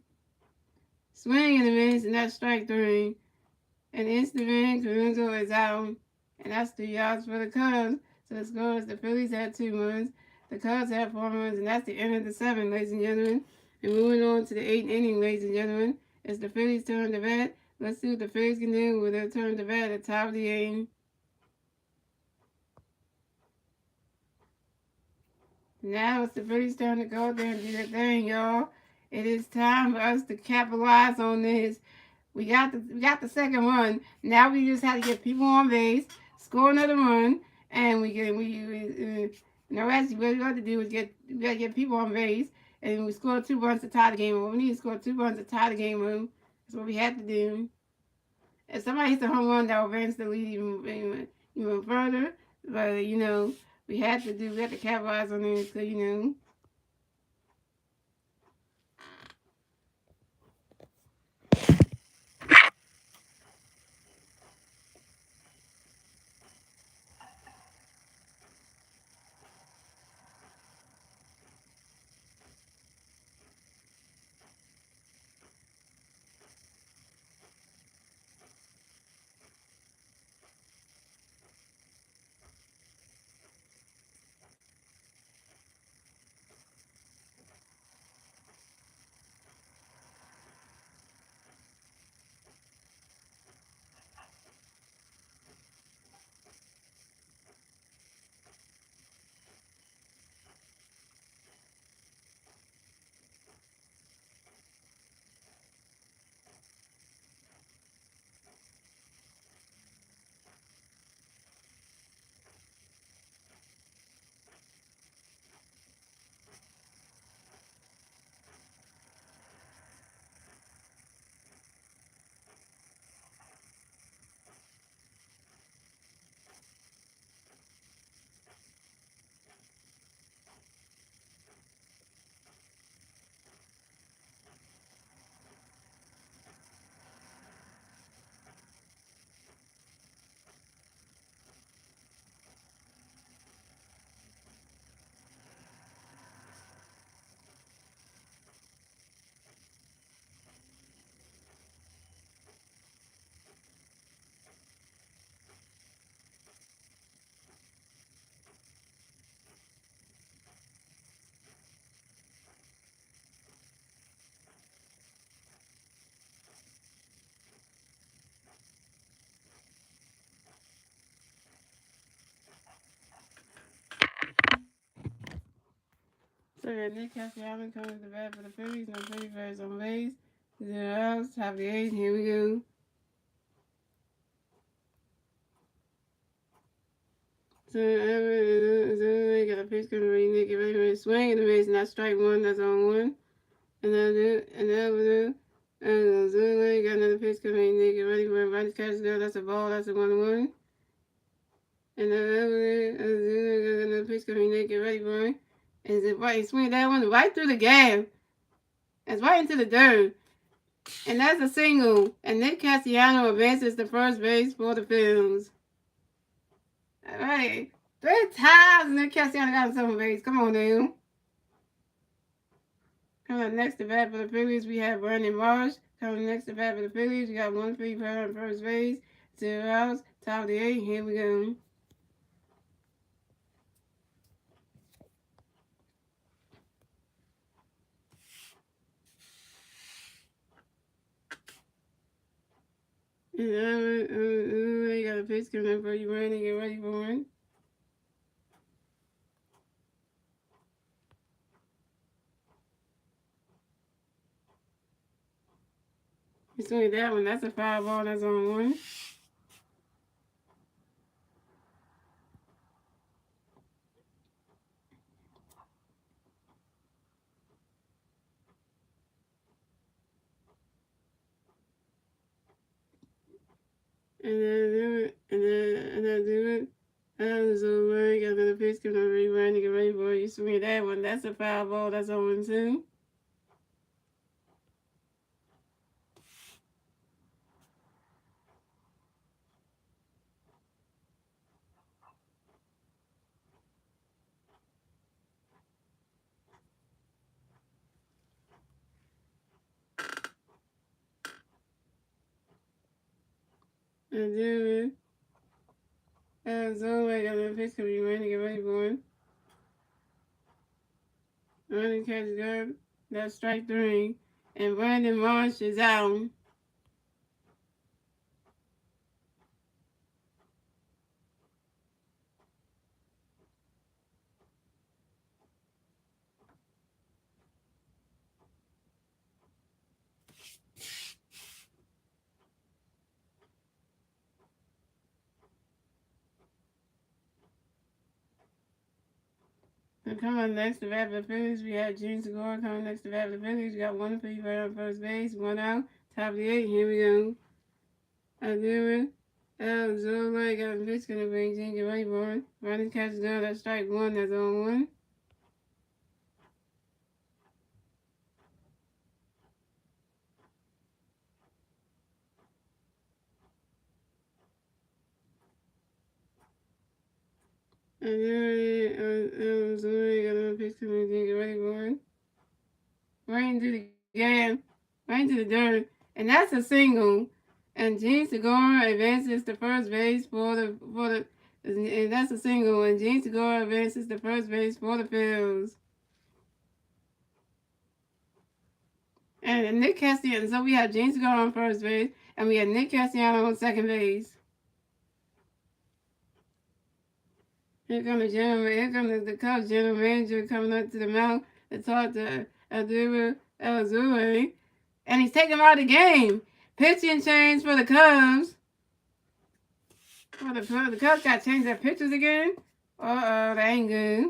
Swing in the miss, and that's strike 3. And Esteban Carranzo is out. And that's 3 yards for the Cubs. So the score is the Phillies had 2 runs. The Cubs had 4 runs. And that's the end of the 7th, ladies and gentlemen. And moving on to the 8th inning, ladies and gentlemen. It's the Phillies' turn to bat. Let's see what the Phillies can do with their turn to bat at the top of the 8th. Now it's the Phillies' turn to go there and do their thing, y'all. It is time for us to capitalize on this. We got the second run. Now we just have to get people on base, score another run, and now actually what we got to do is we gotta get people on base, and we score 2 runs to tie the game. We need to score 2 runs to tie the game. That's what we have to do. If somebody hits a home run, that will advance the lead even further. But we have to capitalize on this. So Nick Castellanos comes to the bat for the Phillies. No Philly Birds on base. 0 outs. Top of the 8th. Here we go. So got a pitch coming right. Nick, ready for swing in the base, and that's strike 1. That's on 1. Another. Zulu got another pitch coming. Nick, ready for right catch. That's a ball. That's a 1-1. And Zulu got another pitch coming. Nick, ready for it. Is it right? He swing that one right through the gap. It's right into the dirt. And that's a single. And Nick Castellanos advances to first base for the Phillies. Alright. 3 times and then Cassiano got himself a base. Come on now. Coming next to bat for the Phillies, we have Brandon Marsh. Coming next to bat for the Phillies, we got 1 free on first base, 0 outs, top of the 8th. Here we go. You got a pitch coming up for you, Brandon. Get ready for it. You swing that one. That's a foul ball. That's on 1. And then do it. And then do it. That was over. You got another pitch coming up for you, Brandon. Get ready for it. You swing that one. That's a foul ball. That's on 1 too. And do it. That was over. You got another pitch coming up for you, Brandon. Get ready for it. Running catches good. That's strike 3. And Brandon Marsh is out. So coming next to bat for the Phillies, we have Gene Segura coming next to bat for the Phillies. We got 1 free on first base, 1 out, top of the 8th. Here we go. I do it. Zola got a pitch gonna bring Gene. Get ready for it. Running catches good. That's strike 1. That's on 1. I do it. Zola got a pitch coming Gene. Get ready for it. Right into the game. Right into the dirt. And that's a single. And Gene Segura advances to first base and that's a single. And Gene Segura advances to first base for the Phillies. And Nick Castellanos. So we have Gene Segura on first base, and we have Nick Castellanos on second base. Here comes the Cubs general manager coming up to the mound to talk to Aduru Elazure. And he's taking him out of the game. Pitching change for the Cubs. The Cubs got to change their pitchers again. Uh-oh, that ain't good.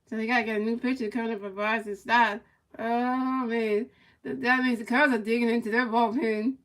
So they got to get a new pitcher coming up for Bryson Stott. Oh, man. That means the Cubs are digging into their bullpen.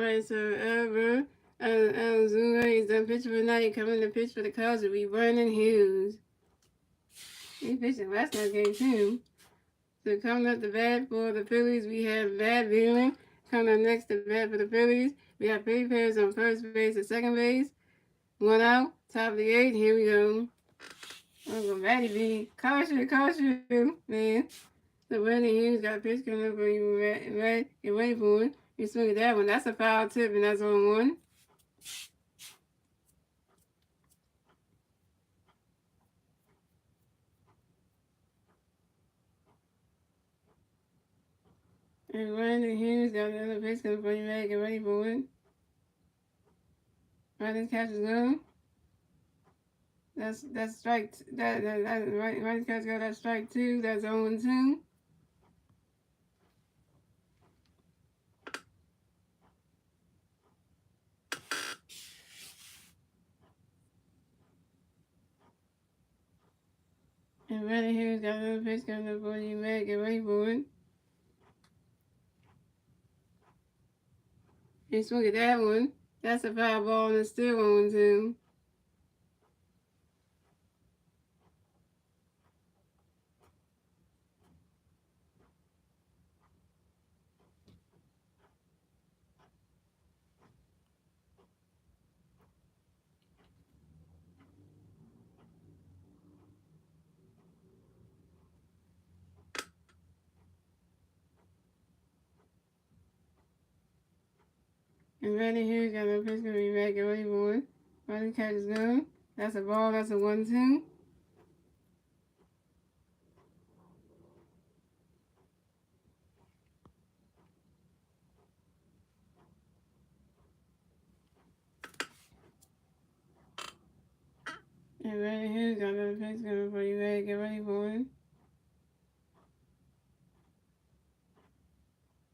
Alright, so Albert Alzuna is done pitch for the night, coming to pitch for the Cubs will be Brandon Hughes. He pitched last night's game too. So coming up to bat for the Phillies, we have Matt Veerling. Coming up next to bat for the Phillies, we have three players on first base and second base. One out, top of the eighth. Here we go. Uncle Matty B. Caution, man. So Brandon Hughes got a pitch coming up for you, Matt. Get ready for it. You swing at that one. That's a foul tip, and that's on one. And Brandon Hughes got another pitch coming for you, Matt. Get ready for it. Brandon catches going. That's strike. Right catch got that strike two. That's 0-2. And Brandon Hughes got another pitch coming up for you, Matt. Get ready for it. He swung at that one. That's a foul ball and it's still 0-2. And Brandon Hughes got another pitch coming back. Get ready for it. Brandon catches going. That's a ball. That's a 1-2. And Brandon Hughes got another pitch coming for you, Matt. Get ready for it.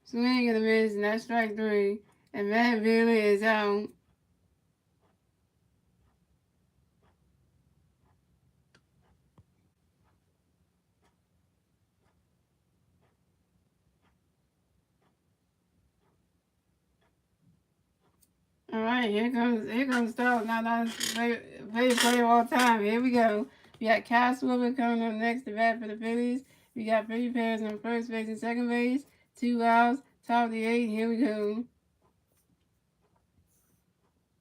Swing and a miss, and that's strike three. And Matt Veerling is out. All right, here comes Stark. Now that's favorite player of all time. Here we go. We got Kyle Schwarber coming up next to bat for the Phillies. We got three pairs on first base and second base. 2 outs, top of the eighth. Here we go.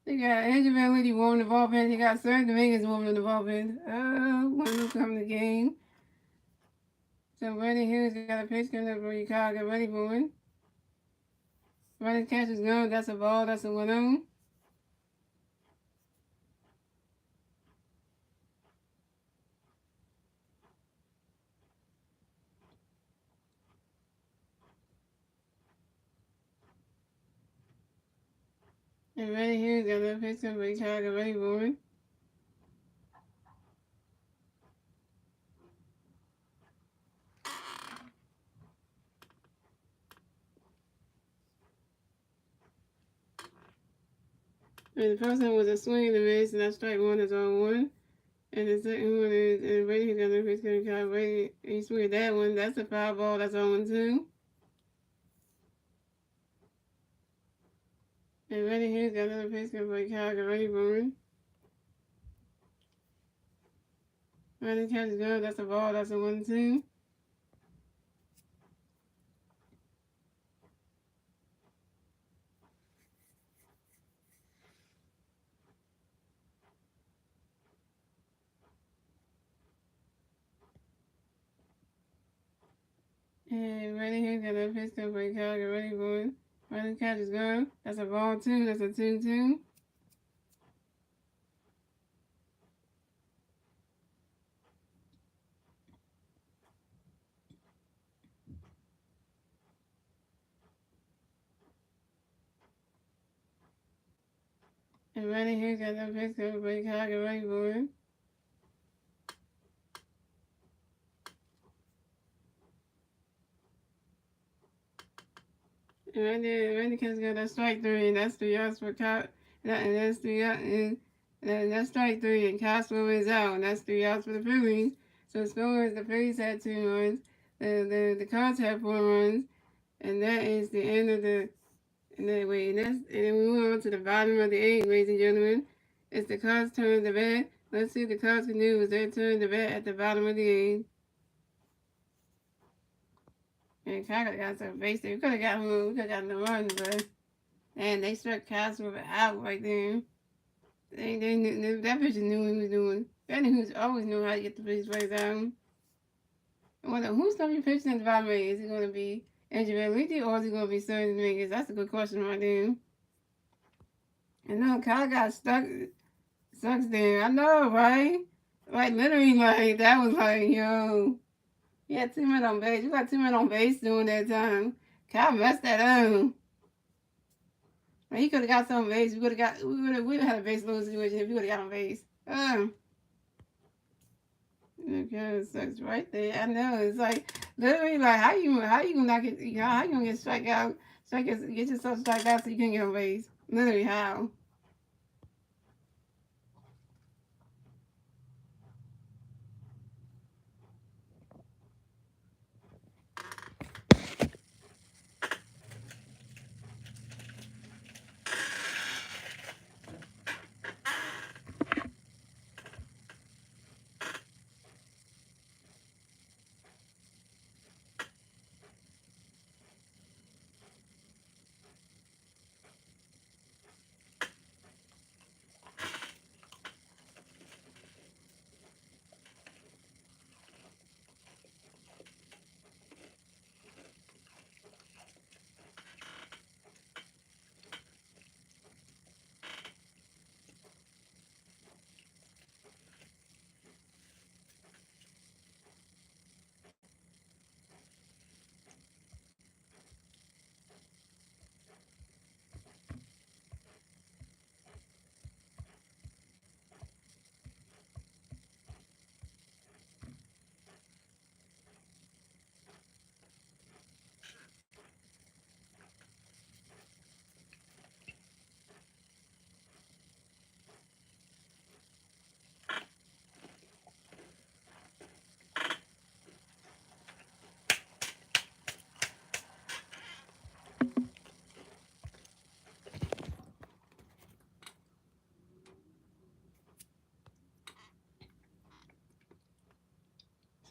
They got Andrew Van Liddy warming the ballpen. They got Sir Dominguez warming the ballpen. Oh, one of them come to the game. So Brandon Hughes got a pitch coming up for Chicago. Get ready for it. Running catch is going. That's a ball. That's a 1-0. And Brandon Hughes got a pitch coming for Chicago. Get ready for it. And the first one was a swing and a miss, and that's strike one. That's all one. And the second one is, and Brady Hughes got a pitch coming for Chicago. Brady, he swung at that one. That's a foul ball. That's 0-2. And Brady Hughes got another pitch coming for Chicago. Get ready for it. Running catch is good. That's a ball. That's a 1-2. And Brady Hughes got another pitch coming for Chicago. Get ready for it. Running catch is good. That's a ball 2. That's a 2-2. And Brady Hughes got another pitch coming for Chicago. Get ready for it. And right there, Randy Kent's got that strike three, and that's 3 outs for Kyle. And that's 3 outs, and that's strike three, and Castro is out, and that's 3 outs for the Phillies. So the score is the Phillies had 2 runs, the Cubs had 4 runs, and that is the end of the And then we move on to the bottom of the 8, ladies and gentlemen. It's the Cubs turn the bat. Let's see what the Cubs can do with their turn the bat at the bottom of the 8. And Chicago got some base there. We could have gotten the run, but and they struck Castro out right there. They knew that pitcher knew what he was doing. That who's always knew how to get the pitch right down. I wonder who's going to be pitching at the bottom of the 8. Is it going to be Masteryhi or is it going to be Sterling Dominguez? That's a good question right there. And no, Kyle got sucks there. I know, right? Like literally, like that was like, yo, he had 2 men on base. You got 2 men on base during that time. Kyle messed that up. Like, he could have got some on base. We would have had a base load situation if he would have got on base. Okay, sucks right there. I know. It's like literally like how you gonna not get how you gonna get get yourself strike out so you can get on base. Literally how.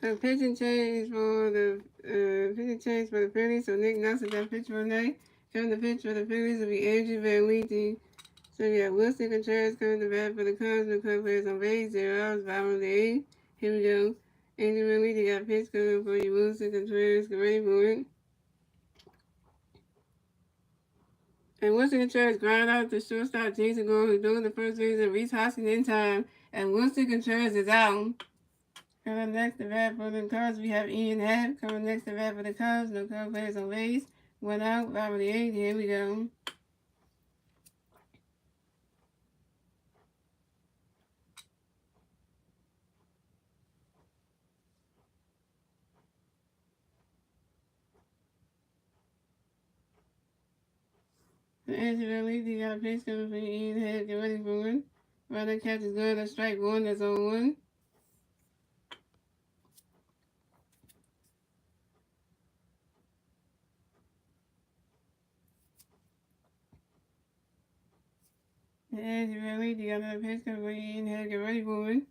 So pitching change for the Phillies. So Nick Nelson got pitch for the night. Coming to pitch for the Phillies will be Andrew Van Leete. So we got Wilson Contreras coming to bat for the Cubs. The Cubs players on base. 0 outs, bottom of the 8. Here we go. Andrew Van Leete got pitch coming for you. Wilson Contreras. Get ready for it. And Wilson Contreras ground out the shortstop Jason Gore, who's doing the first base and Reese Hoskins in time. And Wilson Contreras is out. Coming next to bat for the Cubs, we have Ian Happ. Coming next to bat for the Cubs, no Cubs players on base. 1 out, bottom of the 8. Here we go. The Angela Leafy got a pitch coming for Ian Happ. Get ready for it. Runner catches good. That's strike 1. That's 0-1. The Angela Leafy got another pitch coming for Ian Happ. Get ready for it.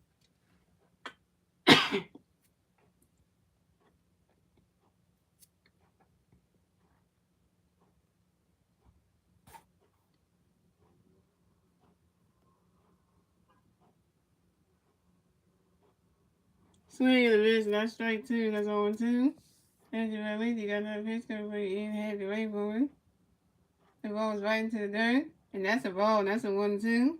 Swing and a miss. That's strike 2. That's 0-2. Angela Leafy got another pitch coming for Ian Happ. Get ready for it. The ball was right into the dirt. And that's a ball. That's a 1-2.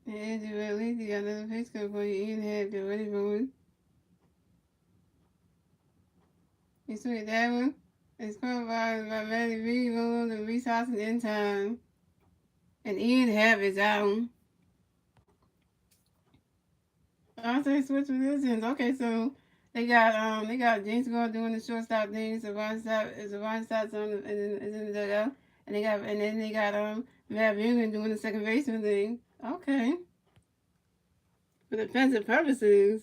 And Angela Leafy got another pitch coming for Ian Happ. Get ready for it. You swing that one. It's caught by Matty Reed, rolling the Reese Hoskins in time. And Ian Happ is out. I say switch positions. Okay, so they got James Gore doing the shortstop thing. Savon Stott's is in the dugout. And then they got Matt Buren doing the second baseman thing. Okay. For defensive purposes.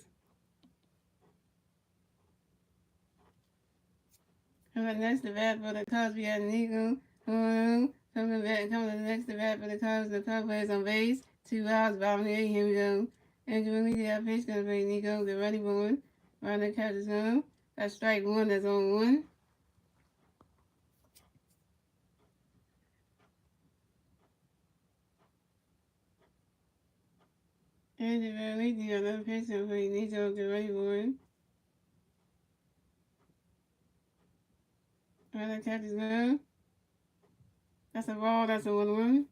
Coming next to bat for the Cubs, we got Nico. Coming to the next to bat for the Cubs. The Cubs players on base. 2 outs, bottom of the 8th. Here we go. Andrew Lee, got pitch gonna play Nico. Get ready for it. Runner catches home. That's strike one. That's on one. Andrew Lee, got another pitch gonna play Nico. Get ready for it. Runner catches home. That's a ball. That's a 1-1.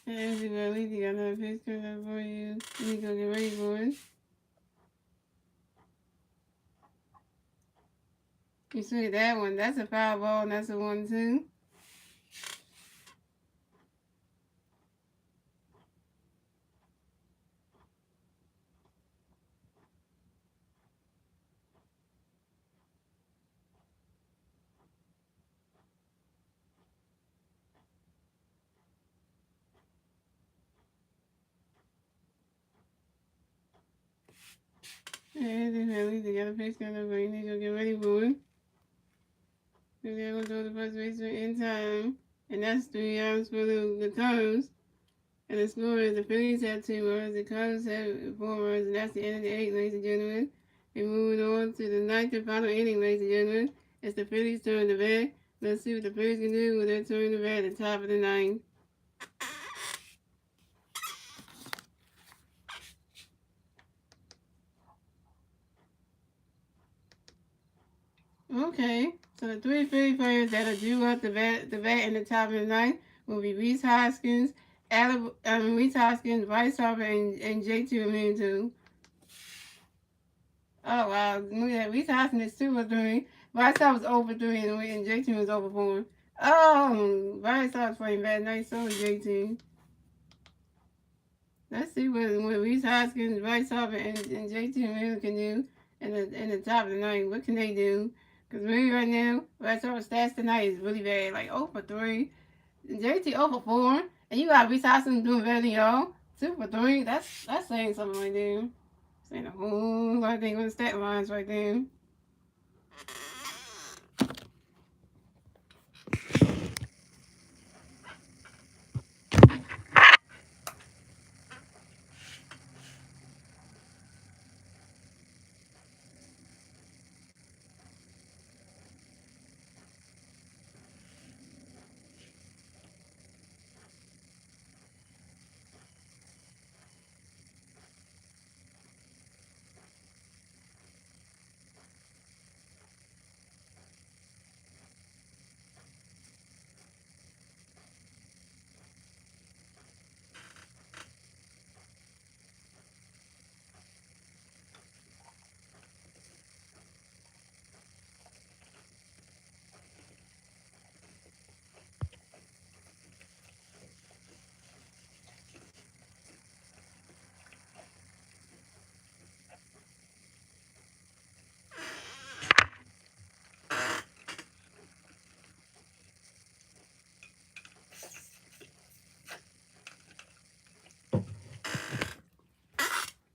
Andrew Lee, got another pitch coming up for you. Nico, get ready for it. You see that one? That's a foul ball, and that's a 1-2. And then at least they got a pitch coming up, but you need to get ready for it. Because they're going to throw the first baseman in time. And that's 3 outs for the Cubs. And the score is the Phillies have 2 runs, the Cubs have 4 runs, and that's the end of the 8th, ladies and gentlemen. We're moving on to the 9th and final inning, ladies and gentlemen. It's the Phillies' turn to bat. Let's see what the Phillies can do with their turn to bat at the top of the 9th. Okay, so the 3 Philly players that are due up the bat in the top of the 9th will be Rhys Hoskins, Bryce Harper, and JT Realmuto. Oh, wow. Look at that. Rhys Hoskins is 2 for 3. Bryce Harper was over 3, and JT was over 4. Oh, Bryce Harper's playing bad. Nice. So is JT. Let's see what Rhys Hoskins, Bryce Harper, and JT Realmuto can do in the top of the 9th. What can they do? Because really right now, Bryce Harper's stats tonight is really bad. Like 0 for 3. JT 0 for 4. And you got Rhys Hoskins doing better than y'all. 2 for 3. That's saying something right there. Saying a whole lot of things on the stat lines right there.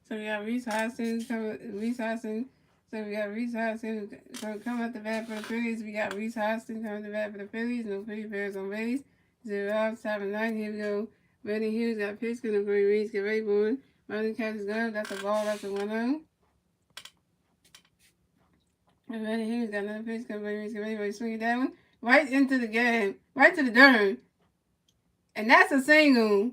So we got Rhys Hoskins. So we got Rhys Hoskins. So come at the bat for the Phillies. We got Rhys Hoskins coming at the bat for the Phillies. No Philly players on base. 0 outs, top of 9. Here we go. Brandon Hughes got a pitch. Gonna play Reese. Get ready for it. Running catches glove. That's a ball. That's a 1-0. And Brandon Hughes got another pitch. Gonna play Reese. Get ready for it. Swing it that one. Right into the game. Right to the dirt. And that's a single.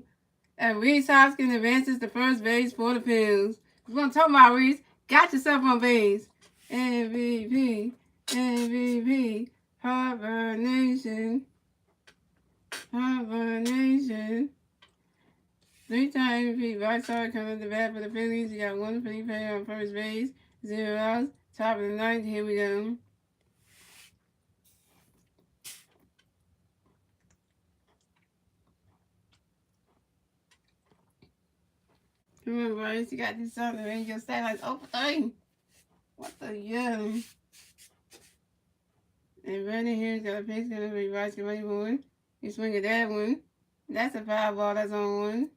And Rhys Hoskins advances to first base for the Phillies. We're going to talk about Rhys. Got yourself on base. MVP. MVP. Harvard Nation. Harvard Nation. 3-time MVP. Bryce Harper coming to the bat for the Phillies. You got 1 Philly player on first base. 0 outs. Top of the 9th. Here we go. Come on, Bryce, you gotta do something, man. Your satellite's over 3. What the yo? And Brandon here's got a pitch gonna be Bryce get ready for one. You swing at that one. That's a foul ball, that's on one.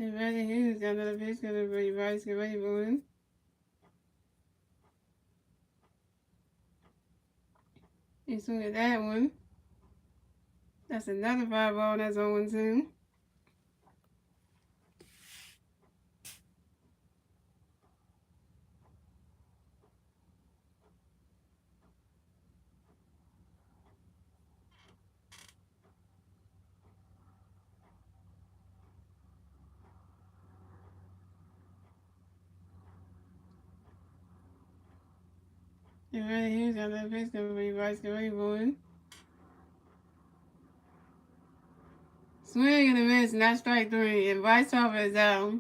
And Brandon here's got another pitch gonna be Bryce get ready for one. You swing at that one. That's another foul ball, that's on one too. And Brandon here's got another pitch gonna be Bryce get ready for one. Swing and a miss, and that's strike 3, and Bryce Harper is out.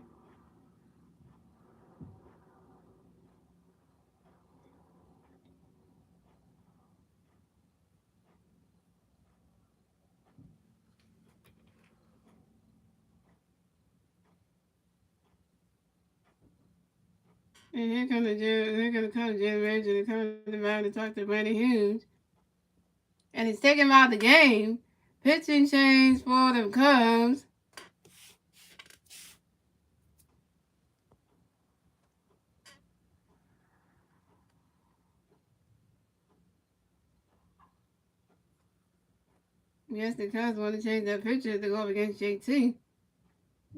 And here comes the general manager to come around to talk to Brandon Hughes. And he's taking him out of the game. Pitching change for the Cubs. Yes, the Cubs want to change their pitcher to go up against JT.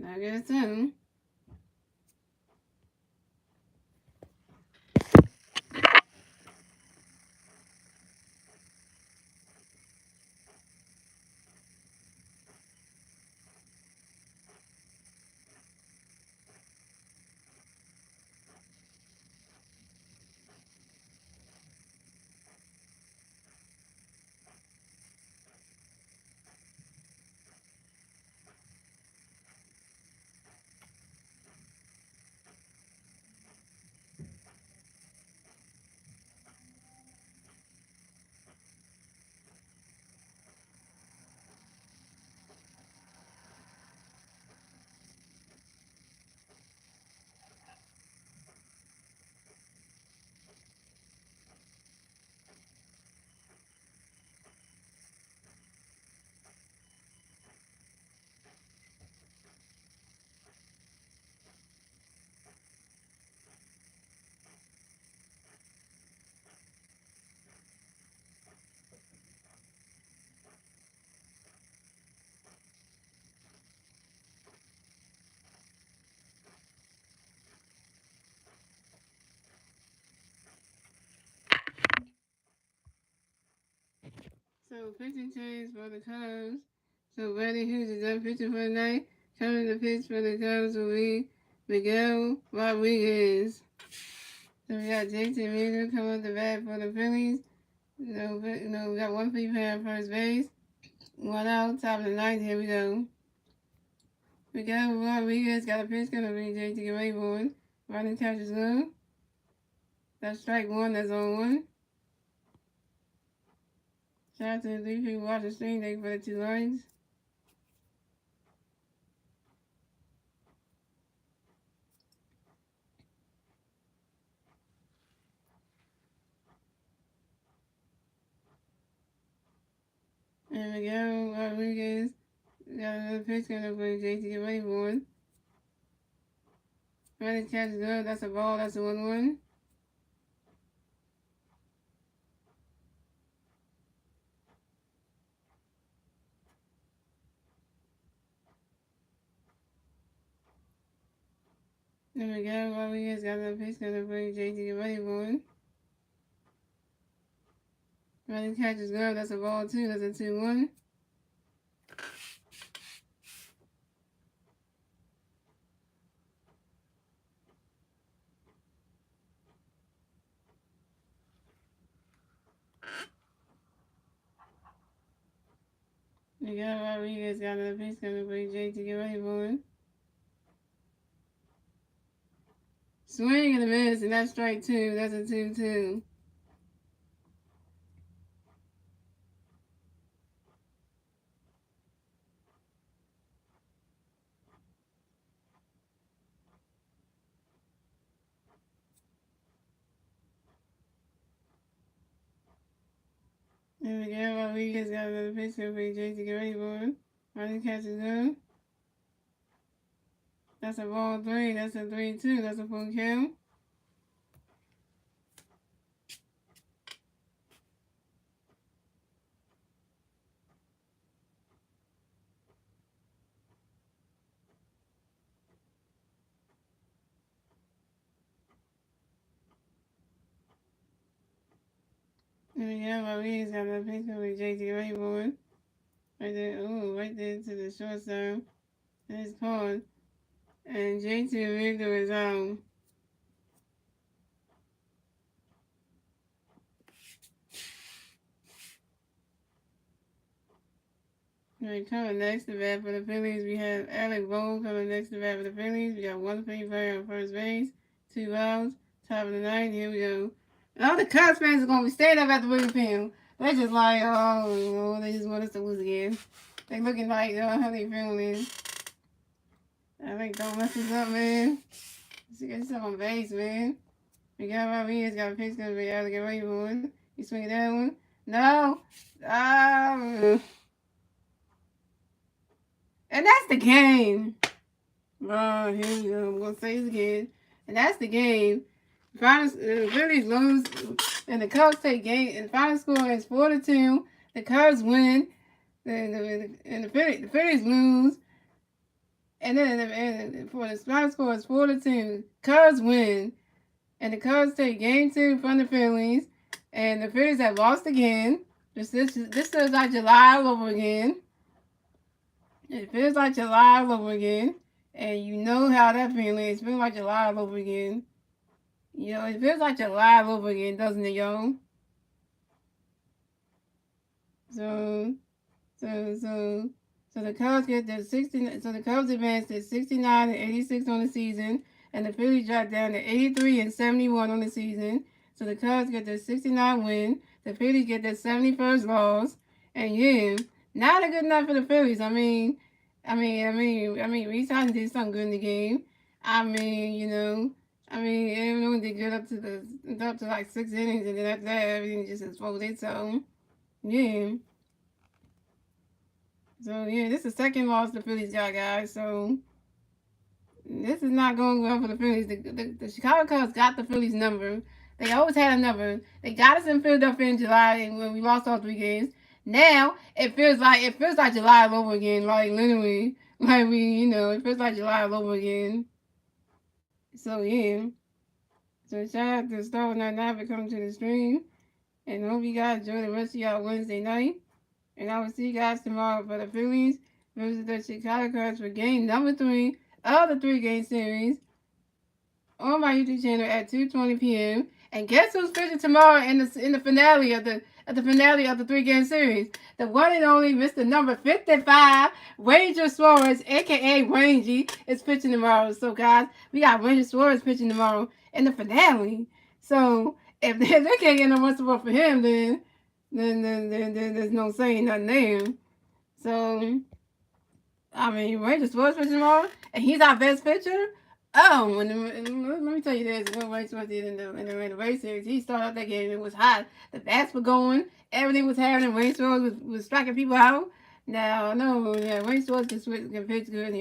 I guess so. So pitching change for the Cubs. So Brandon Hughes is done pitching for the night. Coming to pitch for the Cubs will be Miguel Rodriguez. So we got Jason Miller coming up the bat for the Phillies. We got one free pair at first base. 1 out, top of the 9th. Here we go. Miguel Rodriguez got a pitch gonna be Jay to get ready for one. Running catches low. That's strike 1, that's on 1. Shout out to the 3 people watching the stream. Thank you for the 2 likes. And Miguel Rodriguez got another pitch gonna be Jay to get ready for one. Running catches low. That's a ball, that's a 1-1. And Miguel Rodriguez got another pitch gonna be Jay to get ready for one. Running catches low. That's a ball, too. That's a 2-1. Miguel Rodriguez got another pitch gonna be Jay to get ready for one. swing and a miss, and that's strike 2. That's a 2-2. There we go. Rodriguez got another pitch for JT to get ready for him. Rodriguez catches him. That's a ball 3. That's a 3-2. That's a full count. There we go. Rodriguez got another pitch for JT to get ready for him. Right there. Ooh, right there to the shortstop. That's called. And JT moved to his own. Right, coming next to bat for the Phillies, we have Alec Bowl coming next to bat for the Phillies. We got one free player on first base, 2 outs, top of the ninth. Here we go. And all the Cubs fans are going to be staying up at the William Field. They're just like, oh, they just want us to lose again. They looking like, how they feeling. I think don't mess this up, man. Let's get yourself on base, man. We got Rodriguez, got a pitch going to be able to get ready for one. You swing that one. No. And that's the game. Oh, here we go. I'm going to say it again. And that's the game. Phillies lose, and the Cubs take game. And the final score is 4-2. The Cubs win, and the Phillies lose. And then for the final score is 4-2. Cubs win, and the Cubs take game 2 from the Phillies. And the Phillies have lost again. This feels like July all over again. It feels like July all over again. And you know how that feeling is. It feels like July all over again. You know, it feels like July all over again, doesn't it, y'all? So the Cubs get their 69. So the Cubs advance to 69 and 86 on the season, and the Phillies drop down to 83 and 71 on the season. So the Cubs get their 69 win. The Phillies get their 71st loss, and yeah, not a good night for the Phillies. I mean, Reese Hodgson did something good in the game. Everyone did good up to like 6 innings, and then after that, everything just exploded. So, yeah. So, yeah, this is the second loss the Phillies got, guys. So, this is not going well for the Phillies. The Chicago Cubs got the Phillies number. They always had a number. They got us in Philadelphia in July when we lost all 3 games. Now, it feels like July all over again. Like, literally. Like, it feels like July all over again. So, yeah. So, shout out to Star Night for coming to the stream. And hope you guys enjoy the rest of y'all Wednesday night. And I will see you guys tomorrow for the Phillies versus the Chicago Cubs for game number 3 of the 3-game series on my YouTube channel at 2:20 p.m. And guess who's pitching tomorrow in the finale of the 3-game series? The one and only Mr. Number 55, Ranger Suarez, aka Rangy, is pitching tomorrow. So guys, we got Ranger Suarez pitching tomorrow in the finale. So if they can't get no more support for him, then there's no saying nothing there. So Ranger Suarez pitching tomorrow, and he's our best pitcher. Oh, let me tell you this. What Ray Suarez did in the race series, he started out that game. It was hot. The bats were going. Everything was happening. Ray Suarez was striking people out. Now, no, yeah, Ray Suarez can pitch good,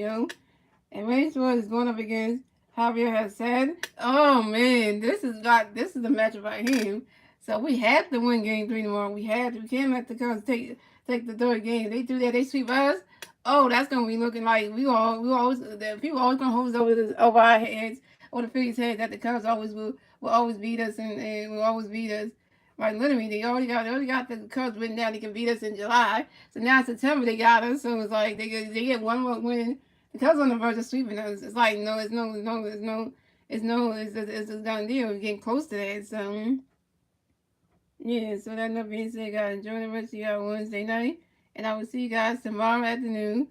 And Ray Suarez is going up against Javier has said. Oh man, this is a matchup right here. So we have to win game 3 tomorrow. We have to. We can't let the Cubs take the 3rd game. They do that. They sweep us. Oh, that's gonna be looking like people always gonna hold us over our heads, over the Phillies' heads, that the Cubs will always beat us and will always beat us. Right, literally, they already got the Cubs written down. They can beat us in July. So now in September they got us. So it's like they get one more win. The Cubs on the verge of sweeping us. It's like it's a done deal. We're getting close to that. So yeah. So that being said, guys, enjoy the rest of your Wednesday night. And I will see you guys tomorrow afternoon.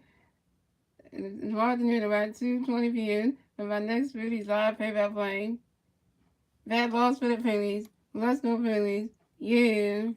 Tomorrow afternoon around 2:20 p.m. for my next Phillies live pay-by-play. Bad balls for the Phillies. Let's go Phillies. Yeah.